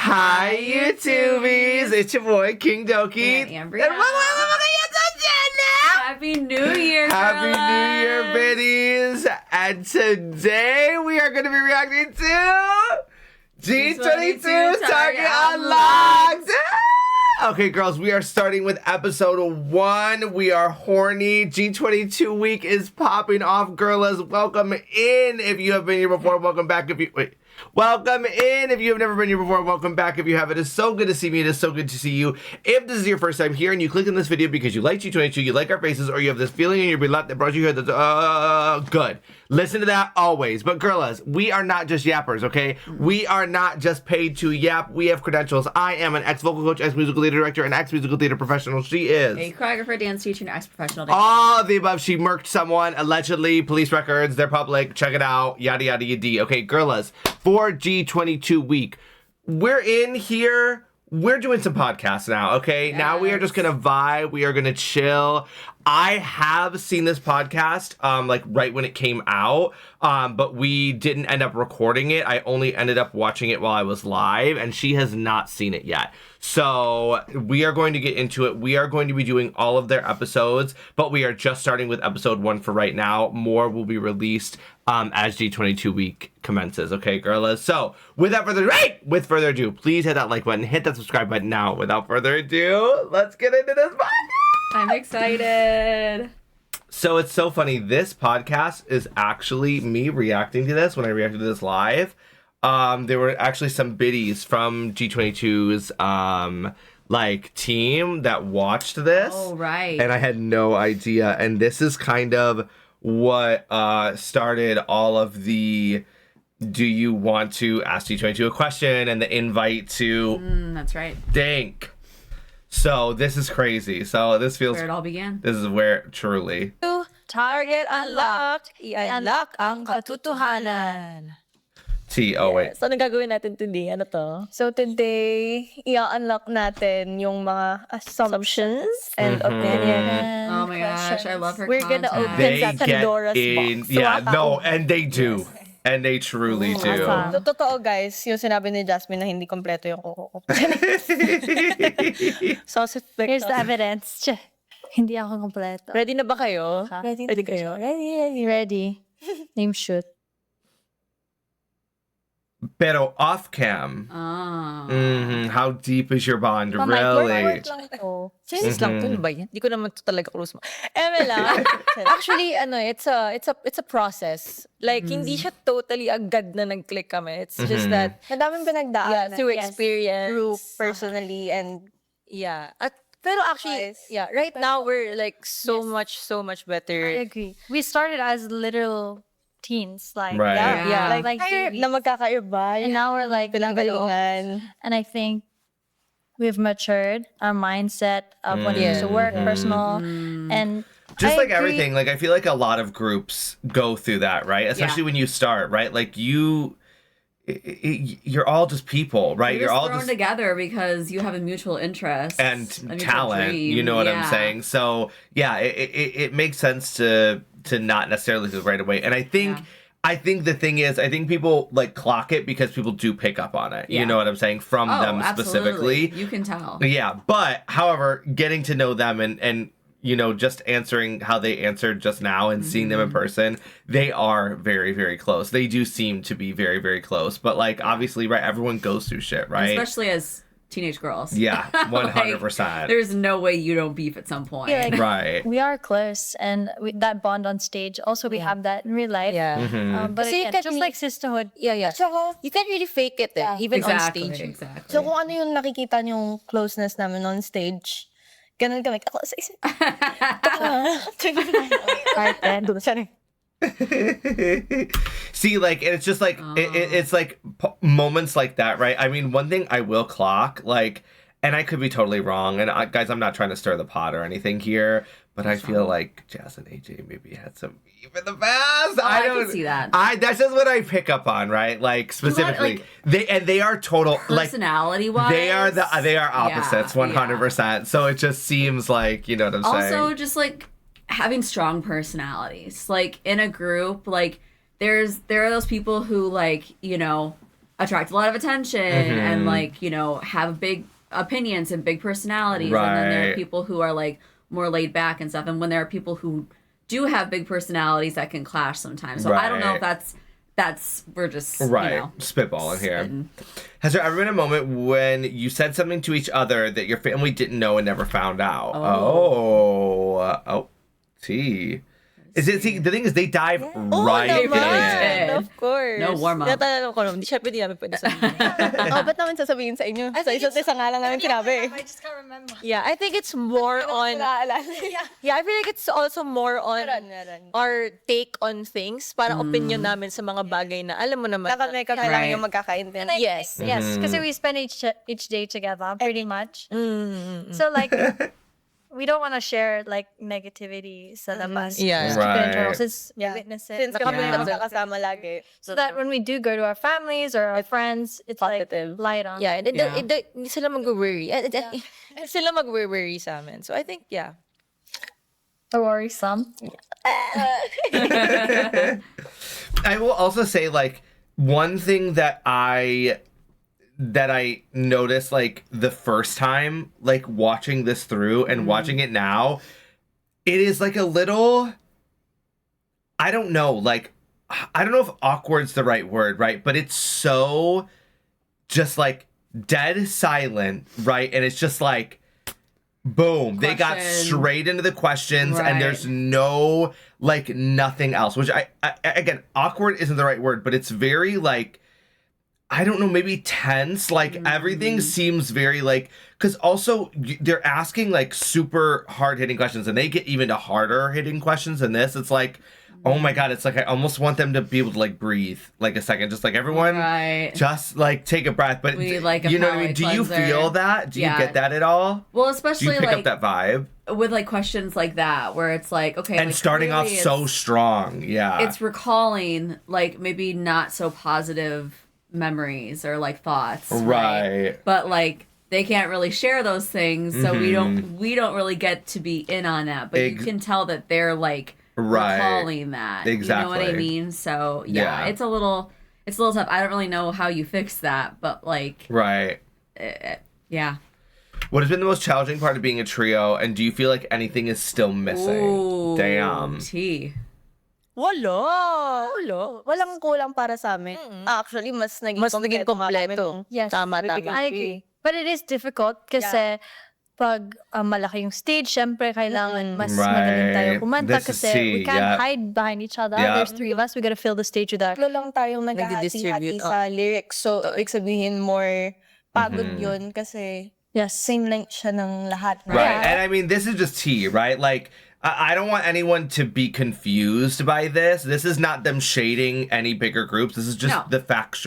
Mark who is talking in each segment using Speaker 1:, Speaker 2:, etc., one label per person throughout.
Speaker 1: Hi, YouTubies! It's your boy, King Doki.
Speaker 2: And Ambria.
Speaker 1: And
Speaker 2: Happy New Year,
Speaker 1: Happy
Speaker 2: girls.
Speaker 1: New Year, biddies! And today we are going to be reacting to G22 Target Unlocked! Okay, girls, we are starting with episode 1. We are horny. G22 week is popping off. Girlas, welcome in. If you have been here before, welcome back. Welcome in. If you have never been here before, welcome back. If you have, it is so good to see me. It is so good to see you. If this is your first time here and you click on this video because you like G22, you like our faces, or you have this feeling in your blood that brought you here, that's good. Listen to that always. But girlas, we are not just yappers, okay? We are not just paid to yap. We have credentials. I am an ex-vocal coach, ex-musical theater director, and ex-musical theater professional. She is
Speaker 2: a choreographer, dance teacher, and ex-professional dancer.
Speaker 1: all of the above. She murked someone, allegedly. Police records, they're public. Check it out. Yada, yada, yada. Okay, girlas, for G22 week, we're in here. We're doing some podcasts now, okay? Yes. Now we are just gonna vibe. We are gonna chill. I have seen this podcast, like right when it came out, but we didn't end up recording it. I only ended up watching it while I was live, and she has not seen it yet. So we are going to get into it. We are going to be doing all of their episodes, but we are just starting with episode 1 for right now. More will be released as G22 week commences. Okay, girlas? So without further ado, please hit that like button, hit that subscribe button now. Without further ado, let's get into this podcast.
Speaker 2: I'm excited.
Speaker 1: So it's so funny. This podcast is actually me reacting to this when I reacted to this live. There were actually some biddies from G22's like team that watched this.
Speaker 2: Oh, right.
Speaker 1: And I had no idea. And this is kind of what started all of the do you want to ask G22 a question and the invite to
Speaker 2: that's right.
Speaker 1: Dink. So this is crazy. So this feels
Speaker 2: Where it all began.
Speaker 1: This is where truly.
Speaker 3: Target unlocked. I-unlock ang katotohanan.
Speaker 1: Wait.
Speaker 3: So, anong gagawin natin today? Ano to? So, today, i-unlock natin yung mga assumptions and opinions.
Speaker 2: Oh my gosh, I love her
Speaker 3: We're
Speaker 2: content.
Speaker 3: gonna open
Speaker 1: They
Speaker 3: sa
Speaker 1: get
Speaker 3: Pandora's
Speaker 1: in,
Speaker 3: box.
Speaker 1: yeah, no, and they do. And they truly do.
Speaker 3: So, totoo guys, yung sinabi ni Jasmine na hindi kompleto yung kuko ko. So,
Speaker 4: here's the evidence. Hindi ako kompleto.
Speaker 3: ready na ba kayo?
Speaker 4: Ready
Speaker 3: kayo?
Speaker 4: Ready. Name shoot.
Speaker 1: Pero off cam, how deep is your bond, really?
Speaker 3: Work lang ito. Serious lang to, ba yan? Hindi ko naman ito talaga close mo. lang. Actually, it's a process. Like, hindi siya totally agad na nag-click kami. It's just that,
Speaker 4: Madaming pinagdaan.
Speaker 3: through experience.
Speaker 4: Through personally and
Speaker 3: Pero actually, right now, we're like so much better.
Speaker 4: I agree. We started as literal teens, like
Speaker 1: Right.
Speaker 4: like
Speaker 3: Na magkakaiba.
Speaker 4: and now we're like
Speaker 3: Pinanggalingan.
Speaker 4: and I think we've matured our mindset of when it comes to work, personal, and
Speaker 1: Just
Speaker 4: I
Speaker 1: like
Speaker 4: agree.
Speaker 1: everything, like I feel like a lot of groups go through that, right? Especially when you start, right? Like you're all just people, right?
Speaker 2: You're
Speaker 1: all
Speaker 2: thrown
Speaker 1: just
Speaker 2: together because you have a mutual interest
Speaker 1: and
Speaker 2: a mutual
Speaker 1: talent.
Speaker 2: dream.
Speaker 1: You know what I'm saying? So yeah, it makes sense to not necessarily do it right away. And I think the thing is, I think people like clock it because people do pick up on it. You know what I'm saying? From them specifically.
Speaker 2: You can tell.
Speaker 1: Yeah, but however, getting to know them and you know, just answering how they answered just now and seeing them in person, they are very, very close. They do seem to be very, very close. But like, obviously, right, everyone goes through shit, right?
Speaker 2: Especially as teenage girls.
Speaker 1: Yeah, 100%.
Speaker 2: There's no way you don't beef at some point.
Speaker 4: Yeah, like,
Speaker 1: right.
Speaker 4: we are close, and that bond on stage. Also, we have that in real life. But
Speaker 3: Kasi
Speaker 4: again, just like sisterhood.
Speaker 3: Tsaka, you can't really fake it even on stage.
Speaker 2: Exactly.
Speaker 5: So kung ano yung nakikita niyong closeness namin on stage, ganun kami. Ako sa isa.
Speaker 4: Right then.
Speaker 1: See, like, and it's just like it's like moments like that, right? I mean, one thing I will clock, like, and I could be totally wrong, and guys, I'm not trying to stir the pot or anything here, but I feel like Jazz and AJ maybe had some beef in the past.
Speaker 2: I can see that.
Speaker 1: That's just what I pick up on, right? Like specifically, they are total
Speaker 2: personality wise.
Speaker 1: They are opposites, 100%. So it just seems like, you know what I'm saying.
Speaker 2: Also, just like having strong personalities, like in a group, like there are those people who, like, you know, attract a lot of attention and like, you know, have big opinions and big personalities. And then there are
Speaker 1: Right.
Speaker 2: people who are like more laid back and stuff. And when there are people who do have big personalities, that can clash sometimes. So I don't know if
Speaker 1: Right.
Speaker 2: that's we're just
Speaker 1: Right.
Speaker 2: you know,
Speaker 1: Spitballing here.
Speaker 2: spitting.
Speaker 1: Has there ever been a moment when you said something to each other that your family didn't know and never found out? Oh. T. Is it, see, the thing is, they dive right in.
Speaker 2: naman.
Speaker 3: Of course.
Speaker 2: No warm-up.
Speaker 3: Tinatanong ko, hindi siya pwede namin pwede sabihin.
Speaker 5: Ba't naman sasabihin sa inyo? Sa isa't isa nga lang namin sinabi.
Speaker 4: I just can't remember.
Speaker 3: Yeah, I think it's more on... Yeah, I feel like it's also more on
Speaker 5: Meron.
Speaker 3: our take on things. Parang opinion namin sa mga bagay na alam mo naman.
Speaker 5: Kami lang
Speaker 2: Right.
Speaker 5: yung magkakaintindihan.
Speaker 3: Yes.
Speaker 4: Yes, because we spend each day together pretty much. So like, we don't want to share like negativity sa labas.
Speaker 3: Yeah.
Speaker 4: Just keep it internal
Speaker 1: Right.
Speaker 4: since we
Speaker 5: Yeah.
Speaker 4: witness it.
Speaker 5: Since kami
Speaker 2: Yeah.
Speaker 5: magkakasama lagi.
Speaker 4: So that when we do go to our families or our friends, it's
Speaker 5: Positive.
Speaker 4: like light on.
Speaker 3: Yeah,
Speaker 2: Yeah.
Speaker 3: hindi sila mag-worry. Sila mag-worry sa amin. So I think, yeah.
Speaker 4: Or worrisome.
Speaker 1: I will also say, like, one thing that I noticed, like, the first time, like, watching this through and watching it now, it is like a little, I don't know, like, I don't know if awkward's the right word, right? But it's so just like dead silent, right? And it's just like, boom, they got
Speaker 2: Question.
Speaker 1: straight into the questions and
Speaker 2: Right.
Speaker 1: there's no, like, nothing else, which I again, awkward isn't the right word, but it's very, like, I don't know, maybe tense. Like, everything seems very, like, because also they're asking, like, super hard-hitting questions, and they get even to harder-hitting questions than this. It's like, oh my God, it's like I almost want them to be able to, like, breathe, like, a second. Just, like, everyone,
Speaker 2: Right.
Speaker 1: just, like, take a breath. But,
Speaker 2: We need, like, a
Speaker 1: you know what I mean?
Speaker 2: palate
Speaker 1: Do you
Speaker 2: cleanser.
Speaker 1: feel that? Do you
Speaker 2: Yeah.
Speaker 1: get that at all?
Speaker 2: Well,
Speaker 1: Do you
Speaker 2: especially
Speaker 1: pick
Speaker 2: like
Speaker 1: up that vibe?
Speaker 2: with like questions like that where it's like, okay,
Speaker 1: And
Speaker 2: like,
Speaker 1: starting off
Speaker 2: clearly
Speaker 1: so
Speaker 2: it's-
Speaker 1: strong. Yeah.
Speaker 2: it's recalling like maybe not so positive memories or like thoughts,
Speaker 1: Right.
Speaker 2: But like they can't really share those things, so we don't really get to be in on that. But you can tell that they're like
Speaker 1: Right.
Speaker 2: recalling that. You know what I
Speaker 1: Exactly.
Speaker 2: mean? So yeah,
Speaker 1: Yeah.
Speaker 2: it's a little tough. I don't really know how you fix that, but like
Speaker 1: Right.
Speaker 2: yeah.
Speaker 1: What has been the most challenging part of being a trio, and do you feel like anything is still missing?
Speaker 2: Ooh,
Speaker 1: Damn.
Speaker 2: tea.
Speaker 3: Wala.
Speaker 5: Walang kulang para sa amin. Actually, mas naging
Speaker 3: Mas naging
Speaker 5: kompleto.
Speaker 3: kompleto.
Speaker 4: Yes.
Speaker 3: Tama.
Speaker 4: I agree. But it is difficult kasi pag malaki yung stage, syempre kailangan mas magaling tayo
Speaker 1: Right.
Speaker 4: kumanta
Speaker 1: This is
Speaker 4: kasi we
Speaker 1: tea,
Speaker 4: can't
Speaker 1: yeah.
Speaker 4: hide behind each other.
Speaker 1: Yeah.
Speaker 4: There's three of us. We gotta fill the stage with our...
Speaker 5: Tatlo lang tayong
Speaker 3: Nagdi-distribute,
Speaker 5: naghahati-hati sa lyrics. So, ibig sabihin more pagod yun kasi
Speaker 4: Yes.
Speaker 5: same length siya ng lahat.
Speaker 1: Right.
Speaker 4: Yeah.
Speaker 1: And I mean, this is just tea, right? Like, I don't want anyone to be confused by this. This is not them shading any bigger groups. This is just
Speaker 2: No.
Speaker 1: the facts,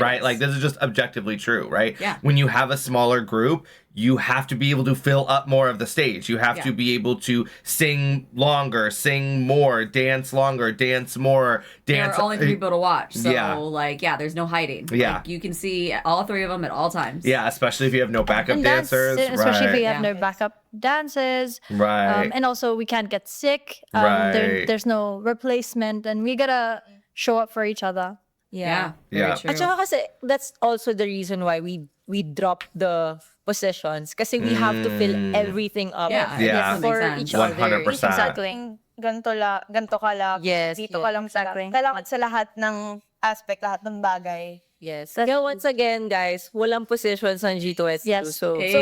Speaker 1: right?
Speaker 2: Yes.
Speaker 1: Like, this is just objectively true, right?
Speaker 2: Yeah.
Speaker 1: When you have a smaller group, you have to be able to fill up more of the stage. You have to
Speaker 2: Yeah.
Speaker 1: be able to sing longer, sing more, dance longer, dance more,
Speaker 2: There
Speaker 1: dance.
Speaker 2: are only three people to watch, so
Speaker 1: Yeah.
Speaker 2: like there's no hiding.
Speaker 1: Yeah.
Speaker 2: Like, you can see all three of them at all times.
Speaker 1: Yeah, especially if you have no backup
Speaker 4: And that's
Speaker 1: dancers.
Speaker 4: it, especially if we
Speaker 1: Right.
Speaker 4: have no backup dancers.
Speaker 1: Right.
Speaker 4: And also we can't get sick.
Speaker 1: Right.
Speaker 4: There's no replacement and we gotta show up for each other.
Speaker 2: Yeah.
Speaker 1: Yeah.
Speaker 2: Very true.
Speaker 3: At saka kasi, that's also the reason why we dropped the positions. Kasi we have to fill everything up
Speaker 2: Yeah.
Speaker 1: Yeah.
Speaker 2: That
Speaker 3: for
Speaker 2: makes
Speaker 3: each
Speaker 2: sense.
Speaker 3: other.
Speaker 1: 100%.
Speaker 4: Exactly.
Speaker 5: Ganto ka lang.
Speaker 3: Yes,
Speaker 5: Dito
Speaker 3: yes.
Speaker 5: ka lang exactly. Kailangan sa lahat ng aspect, lahat ng bagay.
Speaker 3: Yes. Kaya once again, guys, walang positions on G22.
Speaker 4: Yes.
Speaker 3: So,
Speaker 2: Hey.
Speaker 5: So,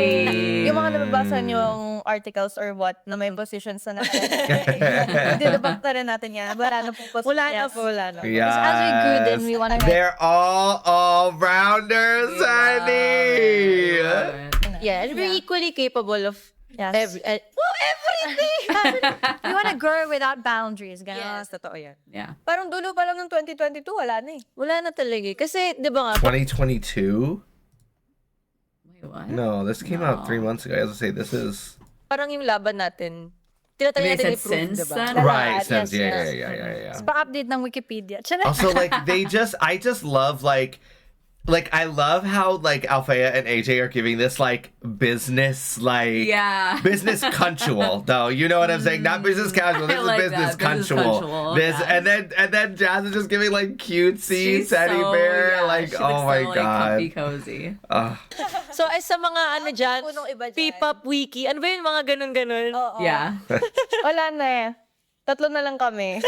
Speaker 5: yung mga nababasa yung articles or what na may positions na nakalagay. Didebunk na rin natin yan. Wala na po positions.
Speaker 3: wala na.
Speaker 1: Yes.
Speaker 4: As we grew, then we want to...
Speaker 1: They're all rounders, honey.
Speaker 3: Yeah, and we're equally capable of
Speaker 4: Yes.
Speaker 3: everything.
Speaker 4: We want to grow without boundaries, guys.
Speaker 3: Yes, totoo yan.
Speaker 2: Yeah.
Speaker 5: Parang dulo pa lang ng 2022, wala na eh.
Speaker 3: Wala na talaga eh. Kasi, di ba nga,
Speaker 1: 2022?
Speaker 2: Wait, what?
Speaker 1: No, this came out 3 months ago. As I say, this is
Speaker 3: parang yung laban natin, tinatry
Speaker 2: They
Speaker 3: natin
Speaker 2: said
Speaker 3: i-prove,
Speaker 2: since
Speaker 3: di ba?
Speaker 2: then?
Speaker 1: right.
Speaker 5: yes,
Speaker 1: Since
Speaker 5: yes.
Speaker 1: yeah.
Speaker 4: Pa-update ng Wikipedia.
Speaker 1: Also, like I just love like like, I love how, like, Althea and AJ are giving this, like, business, like, business conjual, though. You know what I'm saying? Not business casual. This is
Speaker 2: like
Speaker 1: business
Speaker 2: that. Business
Speaker 1: conjual.
Speaker 2: conjual,
Speaker 1: This,
Speaker 2: yeah.
Speaker 1: and then Jazz is just giving, like, cutesy
Speaker 2: She's
Speaker 1: teddy
Speaker 2: so,
Speaker 1: bear.
Speaker 2: yeah,
Speaker 1: Like,
Speaker 2: she
Speaker 1: oh
Speaker 2: looks
Speaker 1: my
Speaker 2: so, like,
Speaker 1: God.
Speaker 2: comfy cozy.
Speaker 3: So, ay sa mga ano dyan,
Speaker 5: Punong iba dyan.
Speaker 3: P-pop wiki, ano ba yung mga ganun-ganun?
Speaker 5: Oo.
Speaker 2: Yeah.
Speaker 5: Wala na eh. Tatlo na lang kami.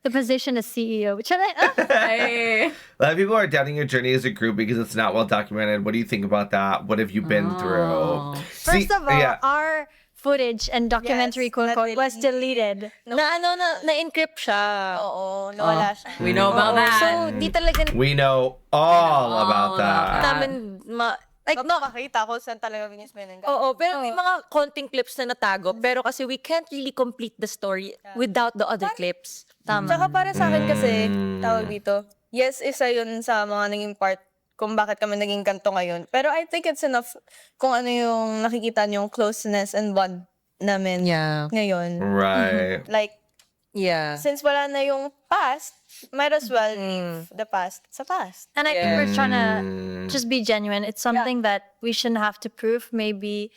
Speaker 4: The position as CEO. Which
Speaker 2: Hey.
Speaker 1: A lot of people are doubting your journey as a group because it's not well documented. What do you think about that? What have you been through?
Speaker 4: First of all, our footage and documentary
Speaker 5: Yes,
Speaker 4: quote was deleted.
Speaker 3: Na-encrypt siya.
Speaker 5: Oo, nawala siya.
Speaker 2: We know about that.
Speaker 3: So, di talaga
Speaker 1: We know all about that.
Speaker 3: namin like, no,
Speaker 5: Makita ko saan talaga binismen ng
Speaker 3: oo, pero may mga konting clips na natago. Pero kasi we can't really complete the story without the other clips. Tama.
Speaker 5: Tsaka para sa akin kasi, tawag dito, yes, isa yun sa mga naging part kung bakit kami naging ganito ngayon. Pero I think it's enough kung ano yung nakikita niyong closeness and bond namin ngayon.
Speaker 1: Right.
Speaker 5: Like,
Speaker 3: Yeah.
Speaker 5: since wala na yung past, might as well leave the past sa past.
Speaker 4: And I think we're trying to just be genuine. It's something that we shouldn't have to prove. Maybe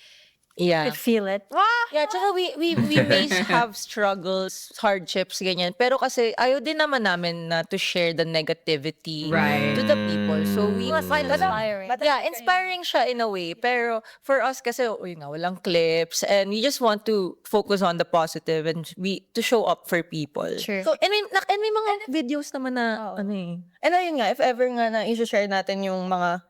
Speaker 3: Yeah.
Speaker 4: could feel it.
Speaker 3: Yeah, tsaka we may have struggles, hardships, ganyan. Pero kasi ayaw din naman namin na to share the negativity
Speaker 2: Right.
Speaker 3: to the people. So we find
Speaker 4: Inspiring.
Speaker 3: Yeah, inspiring siya in a way. Pero for us kasi, yun nga, walang clips. And we just want to focus on the positive and to show up for people.
Speaker 4: True.
Speaker 3: So, and may mga videos naman na, ano eh.
Speaker 5: And ayun nga, if ever nga na i-share natin yung mga,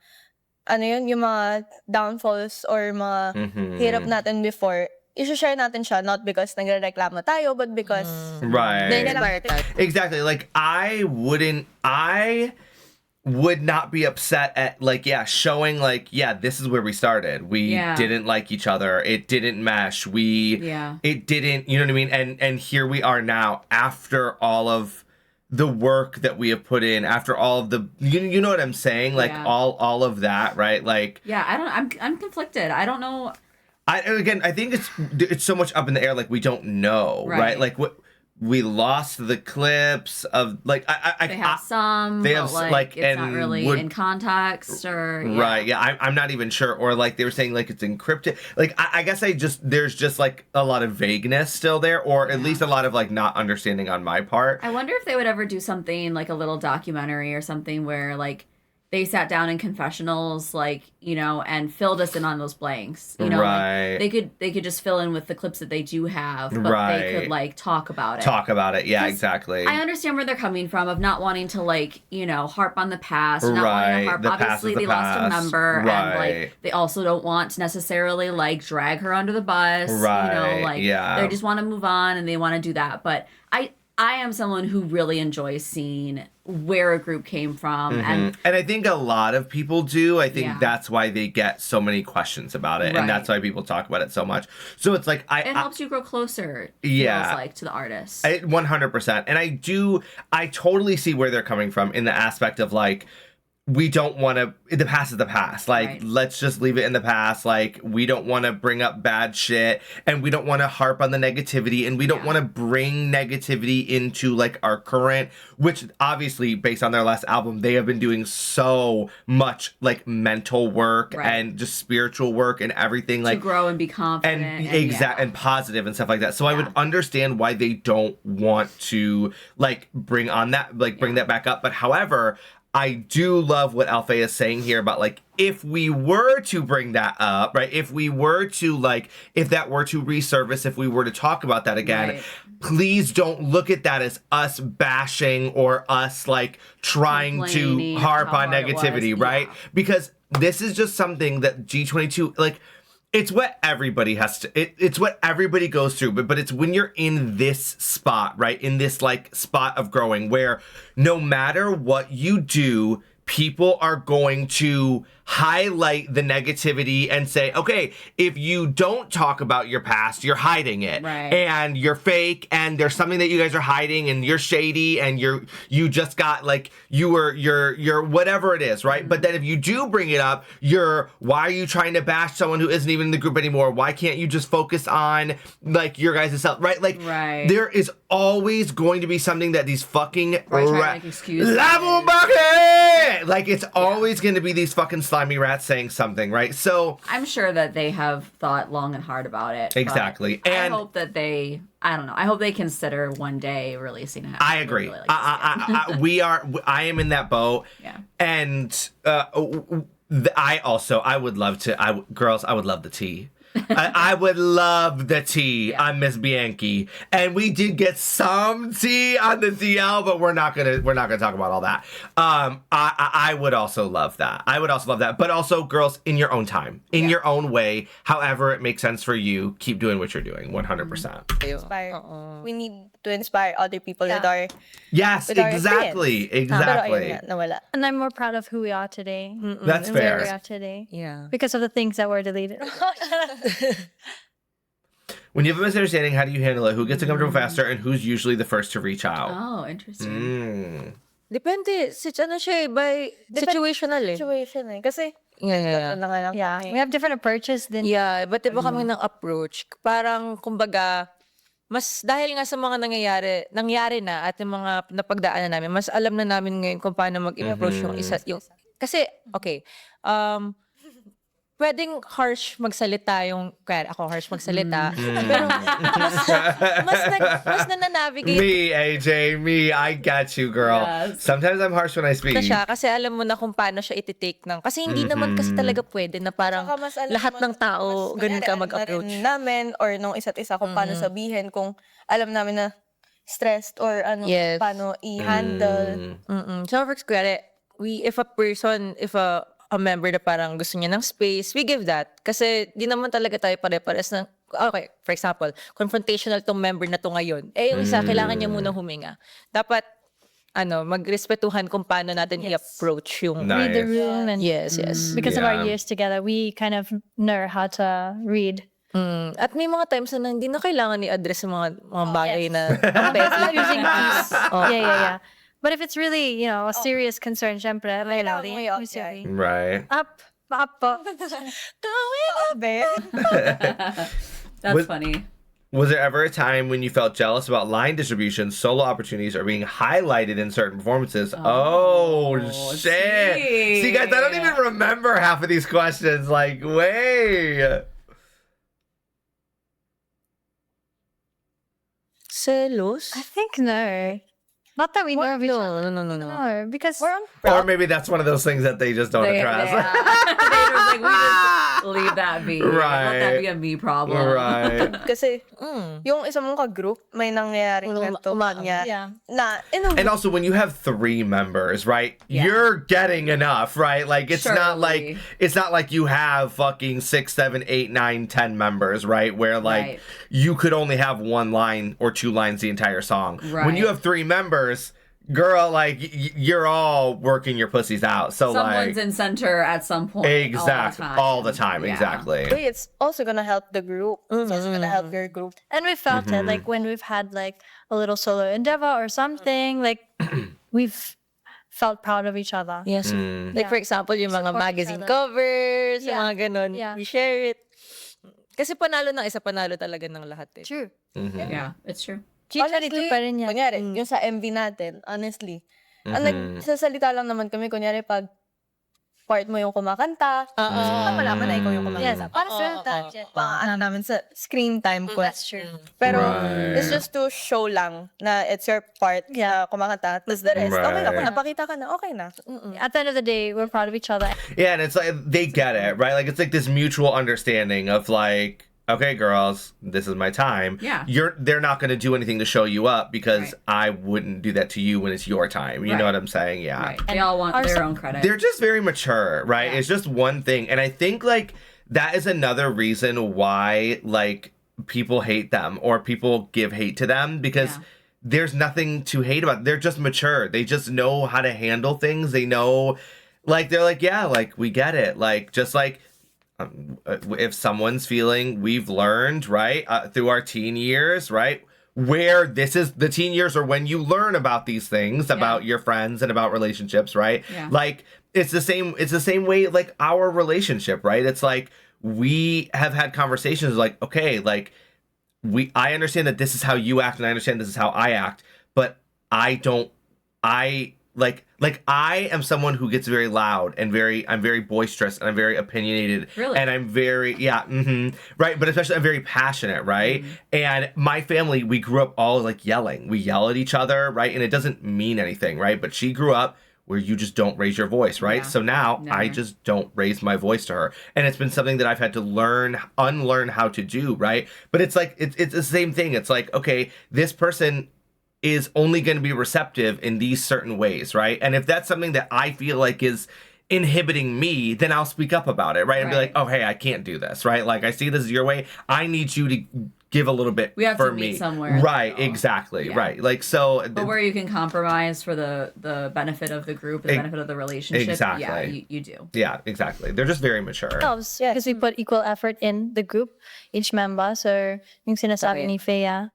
Speaker 5: ano yun, yung mga downfalls or mga hirap natin before, i-share natin siya not because nagrereklamo tayo, but because
Speaker 1: Right.
Speaker 3: Na-inspire tayo.
Speaker 1: Exactly. Like, I would not be upset at, like, showing, like, this is where we started. We didn't like each other. It didn't mesh. It didn't, you know what I mean? And here we are now after all of the work that we have put in, after all of the, you know what I'm saying? Like, all of that, right? Like,
Speaker 2: I'm conflicted. I don't know.
Speaker 1: I think it's so much up in the air. Like, we don't know, right? Like, what we lost the clips of, like,
Speaker 2: They have some,
Speaker 1: they
Speaker 2: but
Speaker 1: have,
Speaker 2: like it's
Speaker 1: and
Speaker 2: not really in context or
Speaker 1: right. Yeah, I'm not even sure. Or like they were saying, like, it's encrypted. Like, I guess there's just like a lot of vagueness still there, or at least a lot of like not understanding on my part.
Speaker 2: I wonder if they would ever do something like a little documentary or something where like they sat down in confessionals, like, you know, and filled us in on those blanks. You know,
Speaker 1: Right.
Speaker 2: like they could just fill in with the clips that they do have, but they could like talk about it.
Speaker 1: Talk about it. Yeah, exactly.
Speaker 2: I understand where they're coming from of not wanting to, like, you know, harp on the past, not wanting to harp.
Speaker 1: The past
Speaker 2: Obviously,
Speaker 1: is the
Speaker 2: they lost a
Speaker 1: past.
Speaker 2: member, and
Speaker 1: Right.
Speaker 2: like they also don't want to necessarily like drag her under the bus.
Speaker 1: Right,
Speaker 2: You know, like
Speaker 1: yeah.
Speaker 2: they just want to move on and they want to do that. But I am someone who really enjoys seeing where a group came from, and
Speaker 1: I think a lot of people do. I think
Speaker 2: Yeah.
Speaker 1: that's why they get so many questions about it,
Speaker 2: Right.
Speaker 1: and that's why people talk about it so much. So it's like
Speaker 2: it helps you grow closer.
Speaker 1: Yeah.
Speaker 2: Feels like to the artist.
Speaker 1: 100%. And I totally see where they're coming from in the aspect of like, we don't want to, the past is the past. Like,
Speaker 2: Right.
Speaker 1: let's just leave it in the past. Like, we don't want to bring up bad shit, and we don't want to harp on the negativity, and we don't want to bring negativity into like our current, which obviously based on their last album, they have been doing so much like mental work
Speaker 2: Right.
Speaker 1: and just spiritual work and everything,
Speaker 2: to
Speaker 1: like
Speaker 2: grow and be confident.
Speaker 1: and positive and stuff like that. So I would understand why they don't want to like bring on that, like bring that back up. But however, I do love what Althea is saying here about like, if we were to bring that up, right? If we were to like, if that were to resurface, if we were to talk about that again,
Speaker 2: Right.
Speaker 1: please don't look at that as us bashing or us like trying to
Speaker 2: Complaining
Speaker 1: harp
Speaker 2: how
Speaker 1: on
Speaker 2: hard it was.
Speaker 1: negativity, right?
Speaker 2: Yeah.
Speaker 1: Because this is just something that G22, like, it's what everybody has to, it's what everybody goes through, but it's when you're in this spot, right? In this like spot of growing where no matter what you do, people are going to highlight the negativity and say, okay, if you don't talk about your past, you're hiding it.
Speaker 2: Right.
Speaker 1: And you're fake, and there's something that you guys are hiding, and you're shady, and you just got like, you're whatever it is, right? But then if you do bring it up, why are you trying to bash someone who isn't even in the group anymore? Why can't you just focus on like your guys' self, right? Like
Speaker 2: Right.
Speaker 1: there is always going to be something that these fucking
Speaker 2: Probably trying to make excuses.
Speaker 1: like it's always going to be these fucking slimy rats saying something, right? So
Speaker 2: I'm sure that they have thought long and hard about it. but
Speaker 1: Exactly.
Speaker 2: I
Speaker 1: And-
Speaker 2: hope that they, I don't know. I hope they consider one day releasing it.
Speaker 1: I agree.
Speaker 2: Really like to see it.
Speaker 1: I am in that boat.
Speaker 2: Yeah.
Speaker 1: And I would love to. Girls, I would love the tea. I would love the tea on Miss Bianchi, and we did get some tea on the DL, but we're not gonna talk about all that. I would also love that. But also, girls, in your own time, in your own way, however it makes sense for you, keep doing what you're doing. 100%.
Speaker 5: Inspire. We need to inspire other people with
Speaker 4: Yeah.
Speaker 5: our
Speaker 1: Yes,
Speaker 5: with our
Speaker 1: exactly,
Speaker 5: experience. Pero ayun
Speaker 1: exactly.
Speaker 5: nga, nawala.
Speaker 4: And I'm more proud of who we are today.
Speaker 1: That's
Speaker 4: and where we
Speaker 1: fair.
Speaker 4: are today.
Speaker 3: Yeah.
Speaker 4: Because of the things that were deleted.
Speaker 1: When you have a misunderstanding, how do you handle it? Who gets uncomfortable faster, and who's usually the first to reach out?
Speaker 2: Oh, interesting.
Speaker 1: Mm.
Speaker 3: Depende. Ano siya eh, by situational eh.
Speaker 5: Situation eh. Kasi,
Speaker 3: Yeah.
Speaker 5: ano nga lang
Speaker 4: Yeah,
Speaker 5: kami.
Speaker 4: we have different approaches than
Speaker 3: Yeah, but iba kami ng approach. Parang, kumbaga, mas dahil nga sa mga nangyari na at yung mga napagdaanan namin, mas alam na namin ngayon kung paano mag-approach yung isa. Kasi, okay, pwedeng harsh magsalita kaya ako harsh magsalita, pero mas nananavigate
Speaker 1: Me, AJ, me. I get you, girl.
Speaker 2: Yes.
Speaker 1: Sometimes I'm harsh when I speak.
Speaker 3: na siya kasi alam mo na kung paano siya iti-take ng. Kasi hindi naman kasi talaga pwede na parang
Speaker 5: Saka mas alam
Speaker 3: lahat
Speaker 5: mo-
Speaker 3: ng tao
Speaker 5: mas
Speaker 3: ganun ka
Speaker 5: alam
Speaker 3: mag-approach.
Speaker 5: na rin namin or nung isa't isa kung paano sabihin, kung alam namin na stressed or ano,
Speaker 3: Yes.
Speaker 5: paano i-handle.
Speaker 3: So, for example, if a member na parang gusto niya ng space, we give that. Kasi di naman talaga tayo pare-pares ng, okay, for example, confrontational tong member na to ngayon. Yung isa, kailangan niya muna huminga. Dapat, magrespetuhan kung paano natin i-approach yung...
Speaker 1: Nice.
Speaker 4: read the room. And
Speaker 3: Yes.
Speaker 4: because of our
Speaker 1: Yeah.
Speaker 4: years together, we kind of know how to read.
Speaker 3: At may mga times na hindi na kailangan i-address yung mga bagay na...
Speaker 4: Not using these. Yeah. But if it's really, a serious concern, syempre, may lauri.
Speaker 5: Kailangan mo
Speaker 4: Usually.
Speaker 1: Right.
Speaker 4: Up po.
Speaker 2: That's
Speaker 1: Was-
Speaker 2: funny.
Speaker 1: Was there ever a time when you felt jealous about line distribution, solo opportunities, or being highlighted in certain performances? Oh, shit. See, guys, I don't even remember half of these questions. Like, wait.
Speaker 3: Selos?
Speaker 4: I think no. Not that we know of each other.
Speaker 3: No.
Speaker 4: No, because
Speaker 1: Or maybe that's one of those things that they just don't address.
Speaker 2: They were like, we just leave that be.
Speaker 1: Right.
Speaker 2: Let that be a me problem.
Speaker 1: Right.
Speaker 5: Kasi, yung isa mong ka-group, may nangyayaring ganito niya.
Speaker 4: yeah.
Speaker 5: Na, in a
Speaker 1: And also, when you have 3 members, right, you're getting enough, right? Like, it's not like you have fucking 6, 7, 8, 9, 10 members, right? Where like
Speaker 2: Right.
Speaker 1: you could only have 1 line or 2 lines the entire song. When
Speaker 2: Right.
Speaker 1: you have 3 members, girl, like you're all working your pussies out. So
Speaker 2: Someone's
Speaker 1: like,
Speaker 2: in center at some point.
Speaker 1: all the time,
Speaker 2: Yeah.
Speaker 1: exactly.
Speaker 5: way, it's also gonna help the group. It's also gonna help your group.
Speaker 4: And we felt it, like when we've had like a little solo endeavor or something, like we've felt proud of each other.
Speaker 3: Yes. Like, for example, yung mga
Speaker 4: Support each
Speaker 3: magazine
Speaker 4: other.
Speaker 3: covers, yung
Speaker 4: Yeah.
Speaker 3: mga ganun.
Speaker 4: Yeah.
Speaker 3: We share it. Kasi panalo ng isa, panalo talaga ng lahat eh.
Speaker 4: True.
Speaker 2: Yeah, it's true.
Speaker 4: G22 pa rin yan.
Speaker 5: Kunyari, yung sa MV natin, honestly, nagsasalita lang naman kami, kunyari, pag part mo yung kumakanta, malaman na ikaw yung
Speaker 4: Yes,
Speaker 5: kumakanta.
Speaker 4: para sa
Speaker 5: Ano namin sa screen time ko.
Speaker 4: That's true.
Speaker 5: Pero,
Speaker 1: Right.
Speaker 5: it's just to show lang na it's your part na kumakanta. Tapos the rest, okay na. Kung
Speaker 1: Right.
Speaker 5: napakita ka na, okay na.
Speaker 4: At the end of the day, we're proud of each other.
Speaker 1: Yeah, and it's like they get it, right? Like it's like this mutual understanding of like, okay, girls, this is my time.
Speaker 2: Yeah.
Speaker 1: They're not going to do anything to show you up because I wouldn't do that to you when it's your time. You know
Speaker 2: Right.
Speaker 1: what I'm saying? Yeah.
Speaker 2: Right. They all want their own credit.
Speaker 1: They're just very mature, right?
Speaker 2: Yeah.
Speaker 1: It's just one thing. And I think like that is another reason why like people hate them or people give hate to them because
Speaker 2: Yeah.
Speaker 1: there's nothing to hate about. They're just mature. They just know how to handle things. They know like they're like, yeah, like we get it. Like just like if someone's feeling, we've learned, right, through our teen years, right, where this is the teen years are when you learn about these things about your friends and about relationships, right?
Speaker 2: Yeah.
Speaker 1: Like it's the same way like our relationship, right? It's like we have had conversations like, okay, like I understand that this is how you act, and I understand this is how I act, but I am someone who gets very loud and I'm very boisterous and I'm very opinionated.
Speaker 2: Really?
Speaker 1: And I'm very, right. But especially I'm very passionate, right? And my family, we grew up all like yelling. We yell at each other, right? And it doesn't mean anything, right? But she grew up where you just don't raise your voice, right?
Speaker 2: Yeah.
Speaker 1: So now I
Speaker 2: Never.
Speaker 1: just don't raise my voice to her. And it's been something that I've had to unlearn how to do, right? But it's like, it's the same thing. It's like, okay, this person is only going to be receptive in these certain ways, right? And if that's something that I feel like is inhibiting me, then I'll speak up about it, right? And be like, oh, hey, I can't do this, right? Like, I see this is your way. I need you to give a little bit
Speaker 2: We have
Speaker 1: for
Speaker 2: to meet
Speaker 1: me.
Speaker 2: somewhere.
Speaker 1: Right,
Speaker 2: though.
Speaker 1: exactly,
Speaker 2: Yeah.
Speaker 1: right. Like, so...
Speaker 2: But where you can compromise for the benefit of the group, the benefit of the relationship.
Speaker 1: Exactly.
Speaker 2: Yeah, you do.
Speaker 1: Yeah, exactly. They're just very mature.
Speaker 4: Ourselves, because we put equal effort in the group, each member. So, yung sinasabi ni Fea.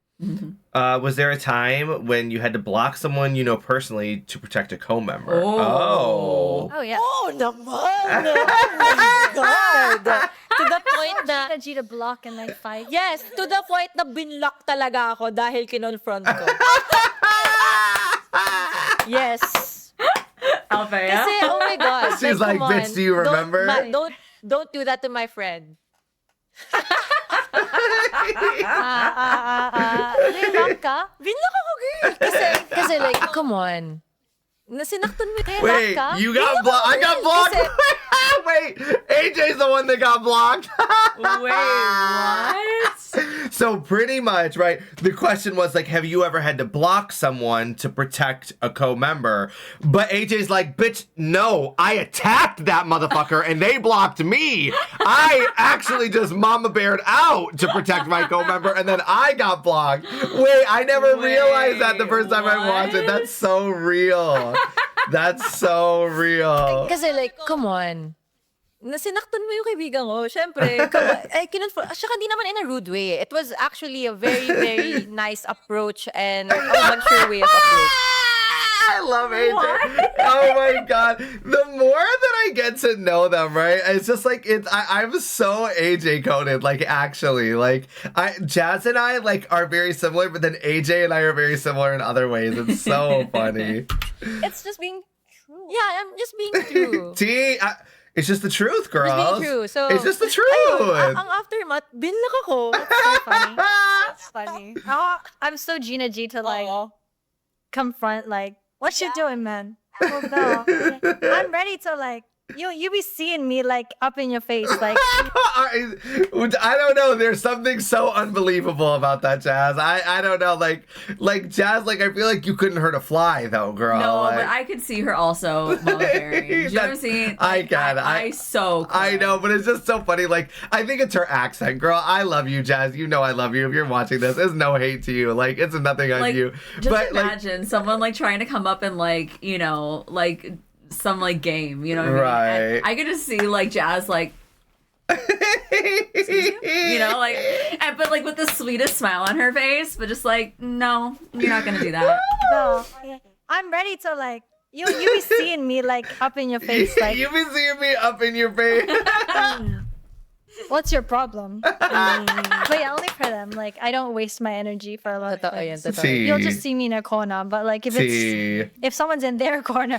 Speaker 1: Was there a time when you had to block someone you know personally to protect a co-member?
Speaker 2: Oh.
Speaker 4: Oh, yeah.
Speaker 3: Oh, naman! Oh my God! To the point na,
Speaker 4: Strategy to block and like fight.
Speaker 3: yes, to the point na binlock talaga ako dahil kinonfront ko. Yes.
Speaker 2: Althea?
Speaker 3: Kasi, oh my God.
Speaker 1: She's like,
Speaker 3: come
Speaker 1: bitch,
Speaker 3: on.
Speaker 1: do you remember?
Speaker 3: Don't do that to my friend.
Speaker 4: Nilak ka?
Speaker 3: Binlock ako, girl. Kasi like, come on. Nasinaktan mo yung
Speaker 1: Wait,
Speaker 3: ka?
Speaker 1: you got blocked? I got blocked? Wait, AJ's the one that got blocked?
Speaker 2: Wait, what?
Speaker 1: So pretty much, right, the question was like, have you ever had to block someone to protect a co-member? But AJ's like, bitch, no, I attacked that motherfucker and they blocked me. I actually just mama beared out to protect my co-member and then I got blocked. Wait, I never realized that the first time I watched it. That's so real. That's so real.
Speaker 3: Kasi like, come on. Nasinaktan mo yung kaibigan ko. Siyempre, come on. Ay, saka di naman in a rude way. It was actually a very, very nice approach and a mature way of approach.
Speaker 1: I love AJ. Oh my God. The more that I get to know them, right? It's just like, I'm so AJ coded, like actually. Like, Jazz and I like are very similar, but then AJ and I are very similar in other ways. It's so funny.
Speaker 5: It's just being true.
Speaker 3: Yeah, I'm just being true.
Speaker 1: It's just the truth, girls.
Speaker 3: Just being true. So,
Speaker 1: it's just the truth.
Speaker 3: Ayun, ang aftermath, binlock ako.
Speaker 4: So funny. It's funny. I'm so Gina G to like confront like, what you doing, man? Oh, no. I'm ready to like, you be seeing me like up in your face, like.
Speaker 1: I don't know. There's something so unbelievable about that, Jazz. I don't know. Like Jazz. Like I feel like you couldn't hurt a fly, though, girl.
Speaker 2: No,
Speaker 1: like,
Speaker 2: but I could see her also mama bearing. Did you ever see? Like,
Speaker 1: I can.
Speaker 2: I so could.
Speaker 1: I know, but it's just so funny. Like, I think it's her accent, girl. I love you, Jazz. You know I love you. If you're watching this, there's no hate to you. Like, it's nothing on
Speaker 2: Like,
Speaker 1: you.
Speaker 2: just
Speaker 1: But
Speaker 2: imagine someone like trying to come up and like, you know, like some like game, you know what I mean?
Speaker 1: Right.
Speaker 2: And I could just see like Jazz like, you know, like, but like with the sweetest smile on her face, but just like, no, you're not gonna do that.
Speaker 4: No, I'm ready to like, you be seeing me like up in your face, like.
Speaker 1: You be seeing me up in your face.
Speaker 4: What's your problem? But yeah, only for them. Like, I don't waste my energy for a lot of
Speaker 3: Totoo yan,
Speaker 4: things.
Speaker 3: totoo.
Speaker 1: See.
Speaker 4: You'll just see me in a corner. But like, if someone's in their corner,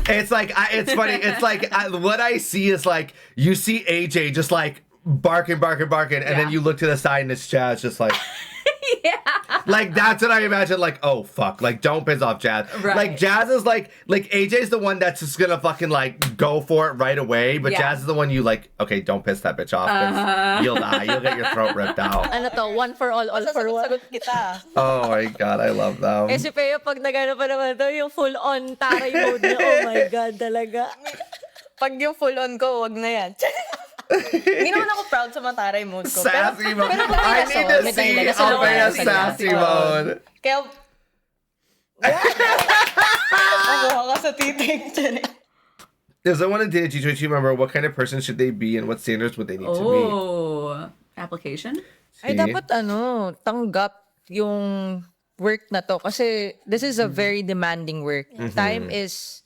Speaker 1: It's like, it's funny. It's like, what I see is like, you see AJ just like barking, and then you look to the side and it's Jazz just like,
Speaker 2: Yeah.
Speaker 1: like that's what I imagine. Like, oh fuck, like don't piss off Jazz.
Speaker 2: Right.
Speaker 1: Like Jazz is like AJ's the one that's just gonna fucking like go for it right away. But
Speaker 2: Yeah.
Speaker 1: Jazz is the one you like. Okay, don't piss that bitch off. 'Cause you'll die. You'll get your throat ripped out.
Speaker 3: Ano to, one for all for one.
Speaker 5: Sagot kita.
Speaker 1: Oh my God, I love them.
Speaker 3: Eh si Peo, pag nagano pa naman to, yung full-on taray mode niya, oh my God, talaga.
Speaker 5: Pag yung full on ko, wag na yan. Hindi naman ako proud sa mataray mode ko.
Speaker 1: Sassy mode.
Speaker 5: pero
Speaker 1: I need to
Speaker 3: may
Speaker 1: see
Speaker 3: dahilan.
Speaker 1: Althea's
Speaker 3: Sassy
Speaker 1: sassy
Speaker 3: mode.
Speaker 1: mode.
Speaker 5: Kaya... Ako ka sa titing.
Speaker 1: If someone to date a G22 member, what kind of person should they be and what standards would they need to
Speaker 2: Oh, application?
Speaker 1: be?
Speaker 3: Ay, dapat tanggap yung work na to. Kasi this is a very demanding work. Time is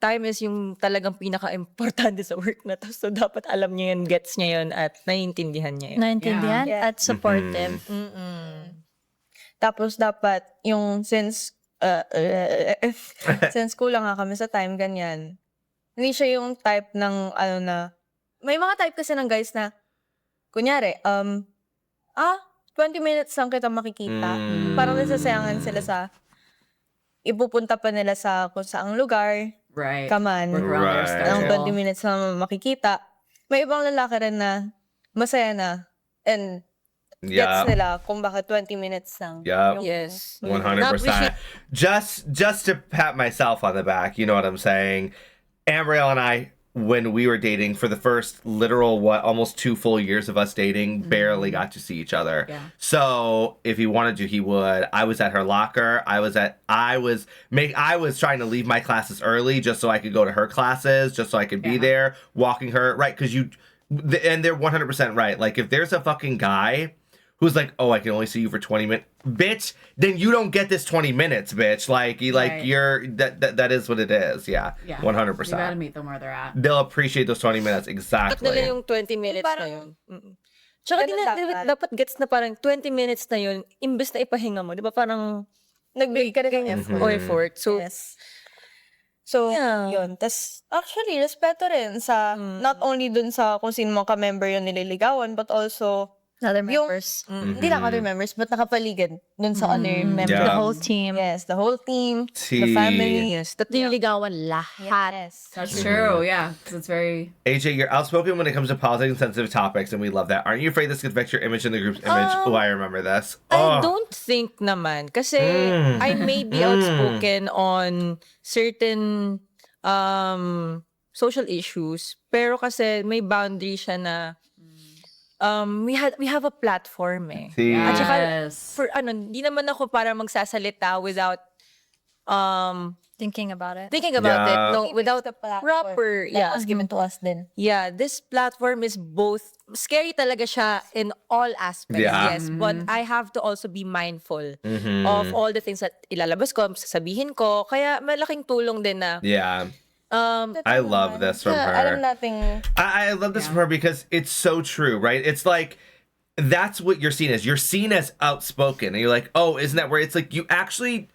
Speaker 3: time is yung talagang pinaka-importante sa work na to. So, dapat alam niya yun, gets niya yun, at naiintindihan niya yun.
Speaker 4: Naintindihan
Speaker 5: Yeah.
Speaker 4: at supportive.
Speaker 5: Tapos dapat yung since since kulang nga kami sa time, ganyan. Hindi siya yung type ng ano na, may mga type kasi ng guys na, kunyari, 20 minutes lang kita makikita. Parang nasasayangan sila sa, ipupunta pa nila sa kung saang lugar,
Speaker 2: Right.
Speaker 5: kaman,
Speaker 2: Work around their
Speaker 1: Right.
Speaker 5: ng
Speaker 2: schedule.
Speaker 5: 20 minutes lang makikita. May ibang lalaki rin na masaya na and gets
Speaker 1: Yeah.
Speaker 5: nila kung bakit 20 minutes lang.
Speaker 1: Yeah.
Speaker 5: Yung-
Speaker 3: Yes.
Speaker 1: 100%. Just to pat myself on the back, you know what I'm saying? Ambrielle and I, when we were dating, for the first literal almost 2 full years of us dating, barely got to see each other.
Speaker 2: Yeah.
Speaker 1: So if he wanted to, he would. I was at her locker. I was trying to leave my classes early just so I could go to her classes, just so I could be there, walking her, right? Because and they're 100% right. Like if there's a fucking guy who's like, oh, I can only see you for 20 minutes, bitch, then you don't get this 20 minutes, bitch. Like,
Speaker 2: Right.
Speaker 1: you're, that is what it is. Yeah.
Speaker 2: Yeah.
Speaker 1: 100%.
Speaker 2: You gotta meet them where they're at.
Speaker 1: They'll appreciate those 20 minutes.
Speaker 3: Dapat
Speaker 1: Exactly.
Speaker 3: nila yung 20 minutes na yun. Tsaka
Speaker 5: Ganun dapat.
Speaker 3: dapat gets na parang 20 minutes na yun, imbes na ipahinga mo. Di ba parang
Speaker 5: Nagbigay ka rin ng effort.
Speaker 3: o effort. So,
Speaker 5: Yes. So,
Speaker 3: Yeah.
Speaker 5: yun. Tas, actually, respeto rin sa, not only dun sa kung sino mga ka-member yung nililigawan, but also,
Speaker 4: Other
Speaker 5: Yung-
Speaker 4: members.
Speaker 5: hindi lang other members, but nakapaligid dun sa other members.
Speaker 1: Yeah.
Speaker 4: The whole team.
Speaker 5: Yes, the whole team,
Speaker 1: Tea.
Speaker 5: the family.
Speaker 3: yes, tatlo yung ligawan lahat.
Speaker 5: Yes.
Speaker 2: That's true. Yeah. 'Cause it's very.
Speaker 1: AJ, you're outspoken when it comes to politics and sensitive topics, and we love that. Aren't you afraid this could affect your image in the group's image? Oh, I remember this.
Speaker 3: I
Speaker 1: Oh.
Speaker 3: don't think naman. Kasi I may be outspoken on certain social issues. Pero kasi may boundary siya na we have a platform eh.
Speaker 1: See?
Speaker 3: At saka,
Speaker 2: Yes.
Speaker 3: for hindi naman ako para magsasalita without
Speaker 4: Thinking about it.
Speaker 3: thinking about it.
Speaker 1: Yeah.
Speaker 3: No, without
Speaker 5: the platform
Speaker 3: proper,
Speaker 5: that was given to us din.
Speaker 3: Yeah, this platform is both scary talaga siya in all aspects.
Speaker 1: Yeah.
Speaker 3: Yes, but I have to also be mindful of all the things that ilalabas ko, sasabihin ko. Kaya malaking tulong din na
Speaker 1: Yeah. I love this from
Speaker 5: Yeah,
Speaker 1: her.
Speaker 5: alam nating,
Speaker 1: I love this from her because it's so true, right? It's like that's what you're seen as. You're seen as outspoken, and you're like, oh, isn't that where it's like you actually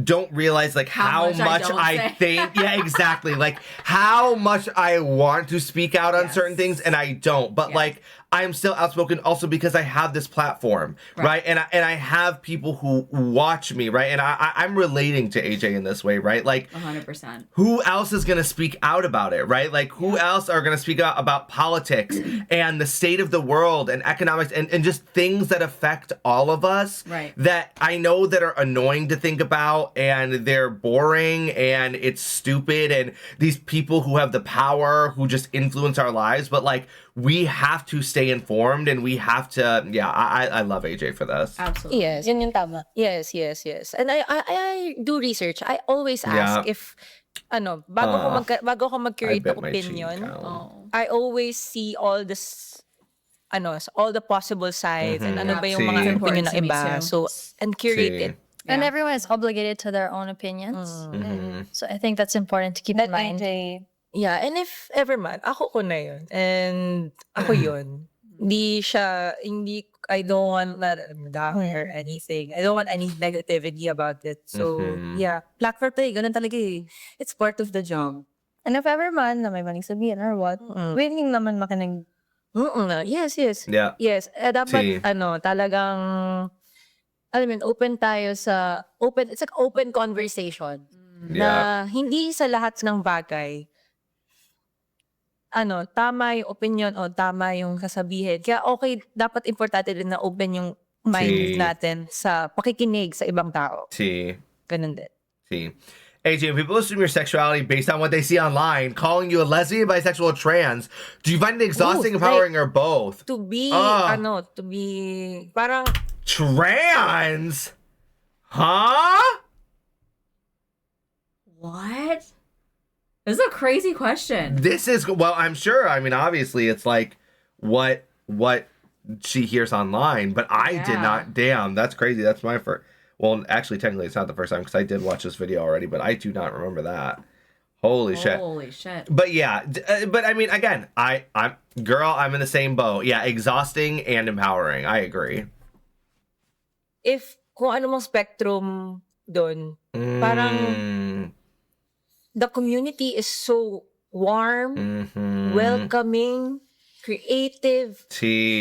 Speaker 1: don't realize like how much
Speaker 2: don't
Speaker 1: I
Speaker 2: say.
Speaker 1: think. Yeah, exactly. Like how much I want to speak out on certain things, and I don't. But like I'm still outspoken also because I have this platform, right? And I have people who watch me, right? And I'm relating to AJ in this way, right? Like
Speaker 2: 100%.
Speaker 1: who else is going to speak out about it, right? Like who else are going to speak out about politics and the state of the world and economics and just things that affect all of us
Speaker 2: Right.
Speaker 1: that I know that are annoying to think about and they're boring and it's stupid and these people who have the power who just influence our lives, but like we have to stay informed and we have to, I love AJ for this.
Speaker 2: Absolutely.
Speaker 3: yes.
Speaker 5: yun yung tama.
Speaker 3: Yes. And I do research. I always ask
Speaker 1: Yeah.
Speaker 3: if bago ko mag-create
Speaker 1: I
Speaker 3: ng
Speaker 1: bit my cheek,
Speaker 3: opinion,
Speaker 1: Cal.
Speaker 2: Oh.
Speaker 3: I always see all this all the possible sides and ano ba yung
Speaker 1: See.
Speaker 3: mga
Speaker 1: It's
Speaker 3: opinion
Speaker 2: important
Speaker 3: ng
Speaker 2: to me
Speaker 3: iba.
Speaker 2: too.
Speaker 3: So, and curate
Speaker 1: See.
Speaker 3: it.
Speaker 4: And
Speaker 2: Yeah.
Speaker 4: everyone is obligated to their own opinions. So I think that's important to keep
Speaker 5: That
Speaker 4: in mind.
Speaker 5: AJ,
Speaker 3: Yeah, and if ever man, ako ko na yun. And ako yun. I don't want that down or anything. I don't want any negativity about it. So, yeah. Platform to ganun talaga eh. It's part of the job.
Speaker 5: and if ever man na may maling sabihin or what, willing naman makinig.
Speaker 3: Yes.
Speaker 1: Yeah.
Speaker 3: Yes. Dapat,
Speaker 1: See.
Speaker 3: talagang, alam mo yun, it's like open conversation. Na
Speaker 1: Yeah.
Speaker 3: hindi sa lahat ng bagay, tama yung opinion o tama yung kasabihin. Kaya okay, dapat importante din na open yung mind
Speaker 1: See.
Speaker 3: natin sa pakikinig sa ibang tao.
Speaker 1: T.
Speaker 3: Ganun din.
Speaker 1: See. AJ, when people assume your sexuality based on what they see online, calling you a lesbian, bisexual, or trans, do you find it exhausting,
Speaker 3: Ooh,
Speaker 1: empowering, or both?
Speaker 3: To be, parang,
Speaker 1: Trans? Huh?
Speaker 2: What? This is a crazy question.
Speaker 1: This is, well, I'm sure. I mean, obviously, it's like what she hears online, but I did
Speaker 2: Yeah.
Speaker 1: not. Damn, that's crazy. That's my first. Well, actually, technically, it's not the first time because I did watch this video already, but I do not remember that. Holy shit.
Speaker 2: Holy shit.
Speaker 1: But yeah, but I mean, again, I'm in the same boat. Yeah, exhausting and empowering. I agree.
Speaker 3: If kung ano mong spectrum doon, parang the community is so warm, welcoming, creative,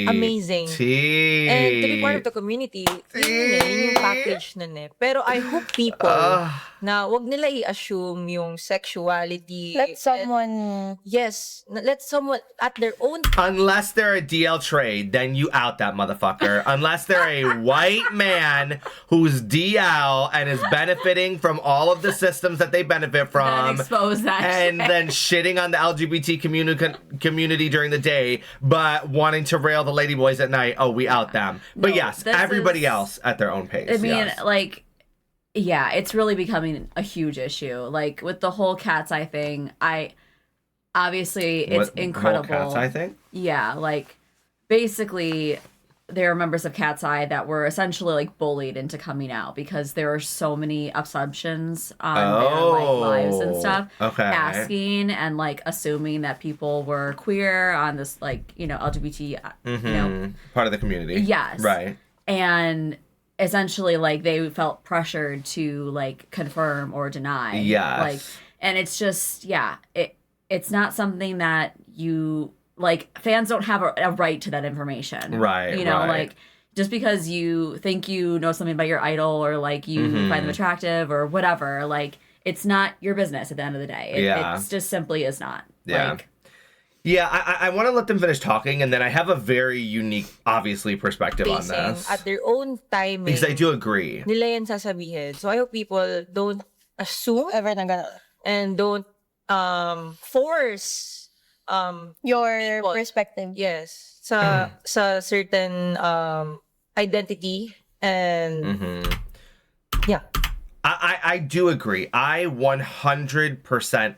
Speaker 3: amazing. And to be part of the community, yun yung package nun eh. Pero I hope people na wag nila i-assume yung sexuality.
Speaker 5: Let someone...
Speaker 3: Yes, let someone at their own...
Speaker 1: Unless they're a DL trade, then you out that motherfucker. Unless they're a white man who's DL and is benefiting from all of the systems that they benefit from.
Speaker 2: Then expose that
Speaker 1: and
Speaker 2: shit.
Speaker 1: then shitting on the LGBT community during the day, but wanting to rail the ladyboys at night. Oh, we out them. But
Speaker 2: No,
Speaker 1: yes,
Speaker 2: this
Speaker 1: everybody
Speaker 2: is-
Speaker 1: else at their own pace.
Speaker 2: I mean,
Speaker 1: yes.
Speaker 2: like, yeah, it's really becoming a huge issue. Like with the whole cat's eye thing, obviously it's incredible.
Speaker 1: Cat's eye thing?
Speaker 2: Yeah, like basically there are members of Cat's Eye that were essentially like bullied into coming out because there are so many assumptions on their like lives and stuff.
Speaker 1: Okay.
Speaker 2: Asking and like assuming that people were queer on this like, you know, LGBT, you know,
Speaker 1: Part of the community.
Speaker 2: Yes.
Speaker 1: Right.
Speaker 2: and essentially like they felt pressured to like confirm or deny.
Speaker 1: Yes.
Speaker 2: Like, and it's just, yeah, it's not something that you like, fans don't have a right to that information.
Speaker 1: Right,
Speaker 2: You know,
Speaker 1: right.
Speaker 2: like just because you think you know something about your idol or like you find them attractive or whatever, like it's not your business at the end of the day. It's just simply is not.
Speaker 1: Yeah.
Speaker 2: Like,
Speaker 1: Yeah, I want to let them finish talking, and then I have a very unique, obviously, perspective on
Speaker 3: pacing
Speaker 1: this.
Speaker 3: at their own timing.
Speaker 1: Because I do agree.
Speaker 3: Nila yan sasabihin. So I hope people don't assume
Speaker 5: Ever na gana.
Speaker 3: and don't force
Speaker 5: Your
Speaker 3: People.
Speaker 5: perspective.
Speaker 3: yes sa certain identity and yeah.
Speaker 1: I do agree. I 100%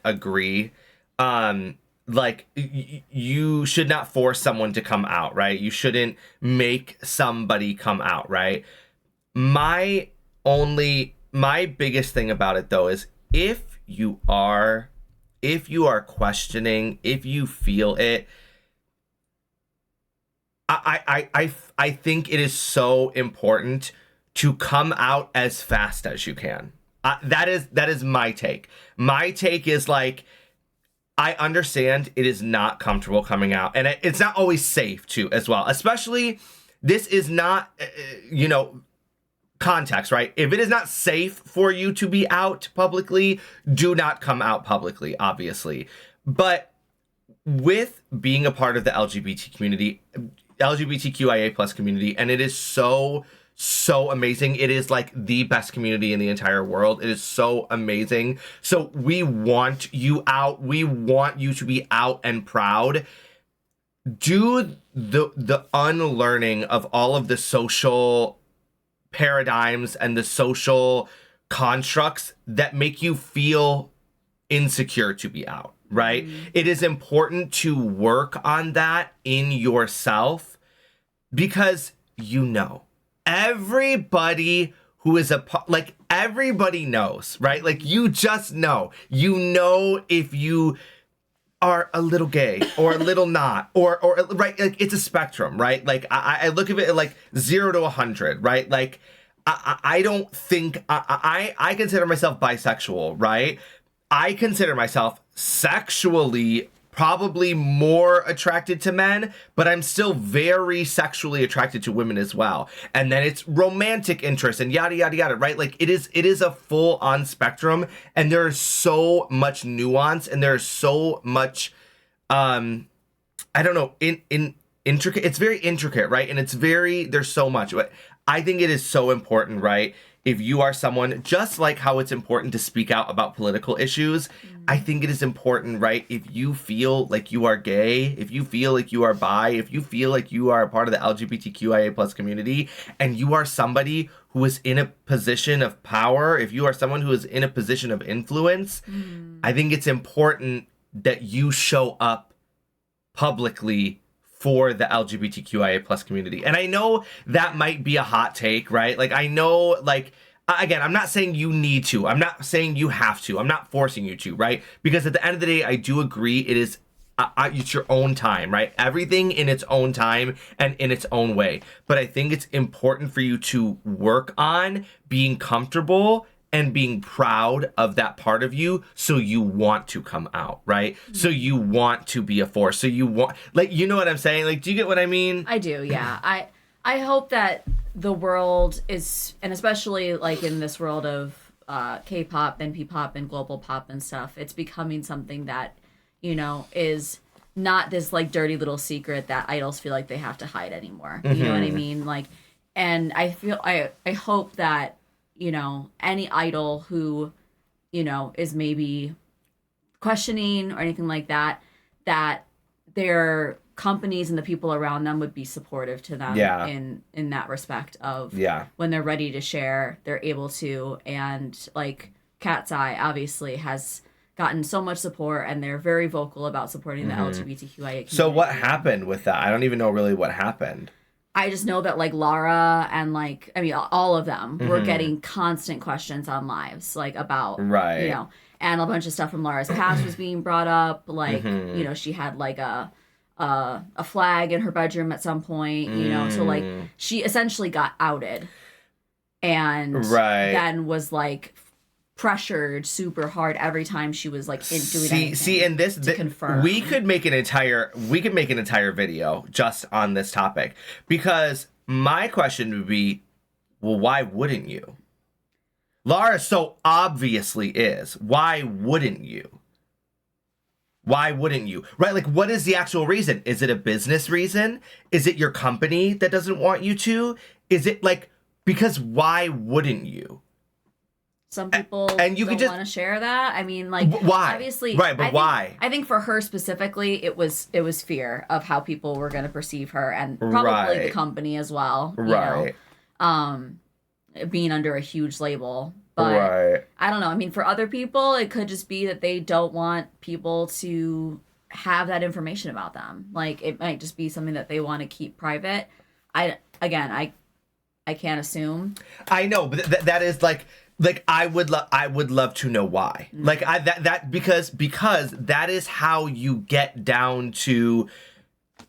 Speaker 1: agree. Like, you should not force someone to come out, right? You shouldn't make somebody come out, right? My biggest thing about it, though, is if you are questioning, if you feel it, I think it is so important to come out as fast as you can. That is my take. My take is like, I understand it is not comfortable coming out, and it's not always safe too, as well. Especially, this is not, context, right? If it is not safe for you to be out publicly, do not come out publicly, obviously. But with being a part of the LGBTQIA plus community, and it is so amazing. It is like the best community in the entire world. It is so amazing. So we want you out. We want you to be out and proud. Do the unlearning of all of the social paradigms and the social constructs that make you feel insecure to be out, right? It is important to work on that in yourself because everybody who is everybody knows, right? Like, you just know. You know if you are a little gay or a little not, or right? Like, it's a spectrum, right? Like, I look at it like 0 to 100, right? Like, I don't think I consider myself bisexual, right? I consider myself sexually probably more attracted to men, but I'm still very sexually attracted to women as well. And then it's romantic interest and yada yada yada, right? Like, it is a full on spectrum, and there's so much nuance, and there's so much I don't know, in intricate. It's very intricate, right? And there's so much. But I think it is so important, right? If you are someone, just like how it's important to speak out about political issues, I think it is important, right? If you feel like you are gay, if you feel like you are bi, if you feel like you are a part of the LGBTQIA plus community, and you are somebody who is in a position of power, if you are someone who is in a position of influence, I think it's important that you show up publicly for the LGBTQIA plus community. And I know that might be a hot take, right? Like, I know, like, again, I'm not saying you need to. I'm not saying you have to. I'm not forcing you to, right? Because at the end of the day, I do agree it is it's your own time, right? Everything in its own time and in its own way. But I think it's important for you to work on being comfortable and being proud of that part of you, so you want to come out, right? So you want to be a force. So you want, like, you know what I'm saying? Like, do you get what I mean?
Speaker 2: I do, yeah. I hope that the world is, and especially like in this world of K-pop and P-pop and global pop and stuff, it's becoming something that, you know, is not this like dirty little secret that idols feel like they have to hide anymore. You know what I mean? Like, and I hope that, you know, any idol who, you know, is maybe questioning or anything like that, that their companies and the people around them would be supportive to them in that respect of when they're ready to share, they're able to. And like Cat's Eye obviously has gotten so much support, and they're very vocal about supporting the LGBTQIA community.
Speaker 1: So what happened with that? I don't even know really what happened.
Speaker 2: I just know that like Lara and like, I mean, all of them were getting constant questions on lives, like about, you know, and a bunch of stuff from Lara's past was being brought up. Like, you know, she had like a flag in her bedroom at some point, you know, so like she essentially got outed and then was like pressured super hard every time she was like doing anything.
Speaker 1: And this
Speaker 2: confirm.
Speaker 1: we could make an entire video just on this topic, because my question would be, well, why wouldn't you? Lara so obviously is. Why wouldn't you? Why wouldn't you? Right? Like, what is the actual reason? Is it a business reason? Is it your company that doesn't want you to? Is it like, because why wouldn't you?
Speaker 2: Some people
Speaker 1: and you
Speaker 2: don't
Speaker 1: could just
Speaker 2: want to share that. I mean, like,
Speaker 1: why?
Speaker 2: Obviously,
Speaker 1: right? But why?
Speaker 2: I think for her specifically, it was fear of how people were going to perceive her, and probably the company as well. You know, being under a huge label. But I don't know. I mean, for other people, it could just be that they don't want people to have that information about them. Like, it might just be something that they want to keep private. I can't assume.
Speaker 1: I know, but that is like I would love to know why. Like because that is how you get down to,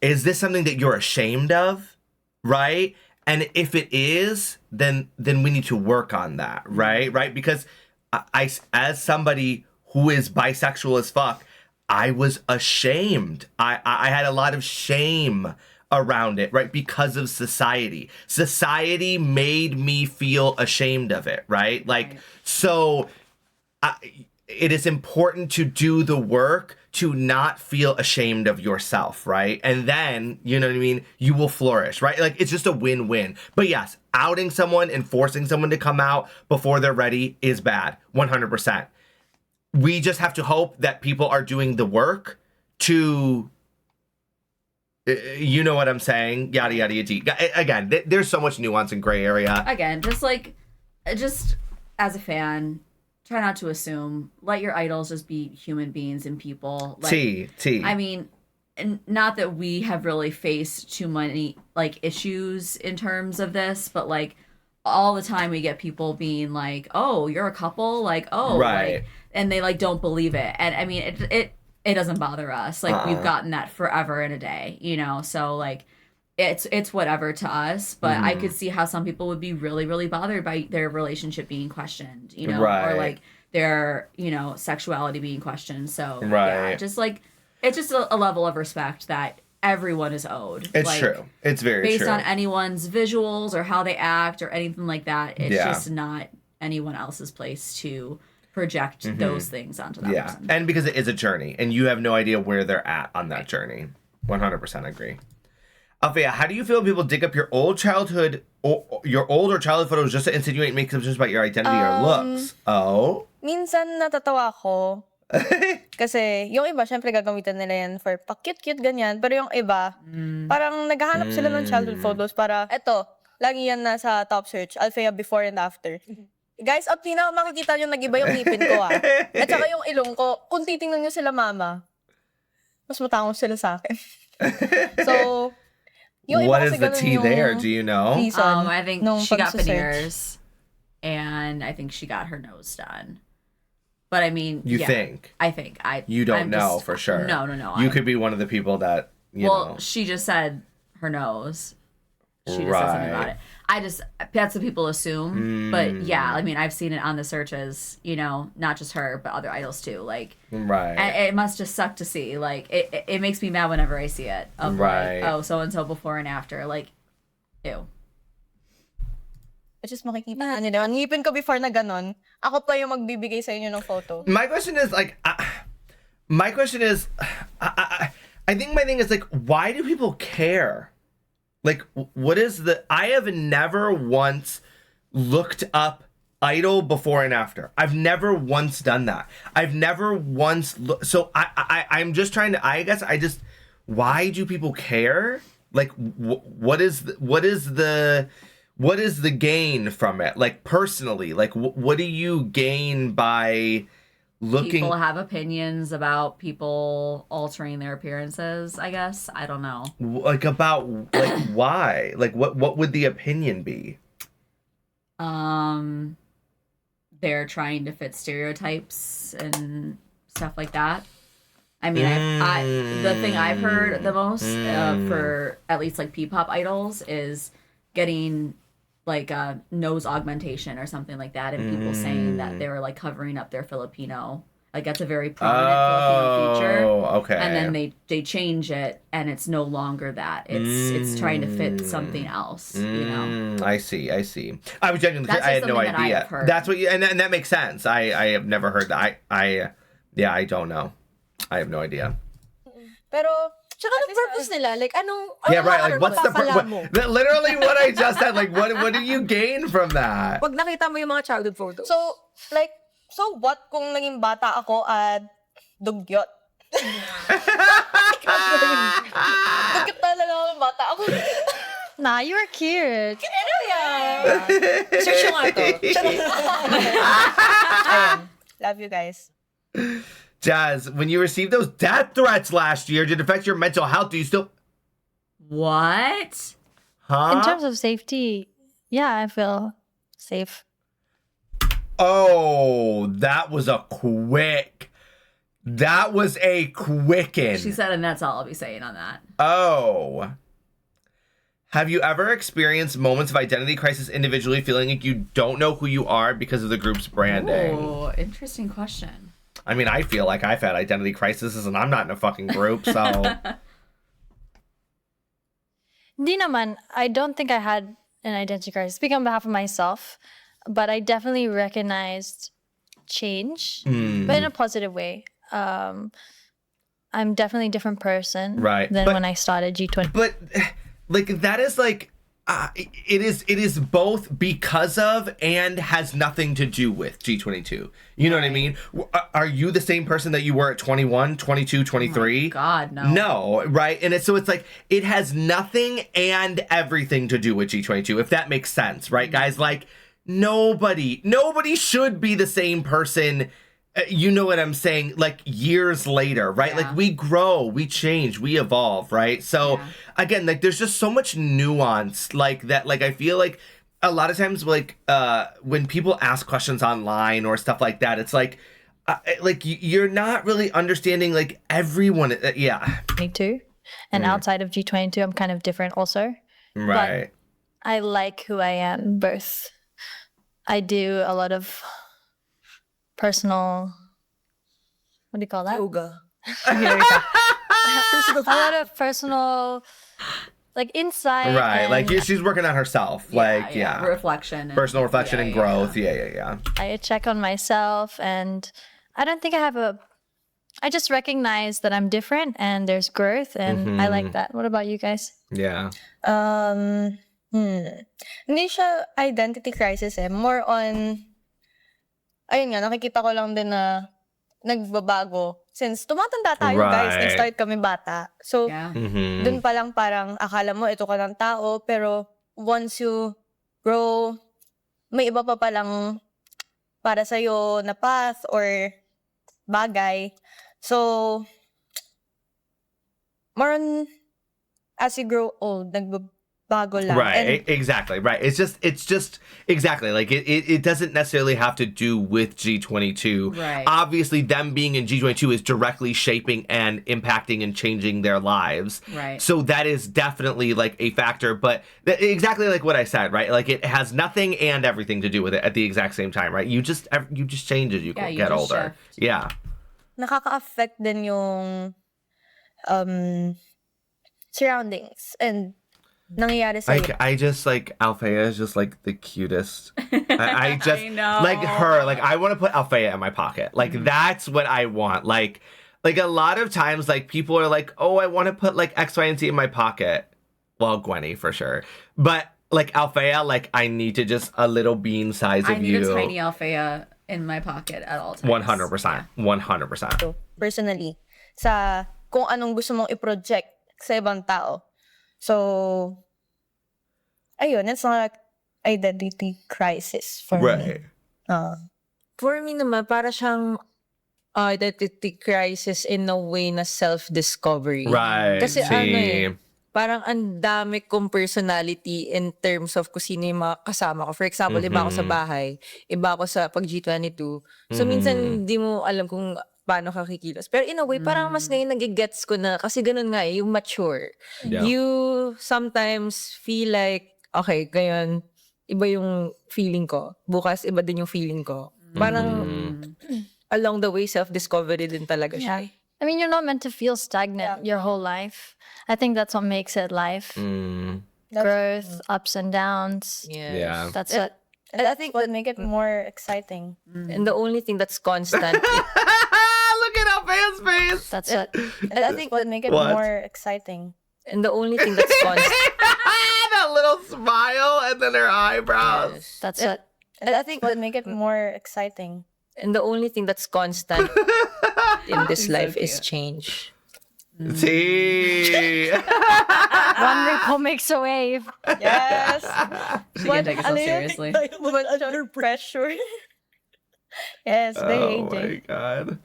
Speaker 1: is this something that you're ashamed of, right? And if it is, then we need to work on that, right? Because I as somebody who is bisexual as fuck, I was ashamed. I had a lot of shame around it, right? Because of society. Society made me feel ashamed of it, right? Like, so it is important to do the work to not feel ashamed of yourself, right? And then, you know what I mean? You will flourish, right? Like, it's just a win-win. But yes, outing someone and forcing someone to come out before they're ready is bad, 100%. We just have to hope that people are doing the work to, you know what I'm saying? Yada, yada, yada. Again, there's so much nuance and gray area.
Speaker 2: Again, just as a fan, try not to assume. Let your idols just be human beings and people. Like, I mean, not that we have really faced too many, like, issues in terms of this, but, like, all the time we get people being like, oh, you're a couple? Like, oh. Like, and they, like, don't believe it. And, I mean, it doesn't bother us. Like, we've gotten that forever and a day, you know? So, like, it's whatever to us. But I could see how some people would be really, really bothered by their relationship being questioned, you know? Or, like, their, you know, sexuality being questioned. So, yeah, just, like, it's just a level of respect that everyone is owed.
Speaker 1: It's
Speaker 2: like,
Speaker 1: true. It's very
Speaker 2: based
Speaker 1: true.
Speaker 2: on anyone's visuals or how they act or anything like that. It's just not anyone else's place to project those things onto that person.
Speaker 1: And because it is a journey, and you have no idea where they're at on that journey. 100% agree. Althea, how do you feel when people dig up your old childhood photos just to insinuate, make assumptions about your identity or looks?
Speaker 5: Minsan natatawa ako. Kasi yung iba, syempre gagamitan nila yan for pa-cute-cute ganyan. Pero yung iba, parang naghahanap sila ng childhood photos para, eto, lagi yan nasa top search, Althea before and after. Guys, at makikita nyo nag-iba yung ngipin ko At saka yung ilong ko, kung titingnan nyo sila mama, mas matangos sila sa akin. So, yung
Speaker 1: what
Speaker 5: iba
Speaker 1: is the tea there? Do you know?
Speaker 2: I think she got veneers. and I think she got her nose done. But I mean,
Speaker 1: You
Speaker 2: yeah,
Speaker 1: think?
Speaker 2: I think
Speaker 1: You don't
Speaker 2: I'm
Speaker 1: know
Speaker 2: just-
Speaker 1: for sure.
Speaker 2: No.
Speaker 1: You could be one of the people that, you
Speaker 2: Well,
Speaker 1: know.
Speaker 2: she just said her nose. She just said something about it. That's what people assume. But yeah, I mean, I've seen it on the searches, you know, not just her, but other idols too. Like,
Speaker 1: Right.
Speaker 2: and it must just suck to see. Like, it makes me mad whenever I see it. Of
Speaker 1: Right.
Speaker 2: like, oh, so-and-so before and after. Like, ew.
Speaker 5: Just makikita nyo naman. Ngipin ko before na ganon, ako pa yung magbibigay sa inyo ng photo.
Speaker 1: My question is like, I think my thing is like, why do people care? Like, what is I have never once looked up idol before and after. I've never once done that. I've never once, so I'm just trying to, I guess I just, why do people care? Like, what is the gain from it? Like, personally, like, what do you gain by looking?
Speaker 2: People have opinions about people altering their appearances, I guess. I don't know.
Speaker 1: Like, about, like, why? Like, what would the opinion be?
Speaker 2: They're trying to fit stereotypes and stuff like that. I mean, the thing I've heard the most for at least like P-pop idols is getting like a nose augmentation or something like that, and people saying that they were like covering up their Filipino. Like, that's a very prominent Filipino feature.
Speaker 1: Oh, okay.
Speaker 2: And then they change it, and it's no longer that. It's trying to fit something else, you know?
Speaker 1: I see. I was genuinely,
Speaker 2: That's
Speaker 1: I had
Speaker 2: just
Speaker 1: no
Speaker 2: something that I
Speaker 1: idea.
Speaker 2: have heard.
Speaker 1: That's what and that makes sense. I have never heard that. I don't know. I have no idea.
Speaker 5: Pero,
Speaker 3: Tsaka anong purpose nila? Like, anong
Speaker 1: Yeah, right. Like, what's the
Speaker 3: pagpapala mo?
Speaker 1: literally what I just said? Like, what do you gain from that?
Speaker 3: Pag nakita mo yung mga childhood photos.
Speaker 5: so, like, so what kung naging bata ako at dugyot? Dugyot talaga ako bata ako.
Speaker 4: Nah, you were cute.
Speaker 5: Ano yan?
Speaker 3: Search yung nga to.
Speaker 5: Ayun. Love you guys.
Speaker 1: Jazz, when you received those death threats last year, did it affect your mental health? Do you still?
Speaker 2: What?
Speaker 1: Huh?
Speaker 4: In terms of safety, yeah, I feel safe.
Speaker 1: Oh, that was a quick. That was a quicken.
Speaker 2: She said, and that's all I'll be saying on that.
Speaker 1: Oh. Have you ever experienced moments of identity crisis individually, feeling like you don't know who you are because of the group's branding?
Speaker 2: Oh, interesting question.
Speaker 1: I mean, I feel like I've had identity crises and I'm not in a fucking group, so.
Speaker 4: Hindi naman, I don't think I had an identity crisis. Speaking on behalf of myself, but I definitely recognized change, but in a positive way. I'm definitely a different person
Speaker 1: Right,
Speaker 4: than
Speaker 1: but-
Speaker 4: when I started G20.
Speaker 1: But, like, that is like, it is both because of and has nothing to do with G22. You know what I mean? Are you the same person that you were at 21, 22, 23?
Speaker 2: God, no.
Speaker 1: No, right? And it's like, it has nothing and everything to do with G22, if that makes sense, right, guys? Like, nobody should be the same person. You know what I'm saying? Like, years later, right?
Speaker 2: Yeah.
Speaker 1: Like, we grow, we change, we evolve, right? So, again, like, there's just so much nuance, like, that, like, I feel like a lot of times, like, when people ask questions online or stuff like that, it's like you're not really understanding, like, everyone, yeah.
Speaker 4: 22. And outside of G22, I'm kind of different also.
Speaker 1: Right.
Speaker 4: I like who I am both. I do a lot of personal, what do you call that?
Speaker 3: Yoga.
Speaker 4: A lot of personal, like, insight.
Speaker 1: Right. Like,
Speaker 4: and
Speaker 1: she's working on herself. Like, yeah.
Speaker 2: Reflection. and-
Speaker 1: Personal reflection and growth. Yeah.
Speaker 4: I check on myself, and I don't think I just recognize that I'm different and there's growth, and I like that. What about you guys?
Speaker 1: Yeah.
Speaker 5: Hindi siya identity crisis eh. More on, ayun nga, nakikita ko lang din na nagbabago. Since tumatanda tayo, guys,
Speaker 1: Right.
Speaker 5: nag-start kami bata. So,
Speaker 2: Yeah.
Speaker 5: dun pa lang parang akala mo ito ka ng tao, pero once you grow, may iba pa palang para sa'yo na path or bagay. So, more on, as you grow old, bago lang.
Speaker 1: Right, exactly, right. It's just exactly like it doesn't necessarily have to do with G22.
Speaker 2: Right.
Speaker 1: Obviously, them being in G22 is directly shaping and impacting and changing their lives.
Speaker 2: Right.
Speaker 1: So that is definitely like a factor, but exactly like what I said, right? Like it has nothing and everything to do with it at the exact same time, right? You just change as you
Speaker 2: Yeah, you
Speaker 1: get
Speaker 2: just
Speaker 1: older.
Speaker 2: shift.
Speaker 1: Yeah.
Speaker 5: Nakaka-affect din yung surroundings and nangyayari sa'yo.
Speaker 1: I just like Althea is just like the cutest. I just
Speaker 2: I know.
Speaker 1: like her. Like I want to put Althea in my pocket. Like that's what I want. Like a lot of times, like people are like, oh, I want to put like X, Y, and Z in my pocket. Well, Gwenny for sure, but like Althea, like I need to just a little bean size
Speaker 2: I
Speaker 1: of
Speaker 2: need
Speaker 1: you.
Speaker 2: a tiny Althea in my pocket at all times.
Speaker 1: 100%. 100%.
Speaker 5: Personally, sa kung anong gusto mong i-project sa ibang tao. So, ayun, it's not like identity crisis for
Speaker 1: Right.
Speaker 5: me.
Speaker 3: For me naman, para siyang identity crisis in a way na self-discovery.
Speaker 1: Right.
Speaker 3: Kasi
Speaker 1: See.
Speaker 3: parang ang dami kong personality in terms of kung sino yung mga kasama ko. For example, iba ako sa bahay, iba ako sa pag G22. So, minsan, di mo alam kung paano ka kikilos. Pero in a way, parang mas ngayon nagigets ko na, kasi ganun nga yung mature.
Speaker 1: Yeah.
Speaker 3: You sometimes feel like, okay, ngayon, iba yung feeling ko. Bukas, iba din yung feeling ko. Parang, along the way, self-discovery din talaga siya.
Speaker 4: I mean, you're not meant to feel stagnant your whole life. I think that's what makes it life. Growth, ups and downs.
Speaker 3: Yes.
Speaker 1: Yeah.
Speaker 4: That's it.
Speaker 5: And I think what make it more exciting.
Speaker 3: And the only thing that's constant
Speaker 1: Look at Althea's face.
Speaker 4: That's it.
Speaker 5: And I think what make it
Speaker 1: What?
Speaker 5: more exciting.
Speaker 3: and the only thing that's constant
Speaker 1: That little smile and then her eyebrows.
Speaker 4: That's it.
Speaker 5: And I think what make it more exciting.
Speaker 3: and the only thing that's constant in this life is change.
Speaker 1: See.
Speaker 4: One ripple makes a wave.
Speaker 5: Yes.
Speaker 2: She can't take herself seriously.
Speaker 5: But under pressure. Yes, very
Speaker 1: Oh my
Speaker 5: AJ.
Speaker 1: god.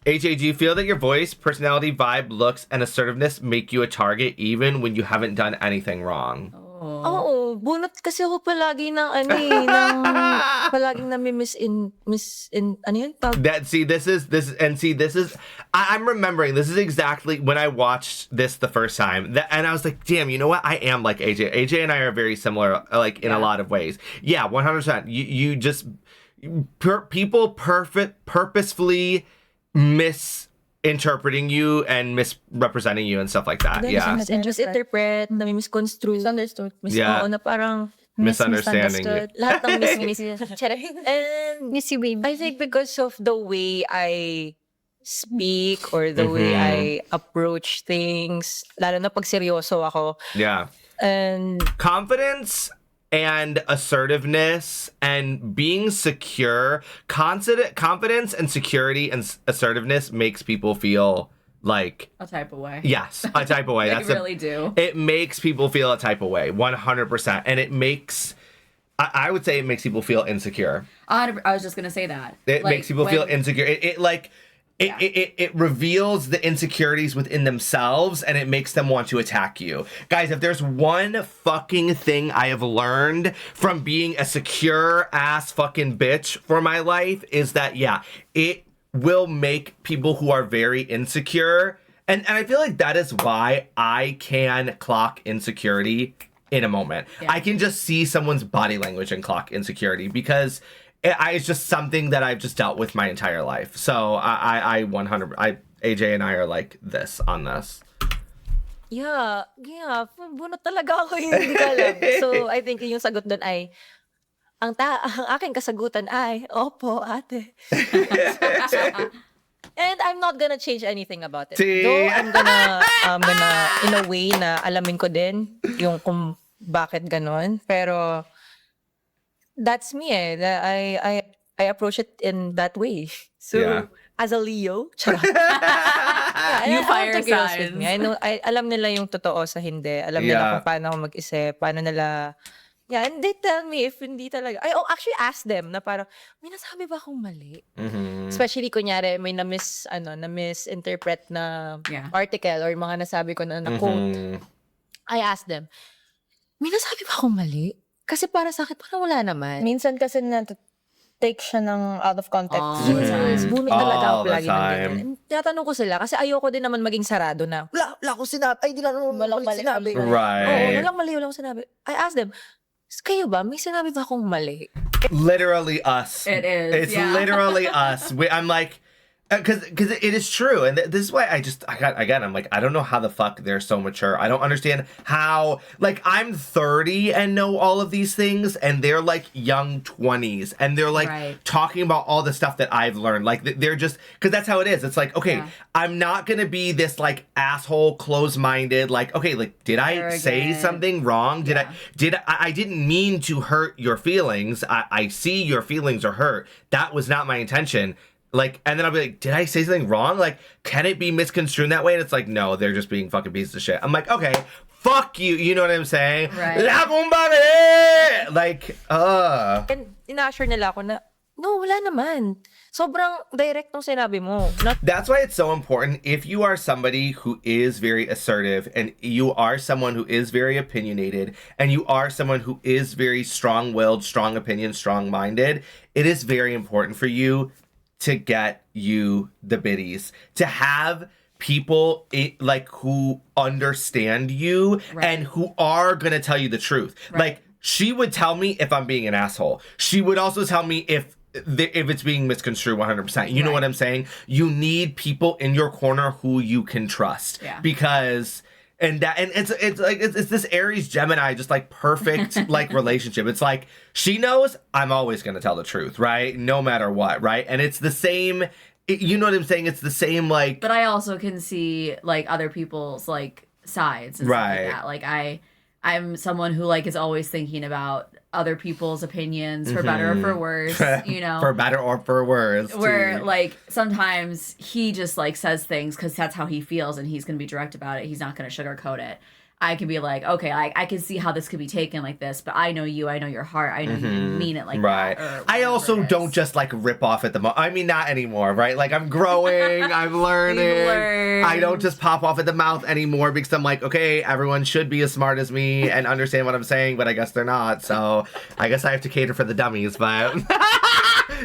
Speaker 1: AJ, do you feel that your voice, personality, vibe, looks, and assertiveness make you a target even when you haven't done anything wrong?
Speaker 3: Oo, bunot kasi ako palagi ng palaging nami-miss in ano yun?
Speaker 1: I'm remembering, this is exactly when I watched this the first time, and I was like, damn, you know what? I am like AJ. AJ and I are very similar, like in a lot of ways. Yeah, 100%. You just, people purposefully misinterpreting you and misrepresenting you and stuff like that. Yeah.
Speaker 3: Misinterpret, nami-misconstrue.
Speaker 5: Misunderstood.
Speaker 1: Yeah.
Speaker 3: Oo, na parang
Speaker 1: Misunderstanding.
Speaker 3: lahat ng and
Speaker 4: Missy baby.
Speaker 3: I think because of the way I speak or the way I approach things, lalo na pag seryoso ako.
Speaker 1: Yeah.
Speaker 3: And
Speaker 1: Confidence and assertiveness and being secure, confidence and security and assertiveness makes people feel like,
Speaker 2: A type of way.
Speaker 1: yes, a type of way.
Speaker 2: Like, really do.
Speaker 1: It makes people feel a type of way, 100%. And it makes, I would say it makes people feel insecure.
Speaker 2: I was just gonna say that.
Speaker 1: It
Speaker 2: Like,
Speaker 1: makes people feel insecure. It reveals the insecurities within themselves and it makes them want to attack you. Guys, if there's one fucking thing I have learned from being a secure ass fucking bitch for my life is that, yeah, it will make people who are very insecure. And I feel like that is why I can clock insecurity in a moment.
Speaker 2: Yeah.
Speaker 1: I can just see someone's body language and clock insecurity because it's just something that I've just dealt with my entire life. So AJ and I are like this on this.
Speaker 3: yeah, bunot talaga ako hindi ko alam. So I think yung sagot doon ay, ang aking kasagutan ay, opo, ate. And I'm not gonna change anything about it.
Speaker 1: See?
Speaker 3: Though I'm gonna in a way na alamin ko din yung kung bakit ganon. Pero that's me I approach it in that way. So
Speaker 1: Yeah.
Speaker 3: as a Leo, charot. Yeah, and
Speaker 2: You
Speaker 3: I have
Speaker 2: fire
Speaker 3: the girls with
Speaker 2: signs.
Speaker 3: me. I know, alam nila yung totoo sa hindi. Alam
Speaker 1: Yeah.
Speaker 3: nila kung paano ako mag-isip, paano nila. Yeah, and they tell me if hindi talaga. I actually ask them na parang, may nasabi ba akong mali? Especially kunyari, may na-misinterpret na
Speaker 2: Yeah.
Speaker 3: article or mga nasabi ko na quote. I ask them, may nasabi ba akong mali? Kasi para sa akin, parang wala naman.
Speaker 5: Minsan kasi take siya ng out of context.
Speaker 3: Yes, booming talaga
Speaker 1: All
Speaker 3: ako
Speaker 1: the
Speaker 3: lagi ng
Speaker 1: time.
Speaker 3: ganyan. And tinatanong ko sila, kasi ayoko din naman maging sarado na, wala akong sinabi. Ay, di lang naman
Speaker 5: Walang
Speaker 3: mali
Speaker 5: mali.
Speaker 3: sinabi. Oo,
Speaker 1: Right.
Speaker 3: walang mali, walang sinabi. I asked them, kayo ba? May sinabi ba akong mali?
Speaker 1: Literally us.
Speaker 2: It is,
Speaker 1: It's
Speaker 2: yeah.
Speaker 1: literally us. I'm like, because it is true, and this is why I'm like, I don't know how the fuck they're so mature. I don't understand how, like, I'm 30 and know all of these things, and they're like young 20s, and they're like
Speaker 2: Right.
Speaker 1: talking about all the stuff that I've learned. Like they're just, because that's how it is. It's like, okay,
Speaker 2: Yeah.
Speaker 1: I'm not gonna be this like asshole, close-minded. Like, okay, like, did I say
Speaker 2: Arrogant.
Speaker 1: something wrong? I didn't mean to hurt your feelings. I see your feelings are hurt. That was not my intention. Like, and then I'll be like, did I say something wrong? Like, can it be misconstrued that way? And it's like, no, they're just being fucking pieces of shit. I'm like, okay, fuck you. You know what I'm saying?
Speaker 2: Right.
Speaker 1: La kumbare! Like,
Speaker 3: And ina-assure nila ako na, no, wala naman. Sobrang direct nung sinabi mo. Not
Speaker 1: That's why it's so important if you are somebody who is very assertive and you are someone who is very opinionated and you are someone who is very strong-willed, strong opinion, strong-minded, it is very important for you to get you the biddies, to have people like who understand you and who are gonna tell you the truth. Like, she would tell me if I'm being an asshole. She would also tell me if it's being misconstrued 100%. You know what I'm saying? You need people in your corner who you can trust.
Speaker 2: Yeah.
Speaker 1: Because it's this Aries Gemini, just like perfect like relationship. It's like she knows I'm always gonna tell the truth, right? No matter what, right? And it's the same. You know what I'm saying? It's the same like.
Speaker 2: But I also can see like other people's like sides and
Speaker 1: Right.
Speaker 2: stuff like that. Like I'm someone who like is always thinking about other people's opinions for better or for worse, you know.
Speaker 1: For better or for worse.
Speaker 2: Where
Speaker 1: too.
Speaker 2: like sometimes he just like says things because that's how he feels and he's gonna be direct about it. He's not gonna sugarcoat it. I can be like, okay, I can see how this could be taken like this, but I know you, I know your heart, I know you didn't mean it like
Speaker 1: Right.
Speaker 2: that. Or
Speaker 1: I
Speaker 2: whatever
Speaker 1: also
Speaker 2: it is.
Speaker 1: don't just like rip off at the moment. I mean, not anymore, right? Like I'm growing, I'm learning.
Speaker 2: learned.
Speaker 1: I don't just pop off at the mouth anymore because I'm like, okay, everyone should be as smart as me and understand what I'm saying, but I guess they're not. So I guess I have to cater for the dummies, but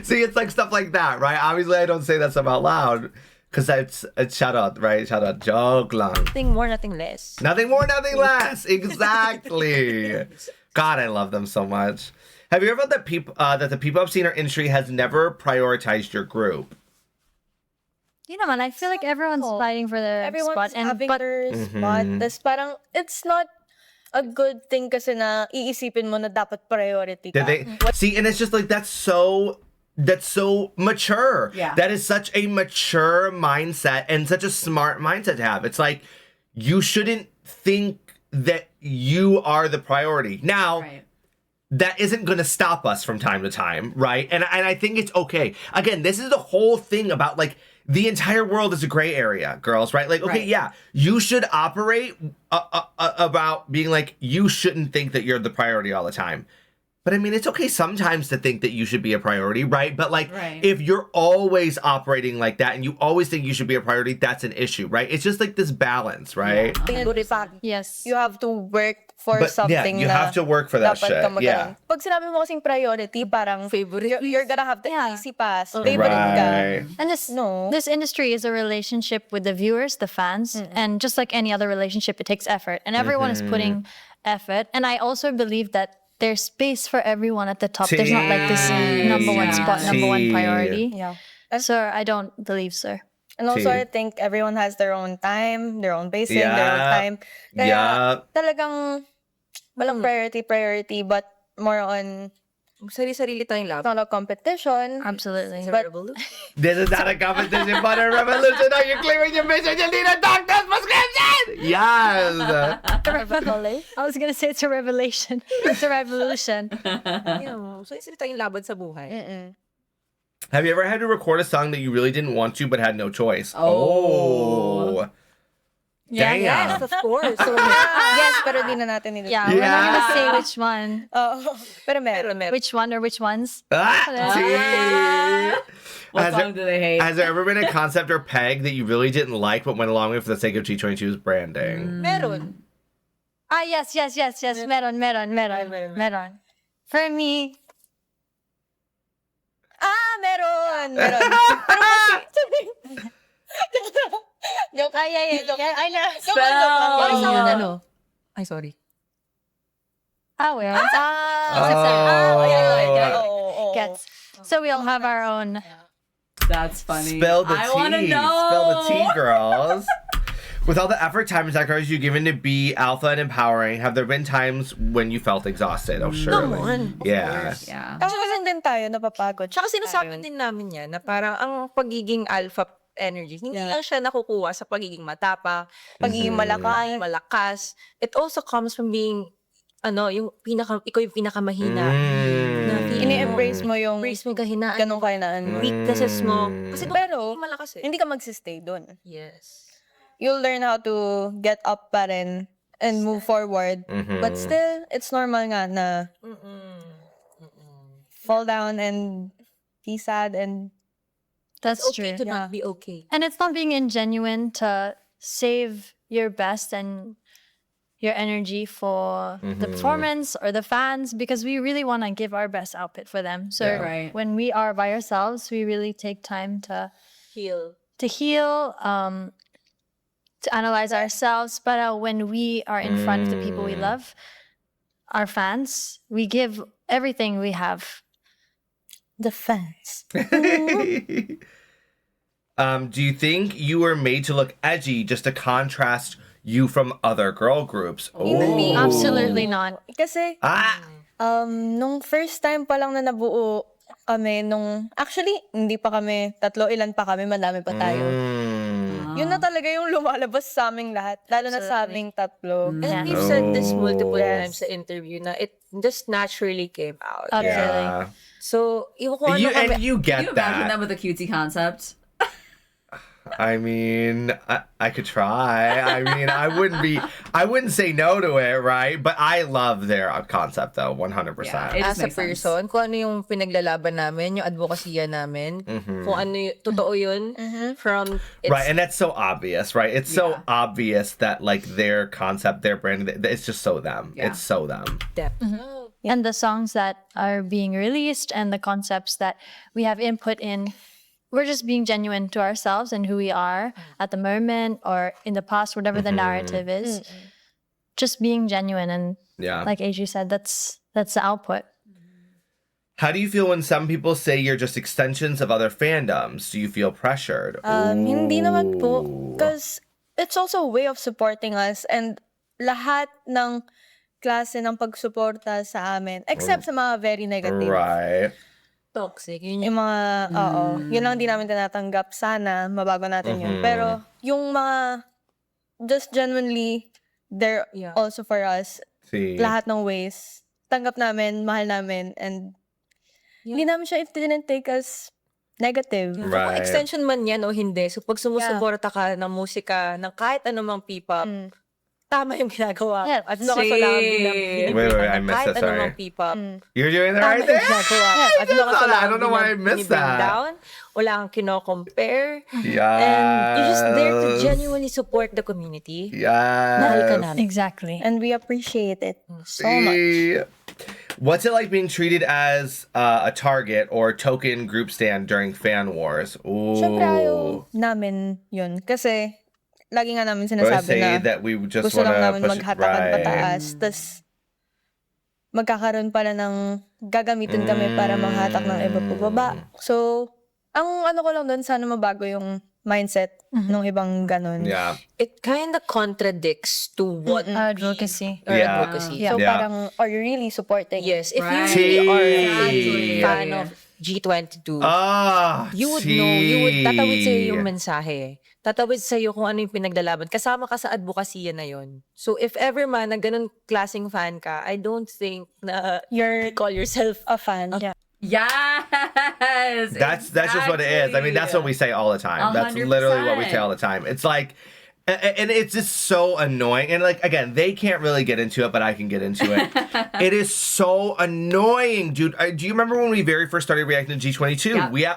Speaker 1: see, it's like stuff like that, right? Obviously, I don't say that stuff out loud because it's shout out, right? Shout out, joke lang.
Speaker 3: nothing more, nothing less.
Speaker 1: Nothing more, nothing less. Exactly. God, I love them so much. Have you ever felt that the people I've seen in our industry has never prioritized your group?
Speaker 4: You know, man, I feel like everyone's fighting for their
Speaker 5: Everyone's
Speaker 4: spot. And
Speaker 5: having
Speaker 4: but
Speaker 5: their spot. Tas parang, it's not a good thing kasi na iisipin mo na dapat priority ka.
Speaker 1: Did they see? And it's just like that's so mature.
Speaker 2: Yeah.
Speaker 1: That is such a mature mindset and such a smart mindset to have. It's like you shouldn't think that you are the priority. Now,
Speaker 2: Right.
Speaker 1: that isn't going to stop us from time to time, right? And I think it's okay. Again, this is the whole thing about like the entire world is a gray area, girls, right? Like, okay,
Speaker 2: Right.
Speaker 1: yeah, you should operate about being like, you shouldn't think that you're the priority all the time. But I mean, it's okay sometimes to think that you should be a priority, right? But like,
Speaker 2: Right.
Speaker 1: if you're always operating like that and you always think you should be a priority, that's an issue, right? It's just like this balance, right?
Speaker 4: yes.
Speaker 5: You have to work for
Speaker 1: But yeah,
Speaker 5: something
Speaker 1: you
Speaker 5: na
Speaker 1: have to work for that
Speaker 5: dapat
Speaker 1: shit.
Speaker 5: ka magkaroon.
Speaker 1: Yeah.
Speaker 5: Pag sinabi mo kasing priority, parang
Speaker 3: Favorite.
Speaker 5: you're gonna have the
Speaker 4: Yeah.
Speaker 5: easy pass. Favorite ka.
Speaker 1: Right.
Speaker 4: And this
Speaker 5: No.
Speaker 4: this industry is a relationship with the viewers, the fans, and just like any other relationship, it takes effort, and everyone is putting effort. And I also believe that there's space for everyone at the top. There's not like this number one spot, number one priority.
Speaker 5: Yeah.
Speaker 4: Sir, I don't believe, sir.
Speaker 5: And also,
Speaker 1: See.
Speaker 5: I think everyone has their own time, their own pacing, their own
Speaker 1: Yeah.
Speaker 5: time. Kaya
Speaker 1: Yeah.
Speaker 5: talagang walang priority, but more on
Speaker 3: Sarili-sarili tayong
Speaker 5: it's
Speaker 3: laban.
Speaker 5: not a competition.
Speaker 4: Absolutely.
Speaker 5: But
Speaker 1: This is not a competition, but a revolution. Are you clearing your vision? You need a doctor's prescription! Yes!
Speaker 4: I was gonna say it's a revelation. It's a revolution.
Speaker 3: Sarili-sarili tayong laban sa buhay.
Speaker 1: Have you ever had to record a song that you really didn't want to but had no choice?
Speaker 2: Oh.
Speaker 1: Damn.
Speaker 3: Yes, of course. So,
Speaker 5: yes, pero di na natin nilito.
Speaker 4: Yeah, we're not
Speaker 1: Yeah.
Speaker 4: gonna say which one,
Speaker 5: Pero meron.
Speaker 4: which one or which ones.
Speaker 1: Ah, see?
Speaker 2: What
Speaker 1: Has
Speaker 2: song do they hate?
Speaker 1: Has there ever been a concept or peg that you really didn't like but went along with for the sake of G22's branding?
Speaker 3: meron.
Speaker 4: Yes. Meron. For me,
Speaker 5: Meron. Pero kasi, joke. Joke.
Speaker 4: I know.
Speaker 5: Joke lang.
Speaker 3: Ano
Speaker 2: Spell.
Speaker 3: yun, ano? Ay, sorry.
Speaker 4: Well.
Speaker 5: Oo.
Speaker 4: Gets. So we all have our own.
Speaker 2: That's funny.
Speaker 1: Spill the tea.
Speaker 2: I want to know.
Speaker 1: Spill the tea, girls. With all the effort, time, and sacrifice you've given to be alpha and empowering, have there been times when you felt exhausted? Oh, surely.
Speaker 3: Naman, of
Speaker 1: Yeah.
Speaker 3: course.
Speaker 2: Yeah.
Speaker 5: Kasi din tayo, napapagod.
Speaker 3: Tsaka sinasabi din namin yan na parang ang pagiging alpha energy, hindi lang siya nakukuha sa pagiging matapa,
Speaker 5: Pagiging
Speaker 3: malakas. It also comes from being, ikaw yung pinakamahina. Na
Speaker 5: Ini-embrace mo yung
Speaker 3: embrace mo yung kahinaan,
Speaker 5: ganong kainaan mo.
Speaker 3: weaknesses mo. Kasi
Speaker 5: Pero,
Speaker 3: malakas eh.
Speaker 5: hindi ka magsistay dun.
Speaker 3: Yes.
Speaker 5: You'll learn how to get up pa rin and move forward. But still, it's normal nga na fall down and be sad and
Speaker 4: That's
Speaker 3: Okay
Speaker 4: true.
Speaker 3: to not be okay.
Speaker 4: And it's not being ingenuine to save your best and your energy for the performance or the fans because we really want to give our best output for them. So
Speaker 1: Yeah.
Speaker 2: Right.
Speaker 4: when we are by ourselves, we really take time to
Speaker 3: Heal.
Speaker 4: heal, to analyze ourselves. But when we are in front of the people we love, our fans, we give everything we have.
Speaker 5: the fans.
Speaker 1: Do you think you were made to look edgy just to contrast you from other girl groups?
Speaker 5: Hindi.
Speaker 1: Oh.
Speaker 4: Absolutely not.
Speaker 5: Kasi, nung first time pa lang na nabuo kami, actually, hindi pa kami, ilan pa kami, madami pa tayo. Yun na talaga yung lumalabas sa aming lahat, lalo na sa aming tatlo.
Speaker 3: And we've said this multiple
Speaker 5: Yes.
Speaker 3: times sa interview na it just naturally came out.
Speaker 4: Absolutely.
Speaker 1: Yeah.
Speaker 3: So, yung kung ano kami,
Speaker 1: And you
Speaker 2: Can
Speaker 1: get
Speaker 2: you imagine
Speaker 1: that.
Speaker 2: that with a cutie concept?
Speaker 1: I mean, I could try. I mean, I wouldn't say no to it, right? But I love their concept though, 100%.
Speaker 2: Yeah, it
Speaker 3: as
Speaker 2: just
Speaker 3: a
Speaker 2: makes sense.
Speaker 3: person, kung ano yung pinaglalaban namin, yung advokasya namin, kung ano yung, totoo yun, from, it's,
Speaker 1: Right, and that's so obvious, right? It's so obvious that like their concept, their brand, it's just so them.
Speaker 2: Yeah.
Speaker 1: It's so them.
Speaker 3: depth.
Speaker 4: And the songs that are being released and the concepts that we have input in, we're just being genuine to ourselves and who we are at the moment or in the past, whatever the narrative is. Just being genuine. And
Speaker 1: Yeah.
Speaker 4: like AJ said, that's the output.
Speaker 1: How do you feel when some people say you're just extensions of other fandoms? Do you feel pressured?
Speaker 5: Hindi naman po. Because it's also a way of supporting us and lahat ng klase ng pagsuporta sa amin, except sa mga very negative.
Speaker 1: Right.
Speaker 3: Toxic. Yun yung,
Speaker 5: Yung mga, yun lang di namin tinatanggap. Sana, mabago natin yun. Pero, yung mga, just genuinely, they're also for us.
Speaker 1: See.
Speaker 5: Lahat ng ways. Tanggap namin, mahal namin, and hindi namin siya, it didn't take us negative.
Speaker 1: Right.
Speaker 3: kung extension man yan o hindi. So, pag sumusuporta ka ng musika, ng kahit anumang P-pop, tama yung ginagawa.
Speaker 4: Yeah,
Speaker 3: At sino ka sa lang
Speaker 1: Wait, I missed
Speaker 3: kahit
Speaker 1: that, sorry.
Speaker 3: anumang P-pop.
Speaker 1: You're doing that
Speaker 3: Tama
Speaker 1: right
Speaker 3: yung
Speaker 1: there?
Speaker 3: ginagawa. At sino ka sa
Speaker 1: I don't know why I missed that.
Speaker 3: down. Wala kang kino-compare.
Speaker 1: Yes.
Speaker 3: And you're just there to genuinely support the community. Mahal ka
Speaker 1: Yes.
Speaker 3: namin.
Speaker 4: Exactly.
Speaker 5: And we appreciate it so much.
Speaker 1: See? What's it like being treated as a target or token group stand during fan wars? Ooh.
Speaker 5: Siyempre ayaw namin yun. Kasi, lagi nga namin
Speaker 1: Or
Speaker 5: sinasabi
Speaker 1: say
Speaker 5: na
Speaker 1: that we just
Speaker 5: gusto
Speaker 1: want
Speaker 5: lang
Speaker 1: to
Speaker 5: namin
Speaker 1: push
Speaker 5: maghatakan
Speaker 1: right.
Speaker 5: pataas. Tapos, magkakaroon pala ng gagamitin kami para manghatak ng iba pababa. So, ang ano ko lang doon, sana mabago yung mindset ng ibang ganun.
Speaker 1: Yeah.
Speaker 3: It kind of contradicts to what
Speaker 4: Advocacy.
Speaker 3: or
Speaker 1: Yeah.
Speaker 3: advocacy.
Speaker 5: So,
Speaker 1: Yeah.
Speaker 5: parang, are you really supporting?
Speaker 3: Yes, if
Speaker 2: Right.
Speaker 3: you really are a
Speaker 1: Tea.
Speaker 3: fan of G22,
Speaker 1: You
Speaker 3: would know, tatawid sa'yo yung mensahe. Tatawid sa'yo kung ano yung pinaglalaban. Kasama ka sa advokasya na yon. So if ever man na ganun klaseng fan ka, I don't think na
Speaker 5: You're
Speaker 3: call yourself
Speaker 5: a fan. Yeah.
Speaker 2: Yes.
Speaker 1: That's just what it is. I mean, that's what we say all the time. That's
Speaker 2: 100%.
Speaker 1: literally what we say all the time. It's like, and it's just so annoying. And like, again, they can't really get into it, but I can get into it. It is so annoying, dude. Do you remember when we very first started reacting to G22?
Speaker 2: Yeah.
Speaker 1: We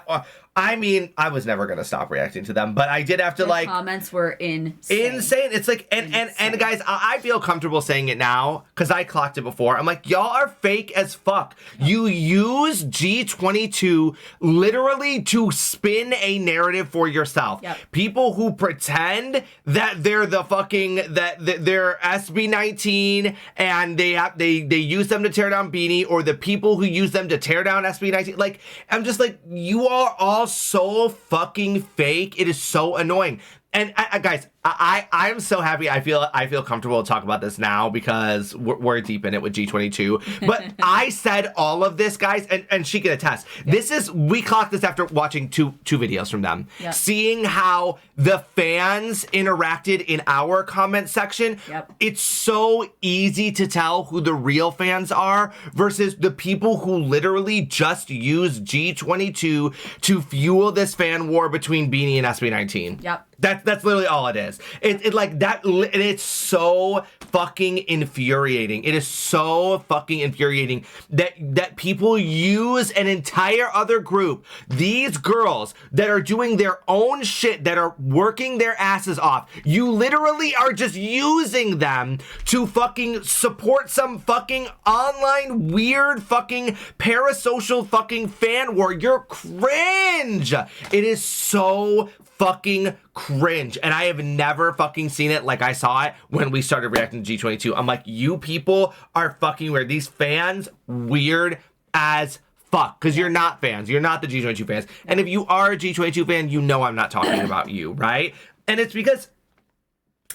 Speaker 1: I mean, I was never gonna stop reacting to them, but I did have to
Speaker 2: The
Speaker 1: like
Speaker 2: comments were insane.
Speaker 1: It's like, and guys, I feel comfortable saying it now because I clocked it before. I'm like, y'all are fake as fuck. You use G22 literally to spin a narrative for yourself.
Speaker 2: Yep.
Speaker 1: People who pretend that they're the fucking that they're SB19 and they use them to tear down Beanie, or the people who use them to tear down SB19. Like, I'm just like, you are all so fucking fake. It is so annoying. And guys, I'm so happy. I feel comfortable to talk about this now because we're deep in it with G22. But I said all of this, guys, and she can attest. Yep. We clocked this after watching two videos from them.
Speaker 2: Yep.
Speaker 1: Seeing how the fans interacted in our comment section.
Speaker 2: Yep.
Speaker 1: It's so easy to tell who the real fans are versus the people who literally just use G22 to fuel this fan war between Beanie and SB19.
Speaker 2: Yep.
Speaker 1: That's literally all it is. It's so fucking infuriating. It is so fucking infuriating that people use an entire other group, these girls that are doing their own shit, that are working their asses off. You literally are just using them to fucking support some fucking online weird fucking parasocial fucking fan war. You're cringe. It is so fucking cringe. And I have never fucking seen it like I saw it when we started reacting to G22. I'm like, you people are fucking weird. These fans, weird as fuck. Because you're not fans. You're not the G22 fans. And if you are a G22 fan, you know I'm not talking about you, right? And it's because,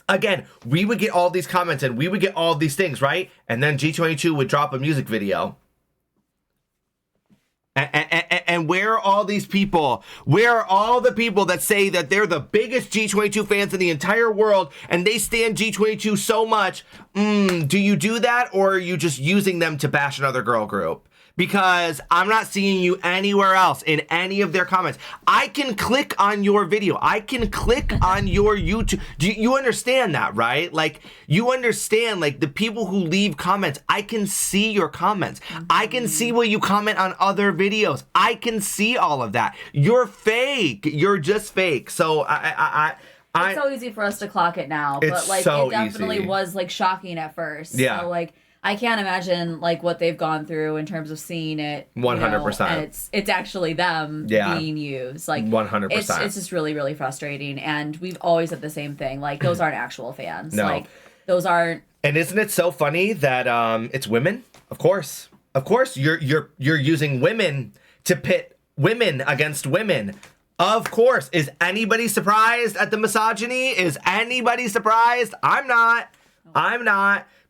Speaker 1: again, we would get all these comments and we would get all these things, right? And then G22 would drop a music video. And where are all these people? Where are all the people that say that they're the biggest G22 fans in the entire world and they stand G22 so much? Do you do that, or are you just using them to bash another girl group? Because I'm not seeing you anywhere else in any of their comments. I can click on your video. I can click on your YouTube. Do you understand that, right? Like, you understand, like, the people who leave comments, I can see your comments. I can see what you comment on other videos. I can see all of that. You're fake. You're just fake. So
Speaker 2: it's so easy for us to clock it now, but like
Speaker 1: so
Speaker 2: it definitely
Speaker 1: easy.
Speaker 2: was like shocking at first.
Speaker 1: Yeah.
Speaker 2: So like I can't imagine like what they've gone through in terms of seeing it.
Speaker 1: 100%.
Speaker 2: And it's actually them being used. Like
Speaker 1: 100%.
Speaker 2: It's just really, really frustrating. And we've always said the same thing. Like, those aren't actual fans.
Speaker 1: No.
Speaker 2: Like, those aren't.
Speaker 1: And isn't it so funny that it's women? Of course, you're using women to pit women against women. Of course. Is anybody surprised at the misogyny? Is anybody surprised? I'm not.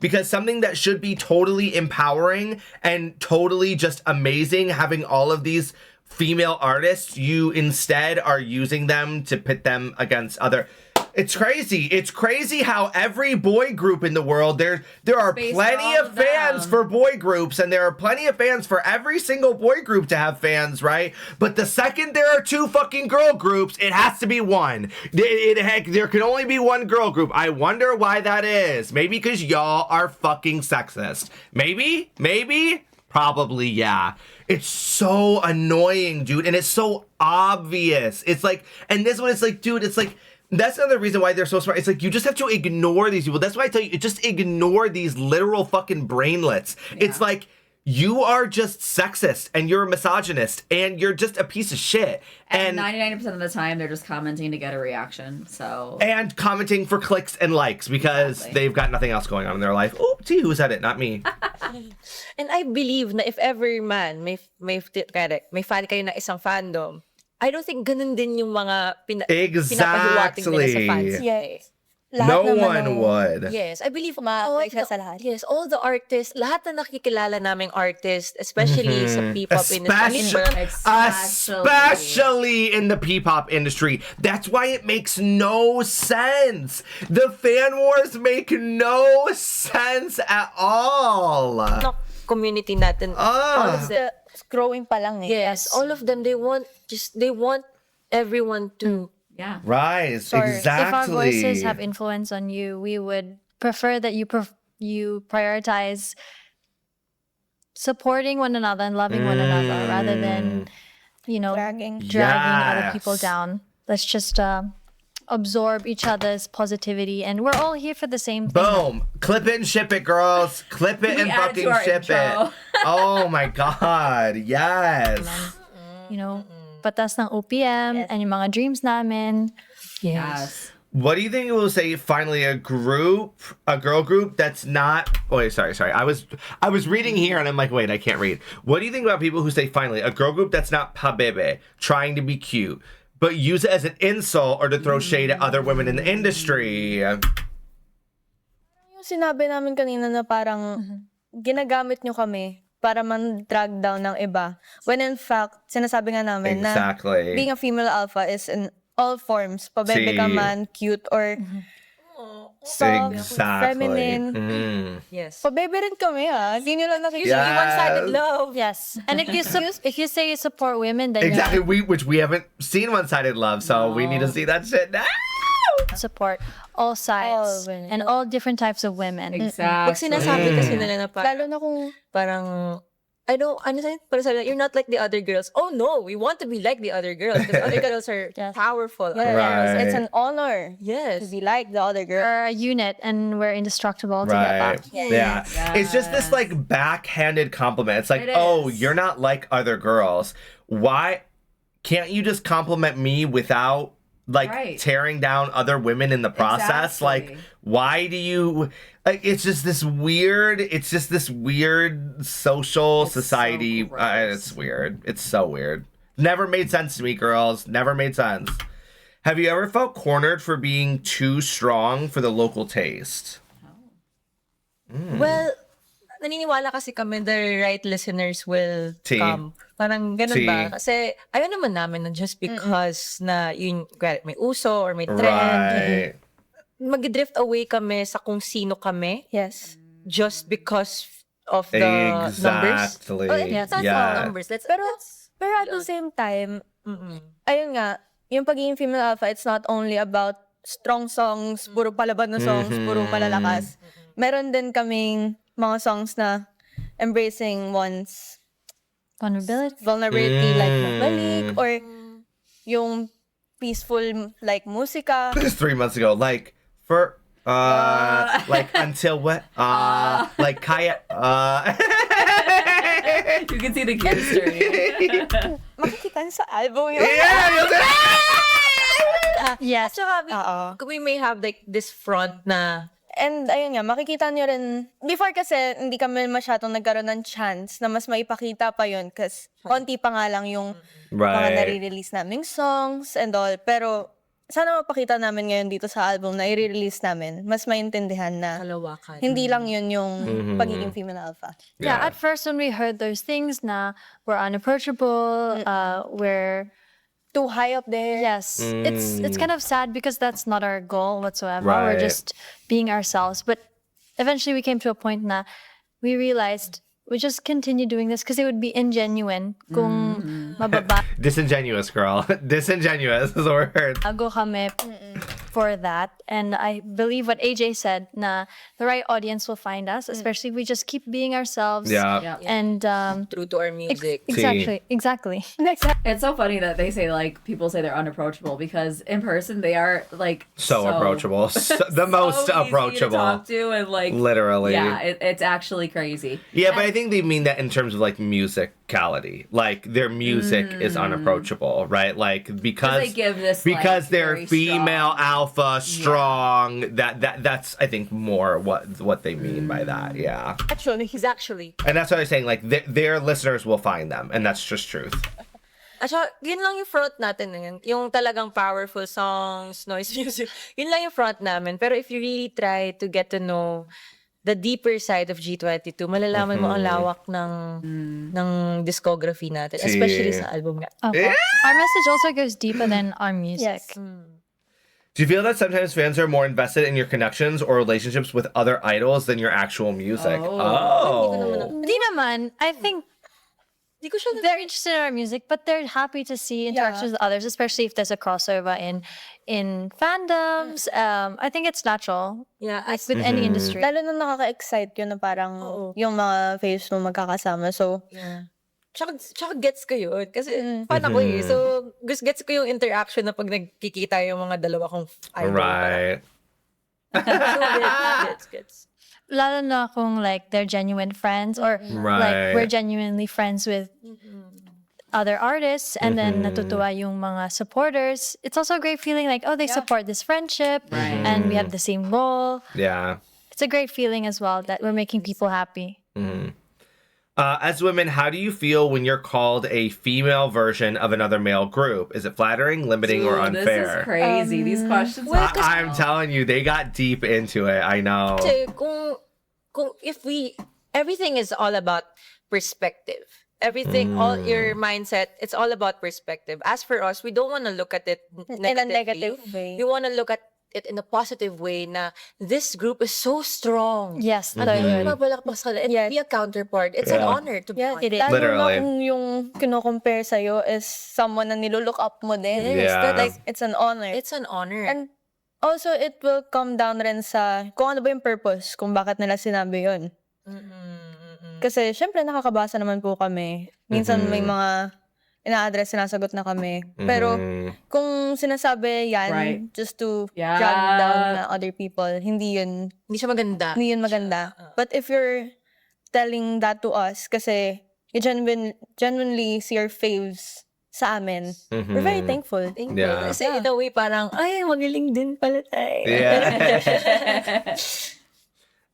Speaker 1: Because something that should be totally empowering and totally just amazing, having all of these female artists, you instead are using them to pit them against other. It's crazy. It's crazy how every boy group in the world, there are plenty of fans for boy groups, and there are plenty of fans for every single boy group to have fans, right? But the second there are two fucking girl groups, it has to be one. There can only be one girl group. I wonder why that is. Maybe because y'all are fucking sexist. Maybe? Probably, yeah. It's so annoying, dude, and it's so obvious. It's like, and this one, it's like, dude, it's like, that's another reason why they're so smart. It's like, you just have to ignore these people. That's why I tell you, just ignore these literal fucking brainlets. Yeah. It's like, you are just sexist and you're a misogynist and you're just a piece of shit.
Speaker 2: And 99% of the time, they're just commenting to get a reaction. So
Speaker 1: and commenting for clicks and likes because they've got nothing else going on in their life. Oh, gee, who said it? Not me.
Speaker 3: And I believe na if ever man may fan kayo na isang fandom, I don't think ganun din yung mga pinapahiwatig nila sa fans.
Speaker 5: Yes.
Speaker 1: No one would.
Speaker 3: Yes, I believe
Speaker 5: sa lahat.
Speaker 3: Yes, all the artists, lahat na nakikilala naming artists, especially sa P-pop industry.
Speaker 1: Especially in the P-pop industry. That's why it makes no sense. The fan wars make no sense at all.
Speaker 3: No, community natin. All of them.
Speaker 5: Growing pa lang eh.
Speaker 3: Yes, all of them, they want everyone to
Speaker 1: rise.
Speaker 4: Or
Speaker 1: exactly.
Speaker 4: if our voices have influence on you, we would prefer that you prioritize supporting one another and loving one another rather than you know,
Speaker 5: Dragging.
Speaker 4: dragging other
Speaker 1: Yes.
Speaker 4: people down. Let's just absorb each other's positivity, and we're all here for the same thing.
Speaker 1: Boom. Clip it and ship it, girls. Clip it
Speaker 2: We
Speaker 1: and
Speaker 2: add it to
Speaker 1: fucking
Speaker 2: our
Speaker 1: ship
Speaker 2: intro.
Speaker 1: it. Oh my God. Yes.
Speaker 4: You know, patas ng OPM and yung mga dreams namin.
Speaker 2: Yes.
Speaker 1: What do you think it will say finally a girl group that's not wait, sorry. I was reading here and I'm like, wait, I can't read. What do you think about people who say finally a girl group that's not pabebe, trying to be cute, but use it as an insult or to throw shade at other women in the industry?
Speaker 5: Yung sinabi namin kanina na parang ginagamit nyo kami para man-drag down ng iba. When in fact, sinasabi nga namin
Speaker 1: Exactly.
Speaker 5: na being a female alpha is in all forms. Pabebe ka
Speaker 1: See.
Speaker 5: man, cute, or soft,
Speaker 1: Exactly.
Speaker 5: feminine.
Speaker 3: Yes.
Speaker 5: Pabebe rin kami Hindi nyo lang nakikita.
Speaker 1: Yes.
Speaker 3: One-sided love.
Speaker 4: Yes. And if you say you support women, then
Speaker 1: Exactly. Which we haven't seen one-sided love, so we need to see that shit now.
Speaker 4: you support all sides
Speaker 5: All women.
Speaker 4: and all different types of women.
Speaker 3: Pag
Speaker 2: Exactly.
Speaker 3: sinasabi kasi nila na
Speaker 5: Lalo na kung
Speaker 3: parang, I don't, ano sa'yo, parang sabi, you're not like the other girls. Oh no, we want to be like the other girls because other girls are
Speaker 4: Yes.
Speaker 3: powerful.
Speaker 1: Right.
Speaker 5: it's an honor to
Speaker 3: Yes.
Speaker 5: be like the other girl.
Speaker 4: We're a unit and we're indestructible together.
Speaker 1: Right. Yeah. It's just this like backhanded compliment. It's like, oh, you're not like other girls. Why can't you just compliment me without like
Speaker 2: Right.
Speaker 1: tearing down other women in the process?
Speaker 2: Exactly.
Speaker 1: Like, why do you like, it's just this weird social
Speaker 2: It's so
Speaker 1: society.
Speaker 2: gross.
Speaker 1: It's weird. It's so weird. Never made sense to me, girls. Never made sense. Have you ever felt cornered for being too strong for the local taste?
Speaker 3: Well, naniniwala kasi kami the right listeners will
Speaker 1: See.
Speaker 3: come. Parang ganun
Speaker 1: See.
Speaker 3: ba? Kasi ayaw naman namin na just because na yun, may uso or may trend,
Speaker 1: Right.
Speaker 3: mag-drift away kami sa kung sino kami
Speaker 5: Yes.
Speaker 3: just because of the numbers.
Speaker 1: Exactly.
Speaker 3: Oh, yeah, that's
Speaker 1: Yeah.
Speaker 3: all numbers.
Speaker 5: Pero at the same time, ayun nga, yung pagiging female alpha, it's not only about strong songs, puro palaban na songs, puro malalakas. Meron din kaming mga songs na embracing one's vulnerability, like magbalik, or yung peaceful, like musika.
Speaker 1: Just 3 months ago, like for like until what like kaya
Speaker 2: You can see the gears turning.
Speaker 5: Makikita niyo sa album yun.
Speaker 4: Yes.
Speaker 3: Tsaka we may have like this front na
Speaker 5: And ayun nga, makikita niyo rin, before kasi hindi kami masyadong nagkaroon ng chance na mas maipakita pa yun kasi konti pa nga lang yung mga
Speaker 1: Right.
Speaker 5: nare-release naming songs and all. Pero sana mapakita namin ngayon dito sa album na i-release namin, mas maintindihan na
Speaker 3: kalawakan.
Speaker 5: hindi lang yun yung pagiging female alpha.
Speaker 4: Yeah, at first when we heard those things na we're unapproachable, we're
Speaker 5: Too high up there.
Speaker 4: yes, it's kind of sad because that's not our goal whatsoever. We're
Speaker 1: Right.
Speaker 4: just being ourselves. But eventually we came to a point na we realized we just continue doing this because it would be ingenuine kung mababa
Speaker 1: Disingenuous, girl. Disingenuous is the word.
Speaker 4: Ago kami for that. And I believe what AJ said, na the right audience will find us, especially if we just keep being ourselves.
Speaker 1: Yeah.
Speaker 4: And
Speaker 3: True to our music.
Speaker 4: exactly.
Speaker 2: It's so funny that they say like people say they're unapproachable because in person they are like
Speaker 1: So approachable. The most
Speaker 2: so easy to
Speaker 1: approachable.
Speaker 2: talk to and like
Speaker 1: Literally.
Speaker 2: Yeah, it's actually crazy.
Speaker 1: Yeah, but I think they mean that in terms of like musicality. Like their music is unapproachable, right? Like because
Speaker 2: they give this,
Speaker 1: because
Speaker 2: like,
Speaker 1: they're
Speaker 2: very
Speaker 1: female
Speaker 2: strong-
Speaker 1: alpha strong. That's I think more what they mean by that. Yeah.
Speaker 3: Exactly.
Speaker 1: And that's what I'm saying. Like their listeners will find them, and that's just truth.
Speaker 3: At saka, yun lang yung front natin ngayon. Yung talagang powerful songs, noise music. Yun lang yung front namin. Pero if you really try to get to know the deeper side of G22, malalaman mo ang lawak ng discography natin.
Speaker 1: See.
Speaker 3: Especially sa album nga.
Speaker 4: Okay. Our message also goes deeper than our music.
Speaker 5: Yes.
Speaker 1: Do you feel that sometimes fans are more invested in your connections or relationships with other idols than your actual music? Oh.
Speaker 4: Di naman, I think they're interested in our music, but they're happy to see interactions with others, especially if there's a crossover in fandoms. I think it's natural.
Speaker 3: Yeah,
Speaker 4: Like with any industry.
Speaker 5: Lalo na nakaka-excite yun na parang yung mga faves mo magkakasama. So,
Speaker 3: yeah. Tsaka gets ko yun. Kasi fan ako eh. So, gets ko yung interaction na pag nagkikita yung mga dalawa kong idol.
Speaker 1: Right.
Speaker 3: So, gets.
Speaker 4: Lalo na kung like they're genuine friends or
Speaker 1: Right.
Speaker 4: like we're genuinely friends with other artists and then natutuwa yung mga supporters. It's also a great feeling like, oh, they support this friendship and we have the same goal.
Speaker 1: Yeah.
Speaker 4: It's a great feeling as well that we're making people happy.
Speaker 1: As women, how do you feel when you're called a female version of another male group? Is it flattering, limiting, or
Speaker 2: This
Speaker 1: unfair?
Speaker 2: is crazy. These questions.
Speaker 1: I'm telling you, they got deep into it. I know.
Speaker 3: Kasi kung everything is all about perspective. Everything, all your mindset, it's all about perspective. As for us, we don't want to look at it
Speaker 5: In a
Speaker 3: negatively.
Speaker 5: negative way.
Speaker 3: We want to look at it in a positive way na this group is so strong.
Speaker 4: Yes,
Speaker 3: Ano
Speaker 4: totally.
Speaker 3: yun? Mabalakbas ka and
Speaker 5: Yes.
Speaker 3: be a counterpart. It's an honor to be
Speaker 5: Yeah,
Speaker 3: part.
Speaker 4: It is.
Speaker 5: lalo
Speaker 1: Literally.
Speaker 5: na kung yung kino-compare sa'yo is someone na nilulook up mo din.
Speaker 3: Yes,
Speaker 1: Yeah.
Speaker 5: Like, it's an honor.
Speaker 3: It's an honor.
Speaker 5: And also, it will come down rin sa kung ano ba yung purpose, kung bakit nila sinabi yun. Kasi, syempre, nakakabasa naman po kami. Minsan, may mga ina-address, sinasagot na kami. Pero, kung sinasabi yan,
Speaker 2: Right.
Speaker 5: just to
Speaker 2: Yeah.
Speaker 5: drag down na other people, hindi yun
Speaker 3: Hindi siya maganda.
Speaker 5: But if you're telling that to us, kasi you genuinely see your faves sa amin, we're very thankful.
Speaker 1: Yeah.
Speaker 3: Kasi in a way, parang, ay, magaling din pala tayo.
Speaker 1: Yeah.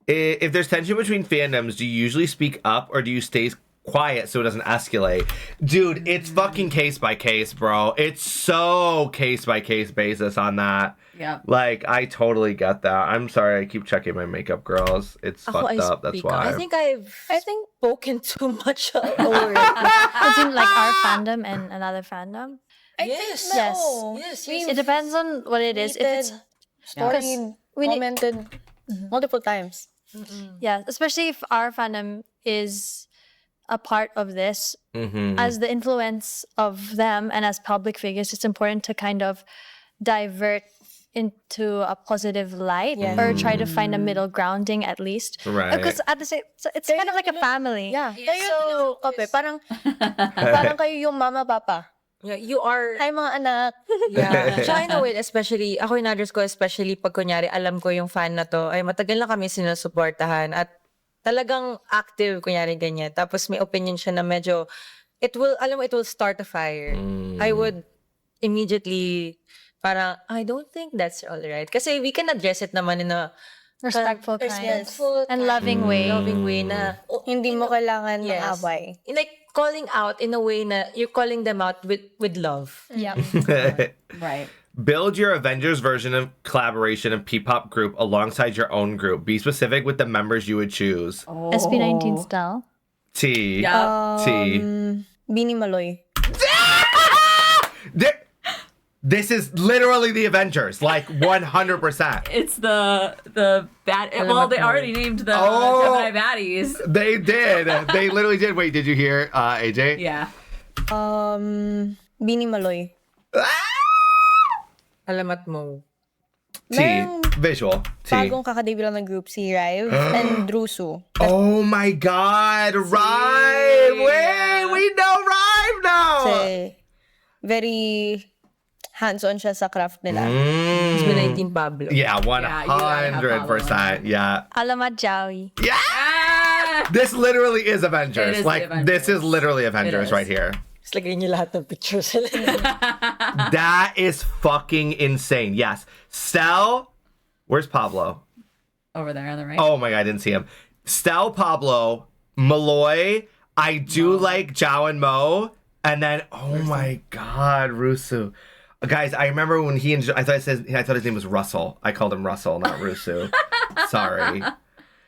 Speaker 1: If there's tension between fandoms, do you usually speak up or do you stay quiet so it doesn't escalate? Dude, it's fucking case by case, bro. It's so case by case basis on that.
Speaker 2: Yeah.
Speaker 1: Like, I totally get that. I'm sorry, I keep checking my makeup, girls. It's fucked up. That's why.
Speaker 3: I think I've spoken too much already.
Speaker 4: Between like our fandom and another fandom.
Speaker 3: Yes.
Speaker 4: Yes.
Speaker 3: Yes.
Speaker 4: It depends on what it is. If it's
Speaker 5: Story,
Speaker 4: we need-
Speaker 5: commented multiple times.
Speaker 4: yeah, especially if our fandom is a part of this, as the influence of them and as public figures, it's important to kind of divert into a positive light or try to find a middle grounding at least.
Speaker 1: Right.
Speaker 4: Because at the same, so it's kind of like a family.
Speaker 5: Yeah. So, parang kayo yung mama, papa.
Speaker 3: Yeah, you are.
Speaker 5: Hi, mga anak.
Speaker 3: Yeah. Tsaka in a way, especially, ako in-address ko, especially pag kunyari, alam ko yung fan na to, ay matagal na kami sinusuportahan at talagang active, kunyari ganyan. Tapos may opinion siya na medyo, it will start a fire. I would immediately, parang, I don't think that's all right. Kasi we can address it naman in a
Speaker 4: Respectful, kind,
Speaker 3: respectful,
Speaker 4: and loving way.
Speaker 3: loving way na,
Speaker 5: Hindi mo kailangan ng
Speaker 3: yes.
Speaker 5: away.
Speaker 3: Like, calling out in a way na you're calling them out with love.
Speaker 4: Yeah.
Speaker 2: Right.
Speaker 1: Build your Avengers version of collaboration and P-pop group alongside your own group. Be specific with the members you would choose.
Speaker 4: SB19 style.
Speaker 1: T.
Speaker 2: Yeah.
Speaker 1: T.
Speaker 5: Beanie Maloy.
Speaker 1: This is literally the Avengers, like 100%.
Speaker 2: It's the bad. Well, they already named the
Speaker 1: Oh.
Speaker 2: Gemini baddies.
Speaker 1: They did. They literally did. Wait, did you hear, AJ?
Speaker 2: Yeah.
Speaker 5: Beanie Maloy.
Speaker 3: Alamat mo.
Speaker 1: T.
Speaker 5: Merong
Speaker 1: Visual. T.
Speaker 5: bagong kakadebut lang ng group, si Rive and Drusu.
Speaker 1: Oh my God, Rive! Wait, we know Rive now!
Speaker 5: Kasi very hands-on siya sa craft nila.
Speaker 3: SB19 Pablo.
Speaker 1: Yeah,
Speaker 2: you gotta have
Speaker 1: 100%. Yeah.
Speaker 4: Alamat Jowie.
Speaker 1: Yeah!
Speaker 2: Ah!
Speaker 1: This literally is Avengers.
Speaker 2: It is the
Speaker 1: Like, this is
Speaker 2: Avengers.
Speaker 1: literally Avengers
Speaker 2: is.
Speaker 1: right here.
Speaker 3: Tapos lagay niyo lahat ng pictures.
Speaker 1: That is fucking insane. Yes. Stel, where's Pablo?
Speaker 2: Over there on the right.
Speaker 1: Oh my God, I didn't see him. Stel, Pablo, Malloy. I do like Zhao and Mo. And then, oh my God, Rusu. Guys, I remember when I thought his name was Russell. I called him Russell, not Rusu. Sorry.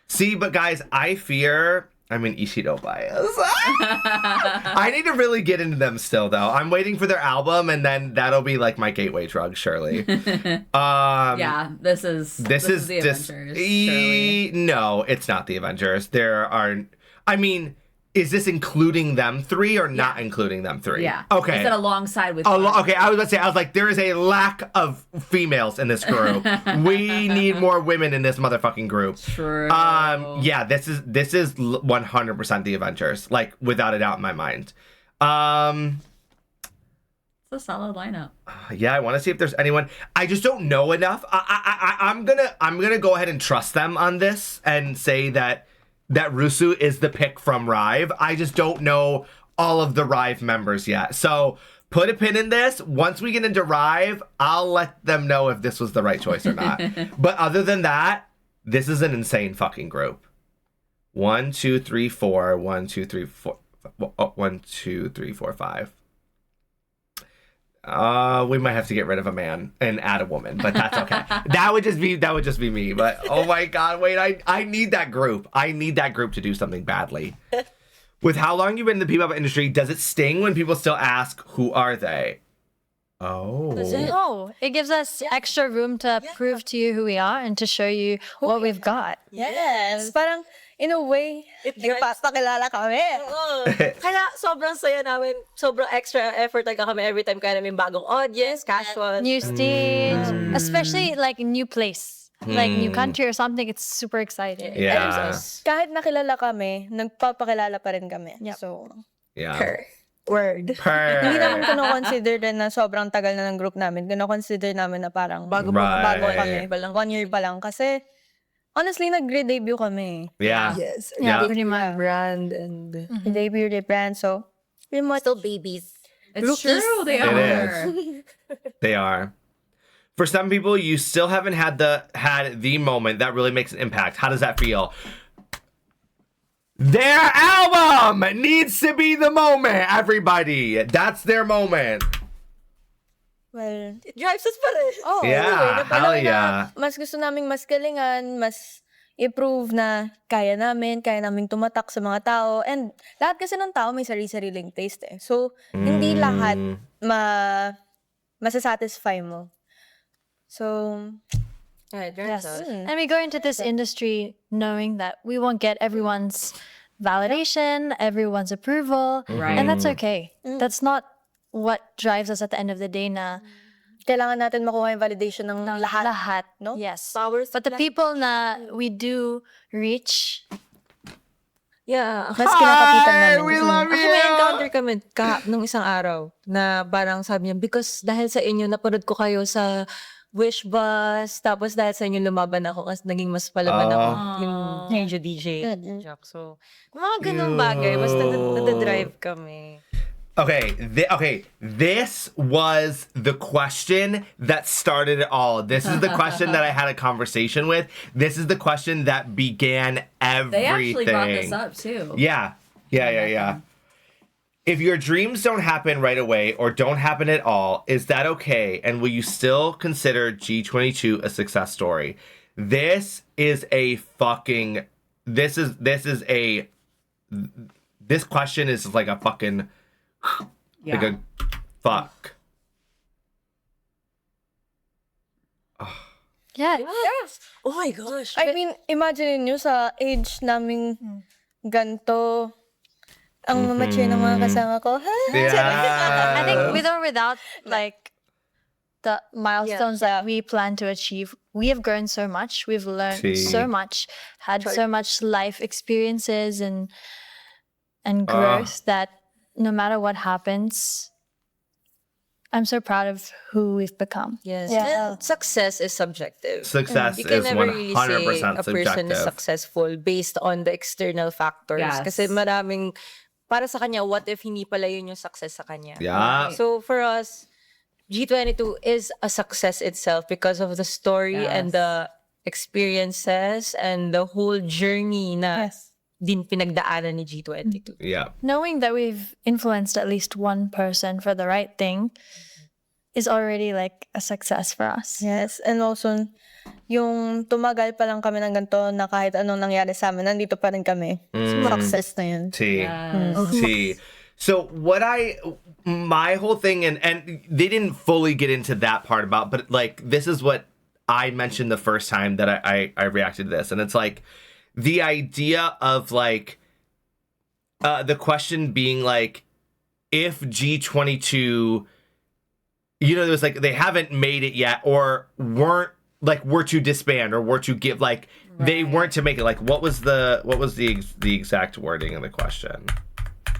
Speaker 1: See, but guys, I fear I'm an Ishido bias. I need to really get into them still, though. I'm waiting for their album, and then that'll be like my gateway drug, surely.
Speaker 2: Yeah, this is the Avengers. Surely.
Speaker 1: No, it's not the Avengers. I mean, Is this including them three or not including them three?
Speaker 2: Yeah.
Speaker 1: Okay.
Speaker 2: Is it alongside with?
Speaker 1: Okay, I was about to say, I was like, there is a lack of females in this group. We need more women in this motherfucking group.
Speaker 2: True.
Speaker 1: Yeah, this is 100% the Avengers, like without a doubt in my mind.
Speaker 2: It's a solid lineup.
Speaker 1: Yeah, I want to see if there's anyone. I just don't know enough. I'm gonna go ahead and trust them on this and say that Rusu is the pick from Rive. I just don't know all of the Rive members yet. So put a pin in this. Once we get into Rive, I'll let them know if this was the right choice or not. But other than that, this is an insane fucking group. 1, 2, 3, 4. 1, 2, 3, 4. 1, 2, 3, 4, 5. We might have to get rid of a man and add a woman, but that's okay. that would just be me. But oh my god, wait, I need that group. I need that group to do something badly. With how long you've been in the P-pop industry, does it sting when people still ask who are they? Oh.
Speaker 4: No, it gives us extra room to prove to you who we are and to show you what we've got.
Speaker 5: Yes. Parang, in a way, pakilala kami.
Speaker 3: Kaya sobrang saya namin, sobrang extra effort talaga kami every time kaya namin bagong audience, casual.
Speaker 4: New stage, especially like a new place, like new country or something. It's super exciting.
Speaker 1: Yeah.
Speaker 5: Kahit nakilala kami, nagpapakilala pa rin kami.
Speaker 4: Yep.
Speaker 5: So,
Speaker 1: Yeah.
Speaker 3: Word.
Speaker 5: hindi naman kino-consider din na sobrang tagal na ng group namin. Kino-consider namin na parang bago kami. 1 year pa lang. Kasi, honestly, nag-debut kami.
Speaker 1: Yeah.
Speaker 3: Yes.
Speaker 1: Yeah.
Speaker 3: Pretty much brand and
Speaker 5: Debut the brand. So, pretty much
Speaker 3: still babies.
Speaker 2: It's true. They
Speaker 1: It
Speaker 2: are.
Speaker 1: They are. For some people, you still haven't had the moment that really makes an impact. How does that feel? Their album needs to be the moment, everybody. That's their moment.
Speaker 5: well,
Speaker 3: It drives us pa rin.
Speaker 5: oh,
Speaker 1: Yeah, hell yeah.
Speaker 5: mas gusto naming mas galingan, mas i-prove na kaya namin tumatak sa mga tao. And lahat kasi ng tao may sarili-sariling taste eh. So, hindi lahat masasatisfy mo. So,
Speaker 3: Yeah, it
Speaker 4: Yes.
Speaker 3: drives us.
Speaker 4: And we go into this industry knowing that we won't get everyone's validation, everyone's approval.
Speaker 2: Right.
Speaker 4: And that's okay. That's not what drives us at the end of the day na
Speaker 5: kailangan natin makuha yung validation ng lahat. No?
Speaker 4: Yes.
Speaker 3: Powers.
Speaker 4: But the people na we do reach,
Speaker 3: Yeah.
Speaker 5: Mas kinakapitan namin.
Speaker 1: We love
Speaker 3: Actually, may encounter kami nung isang araw na parang sabi niya, because dahil sa inyo, napanood ko kayo sa Wish Bus, tapos dahil sa inyo lumaban ako kasi naging mas palaban ako yung radio DJ. Jack. So, mga ganung bagay. Basta nadadrive kami.
Speaker 1: Okay, this was the question that started it all. This is the question that I had a conversation with. This is the question that began everything.
Speaker 2: They actually brought this up too.
Speaker 1: Yeah. If your dreams don't happen right away or don't happen at all, is that okay? And will you still consider G22 a success story? This question is like a fucking like a fuck.
Speaker 4: yeah.
Speaker 3: Yes! Oh my gosh.
Speaker 5: I mean, imagine nyo sa age naming ganto, ang mature ng mga kasama ko.
Speaker 1: Yeah.
Speaker 4: I think with or without like the milestones that we plan to achieve, we have grown so much. We've learned so much, had so much life experiences and growth that no matter what happens, I'm so proud of who we've become.
Speaker 3: Yes.
Speaker 5: Yeah.
Speaker 3: And success is subjective.
Speaker 1: Success
Speaker 3: You can
Speaker 1: is
Speaker 3: never really
Speaker 1: 100%
Speaker 3: say a person is
Speaker 1: subjective.
Speaker 3: successful based on the external factors.
Speaker 2: Yes.
Speaker 3: Kasi maraming, para sa kanya, what if hindi pala yun yung success sa kanya?
Speaker 1: Yeah.
Speaker 3: So for us, G22 is a success itself because of the story and the experiences and the whole journey na din pinagdaanan ni G22.
Speaker 1: Yeah.
Speaker 4: Knowing that we've influenced at least one person for the right thing is already like a success for us.
Speaker 5: Yes, and also, yung tumagal pa lang kami ng ganito na kahit anong nangyari sa amin, nandito pa rin kami. Success na yun.
Speaker 1: T. So my whole thing, and they didn't fully get into that part about, but like, this is what I mentioned the first time that I reacted to this. And it's like, the idea of like, the question being like, if G22, there was like, they haven't made it yet, or were to disband, or were to give, like, they weren't to make it, like, what was the exact wording of the question?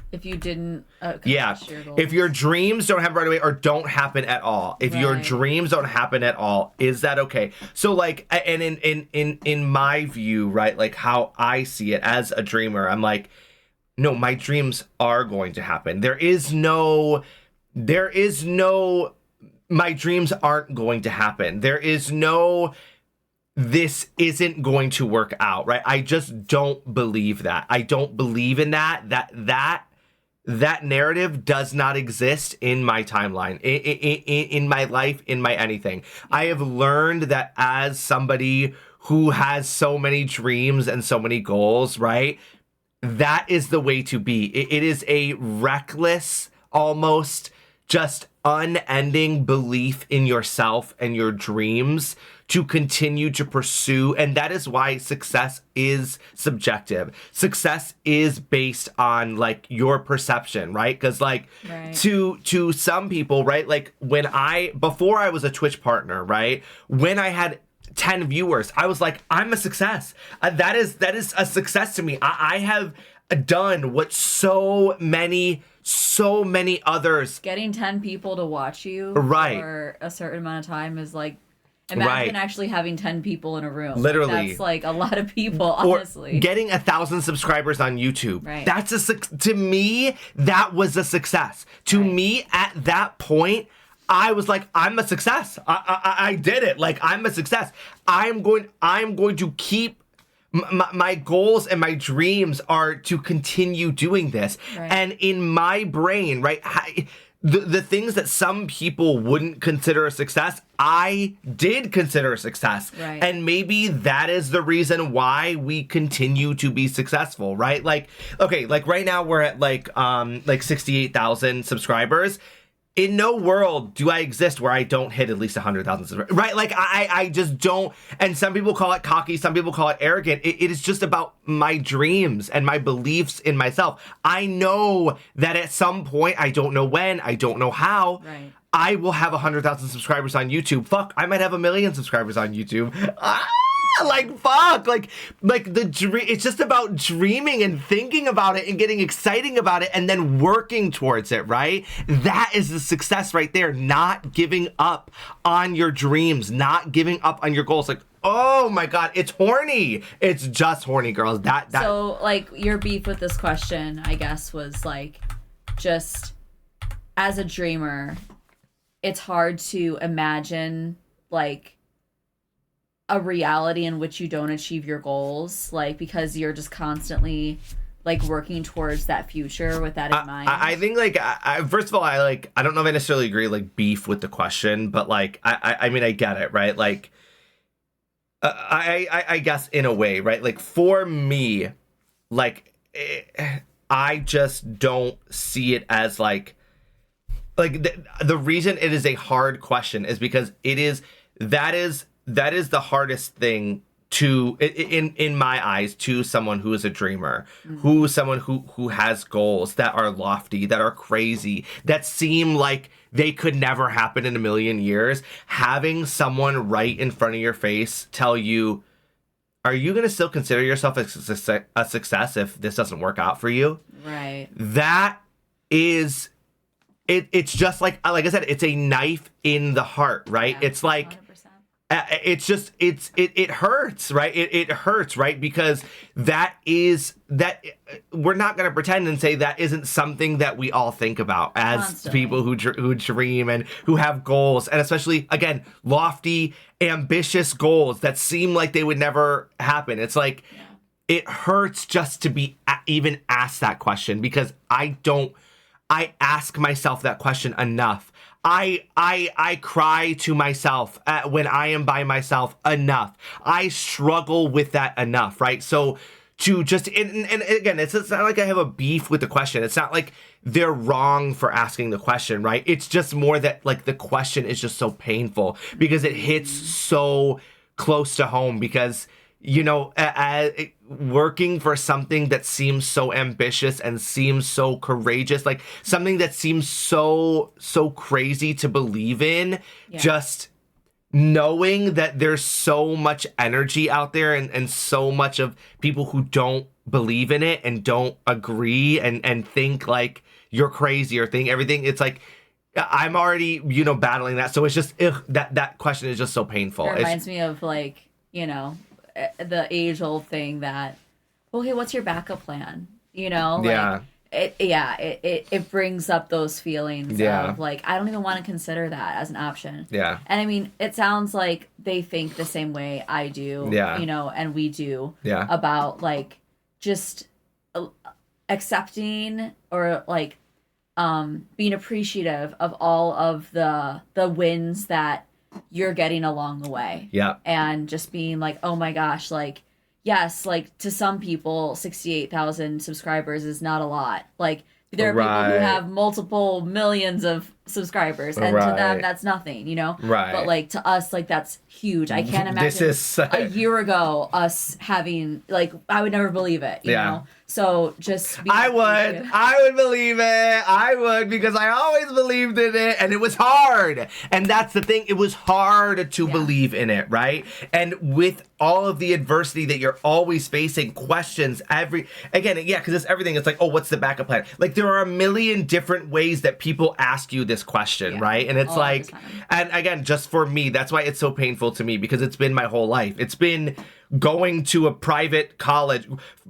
Speaker 2: If you didn't
Speaker 1: if your dreams don't happen right away or don't happen at all, if your dreams don't happen at all, is that okay? So like, and in my view, right, like how I see it as a dreamer, I'm like, no, my dreams are going to happen. There is no my dreams aren't going to happen. There is no, this isn't going to work out, right? I just don't believe that. I don't believe in that narrative does not exist in my timeline, in my life, in my anything. I have learned that as somebody who has so many dreams and so many goals, right? That is the way to be. It is a reckless, almost just unending belief in yourself and your dreams to continue to pursue. And that is why success is subjective. Success is based on like your perception, right? Because like to some people, right? Like before I was a Twitch partner, right? When I had 10 viewers, I was like, I'm a success. That is a success to me. I have done what so many others.
Speaker 2: Getting 10 people to watch you for a certain amount of time is like, imagine actually having 10 people in a room.
Speaker 1: Literally.
Speaker 2: Like, that's like a lot of people, honestly.
Speaker 1: Or getting 1,000 subscribers on YouTube.
Speaker 2: Right.
Speaker 1: To me, that was a success. To me, at that point, I was like, I'm a success. I did it. Like, I'm a success. I'm going to keep my goals, and my dreams are to continue doing this. Right. And in my brain, right, the things that some people wouldn't consider a success, I did consider a success.
Speaker 2: Right.
Speaker 1: And maybe that is the reason why we continue to be successful, right? Like, okay, like right now we're at like 68,000 subscribers. In no world do I exist where I don't hit at least 100,000 subscribers, right? Like I just don't. And some people call it cocky, some people call it arrogant. It is just about my dreams and my beliefs in myself. I know that at some point, I don't know when, I don't know how, I will have 100,000 subscribers on YouTube. Fuck, I might have 1 million subscribers on YouTube. Like fuck, like the dream. It's just about dreaming and thinking about it and getting exciting about it and then working towards it, right? That is the success right there. Not giving up on your dreams, not giving up on your goals. Like, oh my god, it's horny. It's just horny, girls. That.
Speaker 2: So like your beef with this question, I guess, was like, just as a dreamer, it's hard to imagine like a reality in which you don't achieve your goals, like because you're just constantly like working towards that future with that in mind.
Speaker 1: I think like first of all, I don't know if I necessarily agree like beef with the question, but like I mean I get it, right? Like I guess in a way, right? Like for me, like I just don't see it as like the reason it is a hard question is because that is the hardest thing to in my eyes to someone who is a dreamer, someone who has goals that are lofty, that are crazy, that seem like they could never happen in a million years. Having someone right in front of your face tell you, are you going to still consider yourself a success if this doesn't work out for you?
Speaker 2: Right.
Speaker 1: That is it's just like I said, it's a knife in the heart, right?
Speaker 2: Yeah,
Speaker 1: it's like
Speaker 2: 100%.
Speaker 1: It's just it hurts, right? It hurts, right? Because that we're not going to pretend and say that isn't something that we all think about as
Speaker 2: Constantly.
Speaker 1: people who dream and who have goals, and especially again lofty, ambitious goals that seem like they would never happen. It's like it hurts just to be even asked that question, because I ask myself that question enough. I cry to myself when I am by myself enough. I struggle with that enough, right? So to just, and again, it's not like I have a beef with the question. It's not like they're wrong for asking the question, right? It's just more that like the question is just so painful because it hits so close to home, because you know, working for something that seems so ambitious and seems so courageous, like something that seems so crazy to believe in, just knowing that there's so much energy out there and so much of people who don't believe in it and don't agree and think like you're crazy or think everything. It's like, I'm already, you know, battling that. So it's just, that question is just so painful.
Speaker 2: It reminds me of, like, you know, the age-old thing that, okay, what's your backup plan? You know? Like, it brings up those feelings of, like, I don't even want to consider that as an option. Yeah. And I mean, it sounds like they think the same way I do, you know, and we do about, like, just accepting or, like, being appreciative of all of the wins that you're getting along the way. Yeah. And just being like, oh my gosh, like, yes, like, to some people, 68,000 subscribers is not a lot. Like, there are people who have multiple millions of subscribers, and to them, that's nothing, you know? Right. But, like, to us, like, that's huge. I can't imagine a year ago us having, like, I would never believe it, you know? So just
Speaker 1: I would believe it. I would, because I always believed in it, and it was hard. And that's the thing. It was hard to believe in it, right? And with all of the adversity that you're always facing, questions because it's everything. It's like, oh, what's the backup plan? Like, there are a million different ways that people ask you this question, right? And it's like, and again, just for me, that's why it's so painful to me, because it's been my whole life. It's been going to a private college,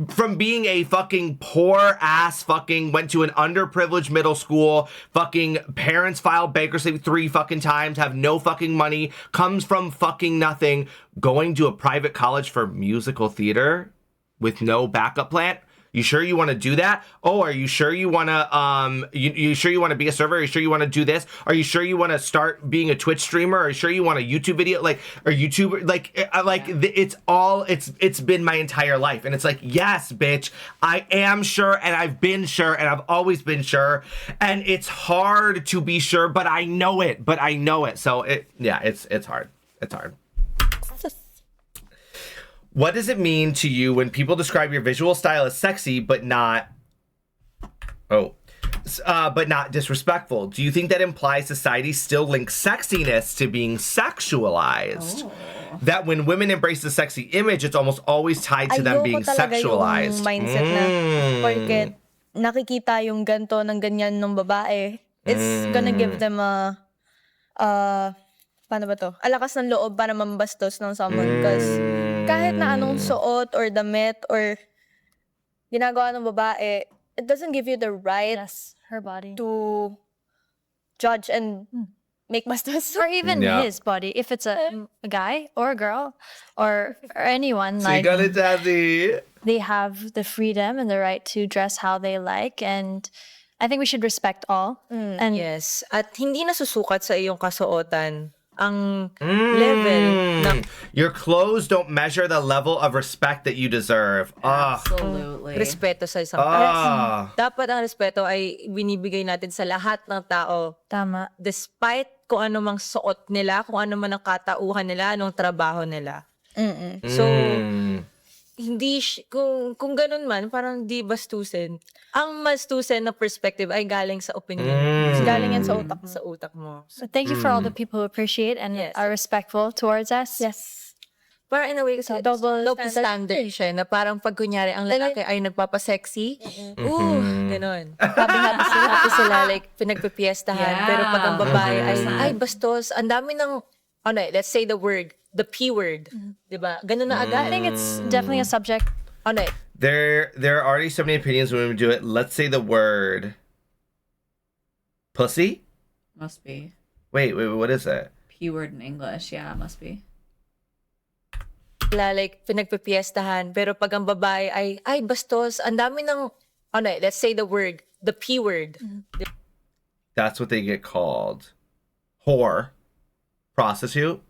Speaker 1: from being a fucking poor ass fucking went to an underprivileged middle school, fucking parents filed bankruptcy 3 fucking times, have no fucking money, comes from fucking nothing, going to a private college for musical theater with no backup plan. You sure you want to do that? Oh, are you sure you want to you sure you want to be a server? Are you sure you want to do this? Are you sure you want to start being a Twitch streamer? Are you sure you want a YouTube video, like, or YouTuber? It's been my entire life, and it's like, yes, bitch, I am sure, and I've been sure, and I've always been sure, and it's hard to be sure, but I know it. So it's hard. It's hard. What does it mean to you when people describe your visual style as sexy, but not disrespectful? Do you think that implies society still links sexiness to being sexualized? That when women embrace the sexy image, it's almost always tied to them being sexualized.
Speaker 5: Yung mindset na porket nakikita yung ganto ng ganyan ng babae, it's gonna give them paano ba to? Alakas ng loob para mambastos ng someone, because kahit na anong suot or damit or ginagawa ng babae, it doesn't give you the right
Speaker 4: her body
Speaker 5: to judge and make bastos.
Speaker 4: or even his body, if it's a guy or a girl or anyone, like, they have the freedom and the right to dress how they like, and I think we should respect all. And
Speaker 3: yes, at hindi nasusukat sa iyong kasuotan ang level ng
Speaker 1: your clothes don't measure the level of respect that you deserve.
Speaker 2: Absolutely.
Speaker 3: Respeto sa isang tao. Dapat ang respeto ay binibigay natin sa lahat ng tao.
Speaker 4: Tama.
Speaker 3: Despite kung ano mang suot nila, kung ano man ang katauhan nila, anong trabaho nila. So, hindi, kung ganun man, parang di bastusin. Ang bastusin na perspective ay galing sa opinion. Galing yan sa utak mo.
Speaker 4: So thank you for all the people who appreciate and are respectful towards us.
Speaker 5: Yes.
Speaker 3: Parang in a way, kasi double standard siya, na parang pag kunyari ang lalaki ay nagpapasexy, ganun. Happy sila, like, pinagpipiestahan. Pero pag ang babae ay bastos, ang dami ng, let's say the P word. Diba? Ganun na agad.
Speaker 4: I think it's definitely a subject.
Speaker 1: There are already so many opinions when we do it. Let's say the word pussy?
Speaker 2: Must be.
Speaker 1: Wait, what is that?
Speaker 2: P word in English. Yeah, it must be.
Speaker 3: Like, pinagpipiestahan. Pero pag ang babae ay bastos, ang dami ng, let's say the P word.
Speaker 1: That's what they get called. Whore. Prostitute.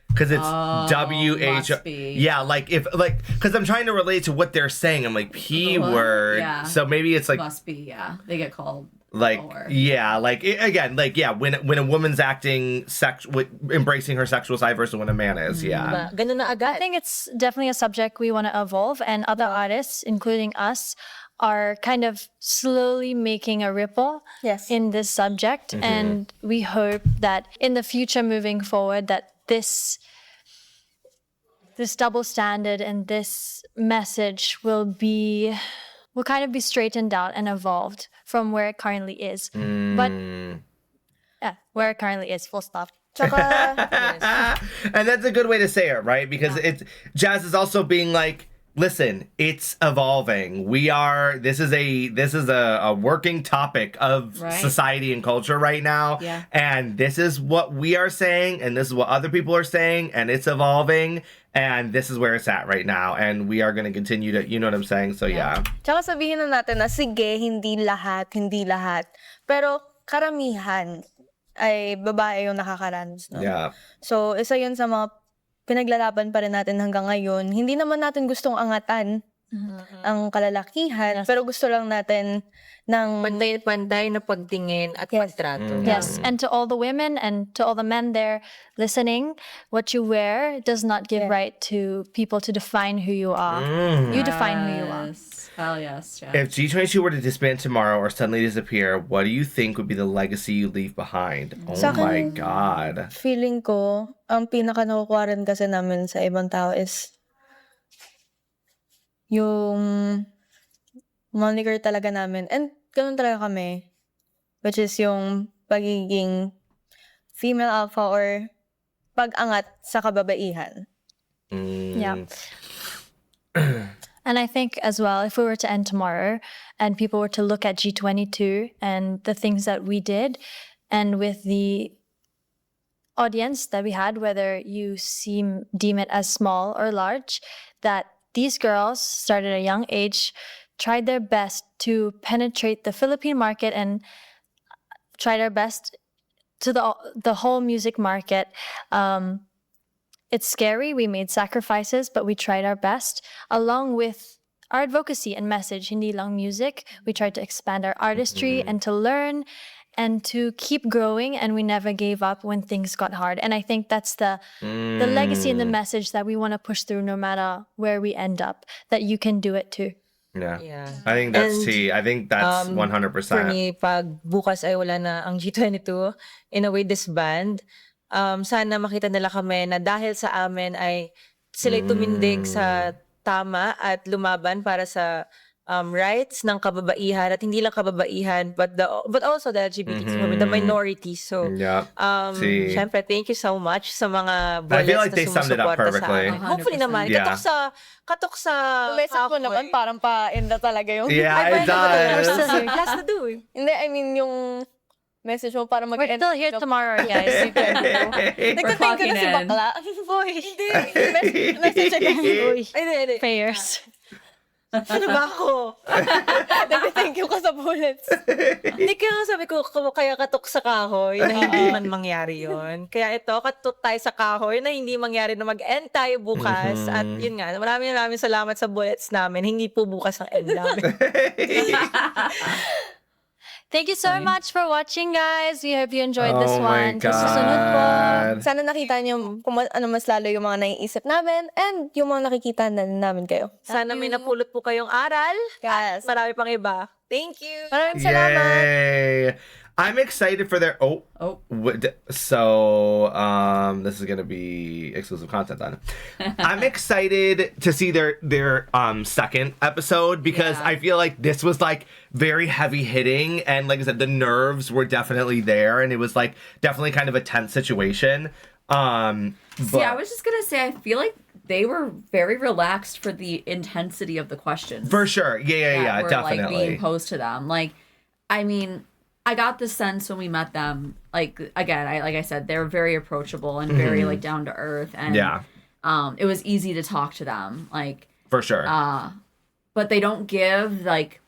Speaker 1: Because it's WH. Yeah, because I'm trying to relate to what they're saying. I'm like, P word. Yeah. So maybe it's like.
Speaker 2: Must be, yeah. They get called
Speaker 1: Like,
Speaker 2: Or-
Speaker 1: yeah, like again, like yeah, when a woman's acting embracing her sexual side versus when a man is, yeah.
Speaker 3: Ganun na agad.
Speaker 4: I think it's definitely a subject we want to evolve, and other artists, including us, are kind of slowly making a ripple
Speaker 5: Yes.
Speaker 4: in this subject. And we hope that in the future, moving forward, that this double standard and this message will kind of be straightened out and evolved from where it currently is. But yeah, where it currently is, full stop.
Speaker 5: Tsaka,
Speaker 1: And that's a good way to say it, right? Because Jazz is also being like, listen, it's evolving. This is a working topic of
Speaker 2: Right.
Speaker 1: society and culture right now.
Speaker 2: Yeah.
Speaker 1: And this is what we are saying, and this is what other people are saying, and it's evolving, and this is where it's at right now. And we are going to continue to, you know what I'm saying? So yeah.
Speaker 5: tsaka sabihin na natin na sige, hindi lahat. Pero karamihan ay babae yung nakakaranas. No?
Speaker 1: Yeah.
Speaker 5: So, isa yun sa mga pinaglalaban pa rin natin hanggang ngayon. Hindi naman natin gustong angatan ang kalalakihan, pero gusto lang natin ng
Speaker 3: Pantay-pantay na pagtingin at pagtrato.
Speaker 4: Yes, and to all the women and to all the men there listening, what you wear does not give right to people to define who you are. You define who you are.
Speaker 2: Yes. Hell yes, Jeff.
Speaker 1: If G22 were to disband tomorrow or suddenly disappear, what do you think would be the legacy you leave behind? Oh
Speaker 5: Sa
Speaker 1: my
Speaker 5: akin,
Speaker 1: God.
Speaker 5: feeling ko, ang pinaka nakukuha rin kasi namin sa ibang tao is yung moniker talaga namin. And ganun talaga kami. Which is yung pagiging female alpha or pag-angat sa kababaihan.
Speaker 4: Yeah. And I think as well, if we were to end tomorrow and people were to look at G22 and the things that we did, and with the audience that we had, whether you deem it as small or large, that these girls started at a young age, tried their best to penetrate the Philippine market and tried our best to the whole music market. It's scary. We made sacrifices, but we tried our best. Along with our advocacy and message, hindi lang music, we tried to expand our artistry and to learn and to keep growing, and we never gave up when things got hard. And I think that's the legacy and the message that we want to push through no matter where we end up, that you can do it too.
Speaker 1: Yeah.
Speaker 3: Yeah.
Speaker 1: I think that's
Speaker 3: And,
Speaker 1: T. I think that's 100%.
Speaker 3: For me, pag bukas ay wala na ang G22, in a way disband, sana makita nila kami na dahil sa amin ay sila'y tumindig sa tama at lumaban para sa rights ng kababaihan, at hindi lang kababaihan but also the LGBT community, the minorities. So
Speaker 1: Yeah. See.
Speaker 3: syempre thank you so much sa mga
Speaker 1: I
Speaker 3: bullets
Speaker 1: feel like
Speaker 3: na
Speaker 1: they summed it up
Speaker 3: sumusuporta sa
Speaker 1: perfectly.
Speaker 3: amin. Hopefully naman.
Speaker 1: Yeah.
Speaker 3: Katok sa
Speaker 5: Message mo
Speaker 3: halfway.
Speaker 5: naman, parang pa-enda talaga yung...
Speaker 1: Yeah,
Speaker 3: Ay,
Speaker 1: it
Speaker 3: but we're
Speaker 1: does.
Speaker 3: still here. Class na do.
Speaker 5: Hindi, I mean yung message mo para
Speaker 4: We're
Speaker 5: mag-end.
Speaker 4: still here tomorrow, guys.
Speaker 5: Nagtating ko na si
Speaker 2: clocking in.
Speaker 5: bakla. Boy, hindi. Message again.
Speaker 3: Uy. Hindi.
Speaker 4: Prayers.
Speaker 3: Ano ba ako?
Speaker 5: Nag-thank you ko sa bullets.
Speaker 3: Hindi kaya sabi ko, kaya katok sa kahoy na hindi man mangyari yon. Kaya ito, katok tayo sa kahoy na hindi mangyari na mag-end tayo bukas. At yun nga, maraming salamat sa bullets namin. Hindi po bukas ang end namin.
Speaker 4: Thank you so much for watching, guys. We hope you enjoyed this
Speaker 1: Oh my
Speaker 4: one. Sa susunod po.
Speaker 1: God.
Speaker 5: Sana nakita niyo kung ano mas lalo yung mga naiisip namin and yung mga nakikita na namin kayo.
Speaker 3: Sana may napulot po kayong aral.
Speaker 5: Yes.
Speaker 3: Marami pang iba. Thank you.
Speaker 5: Maraming salamat.
Speaker 1: Yay! I'm excited for their so this is gonna be exclusive content then. I'm excited to see their second episode because
Speaker 2: Yeah.
Speaker 1: I feel like this was like very heavy hitting, and like I said, the nerves were definitely there, and it was like definitely kind of a tense situation.
Speaker 2: See, I was just gonna say, I feel like they were very relaxed for the intensity of the questions.
Speaker 1: For sure. Yeah,
Speaker 2: that were like
Speaker 1: definitely.
Speaker 2: being posed to them. Like, I mean, I got the sense when we met them, like again, like I said, they're very approachable and very like down to earth, and
Speaker 1: Yeah.
Speaker 2: it was easy to talk to them. Like,
Speaker 1: For sure.
Speaker 2: but they don't give like,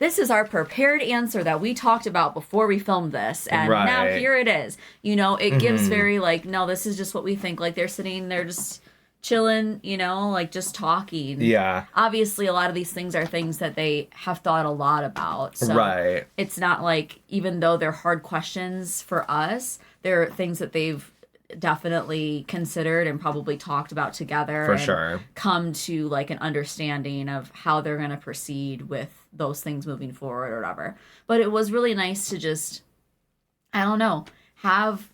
Speaker 2: this is our prepared answer that we talked about before we filmed this, and now
Speaker 1: Right.
Speaker 2: here it is. You know, it gives very like, no, this is just what we think. Like they're sitting there just chilling, you know, like just talking.
Speaker 1: Yeah.
Speaker 2: Obviously, a lot of these things are things that they have thought a lot about. So
Speaker 1: Right.
Speaker 2: it's not like, even though they're hard questions for us, they're things that they've definitely considered and probably talked about together.
Speaker 1: For
Speaker 2: and
Speaker 1: sure.
Speaker 2: come to like an understanding of how they're going to proceed with those things moving forward or whatever. But it was really nice to just, I don't know, have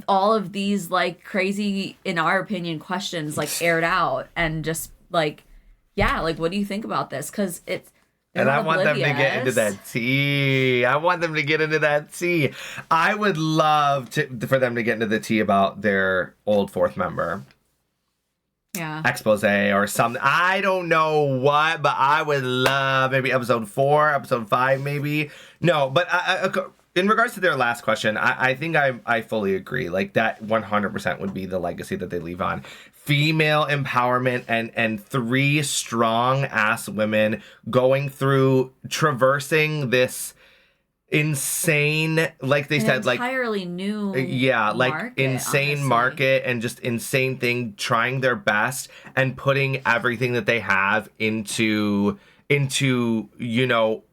Speaker 2: all of these like crazy, in our opinion, questions like aired out and just like, yeah, like what do you think about this? Because it's,
Speaker 1: And I want them to get into that tea. I want them to get into that tea. I would love for them to get into the tea about their old fourth member.
Speaker 2: Yeah.
Speaker 1: Expose or something. I don't know what, but I would love maybe episode 4, episode 5, maybe. No, but in regards to their last question, I think I fully agree. Like that 100% would be the legacy that they leave on. Female empowerment and 3 strong ass women going through, traversing this insane, like they said, like
Speaker 2: entirely new
Speaker 1: like
Speaker 2: market,
Speaker 1: insane
Speaker 2: honestly.
Speaker 1: market and just insane thing, trying their best and putting everything that they have into you know,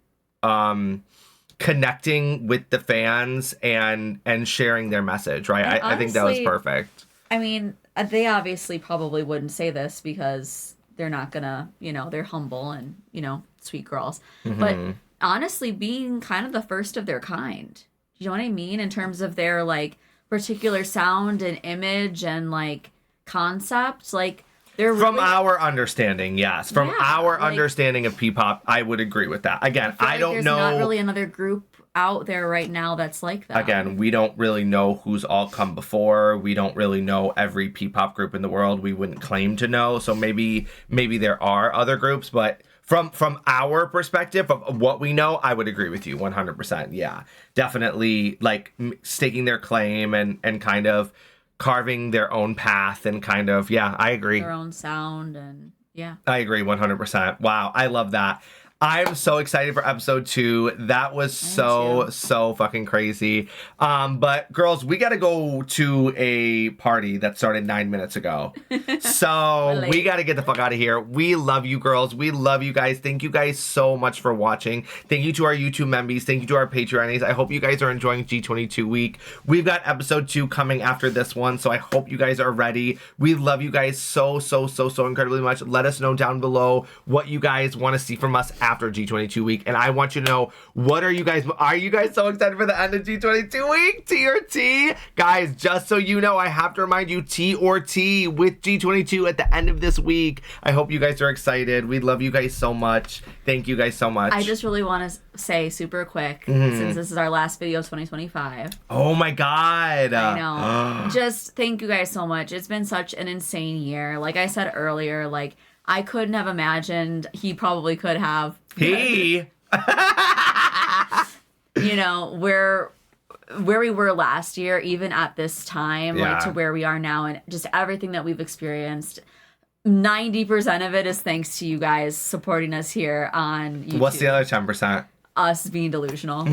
Speaker 1: connecting with the fans and sharing their message, right?
Speaker 2: And
Speaker 1: I think that was
Speaker 2: honestly,
Speaker 1: perfect.
Speaker 2: I mean, they obviously probably wouldn't say this because they're not gonna, you know, they're humble and, you know, sweet girls. But honestly, being kind of the first of their kind, you know what I mean? In terms of their like particular sound and image and like concept, like they're
Speaker 1: From
Speaker 2: really,
Speaker 1: our understanding, yes. From
Speaker 2: Yeah,
Speaker 1: our
Speaker 2: like-
Speaker 1: understanding of P-pop, I would agree with that. Again,
Speaker 2: feel
Speaker 1: I
Speaker 2: like
Speaker 1: don't
Speaker 2: there's
Speaker 1: know.
Speaker 2: not really another group out there right now that's like that.
Speaker 1: Again, we don't really know who's all come before. We don't really know every P-pop group in the world. We wouldn't claim to know. So maybe there are other groups, but from our perspective of what we know, I would agree with you 100%. Yeah, definitely like staking their claim and kind of carving their own path and kind of, yeah, I agree.
Speaker 2: Their own sound and yeah.
Speaker 1: I agree 100%. Wow, I love that. I'm so excited for episode 2. That was so fucking crazy. But girls, we got to go to a party that started 9 minutes ago. So we got to get the fuck out of here. We love you girls. We love you guys. Thank you guys so much for watching. Thank you to our YouTube members. Thank you to our Patreonies. I hope you guys are enjoying G22 week. We've got episode 2 coming after this one. So I hope you guys are ready. We love you guys so incredibly much. Let us know down below what you guys want to see from us after G22 week, and I want you to know, are you guys so excited for the end of G22 week? T or T? Guys, just so you know, I have to remind you, T or T with G22 at the end of this week. I hope you guys are excited. We love you guys so much. Thank you guys so much.
Speaker 2: I just really want to say super quick, since this is our last video of 2025.
Speaker 1: Oh my god.
Speaker 2: I know. Just thank you guys so much. It's been such an insane year. Like I said earlier, like I couldn't have imagined, he probably could have.
Speaker 1: He
Speaker 2: You know, where we were last year, even at this time,
Speaker 1: Yeah.
Speaker 2: like to where we are now, and just everything that we've experienced. 90% of it is thanks to you guys supporting us here on YouTube.
Speaker 1: What's the other 10%?
Speaker 2: Us being delusional.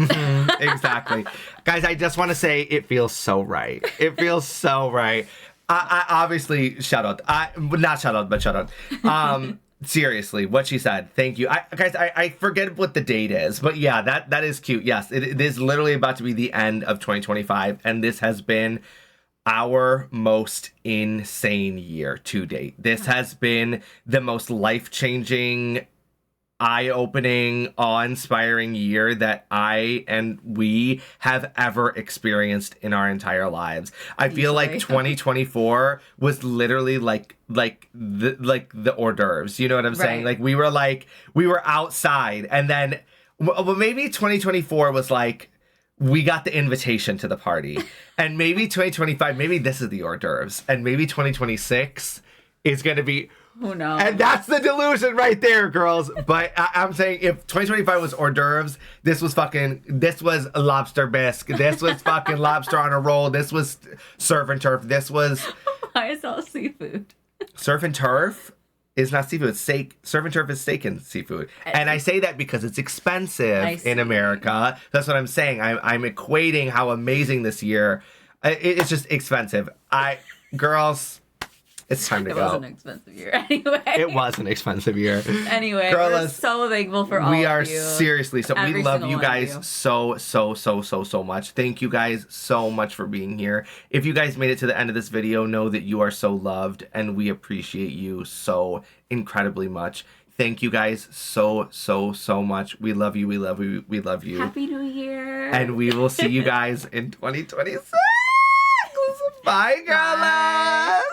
Speaker 1: Exactly. Guys, I just want to say it feels so right. It feels so right. I obviously shout out. Not shout out, but shout out. Seriously, what she said. Thank you. Guys, I forget what the date is, but yeah, that is cute. Yes, it is literally about to be the end of 2025, and this has been our most insane year to date. This has been the most life-changing, eye-opening, awe-inspiring year that I and we have ever experienced in our entire lives. I feel like 2024 was literally like the hors d'oeuvres. You know what I'm saying?
Speaker 2: Right.
Speaker 1: Like we were outside, and then well, maybe 2024 was like we got the invitation to the party, and maybe 2025, maybe this is the hors d'oeuvres, and maybe 2026 is gonna be.
Speaker 2: Who knows?
Speaker 1: And that's the delusion right there, girls. But I'm saying if 2025 was hors d'oeuvres, this was lobster bisque. This was fucking lobster on a roll. This was surf and turf. This was...
Speaker 2: Why is all seafood?
Speaker 1: Surf and turf is not seafood. It's steak. Surf and turf is steak and seafood. And I say that because it's expensive in America. That's what I'm saying. I'm equating how amazing this year. It's just expensive. Girls... It's time to
Speaker 2: It
Speaker 1: go.
Speaker 2: was an expensive year anyway.
Speaker 1: It was an expensive year.
Speaker 2: Anyway, we're
Speaker 1: Girls,
Speaker 2: so thankful for all
Speaker 1: we
Speaker 2: of
Speaker 1: are
Speaker 2: you.
Speaker 1: seriously so we
Speaker 2: Every
Speaker 1: love
Speaker 2: single
Speaker 1: you
Speaker 2: one of
Speaker 1: guys
Speaker 2: you.
Speaker 1: so much. Thank you guys so much for being here. If you guys made it to the end of this video, know that you are so loved and we appreciate you so incredibly much. Thank you guys so much. We love you. We love you. We love you.
Speaker 2: Happy New Year.
Speaker 1: And we will see you guys in 2026. Bye, girls.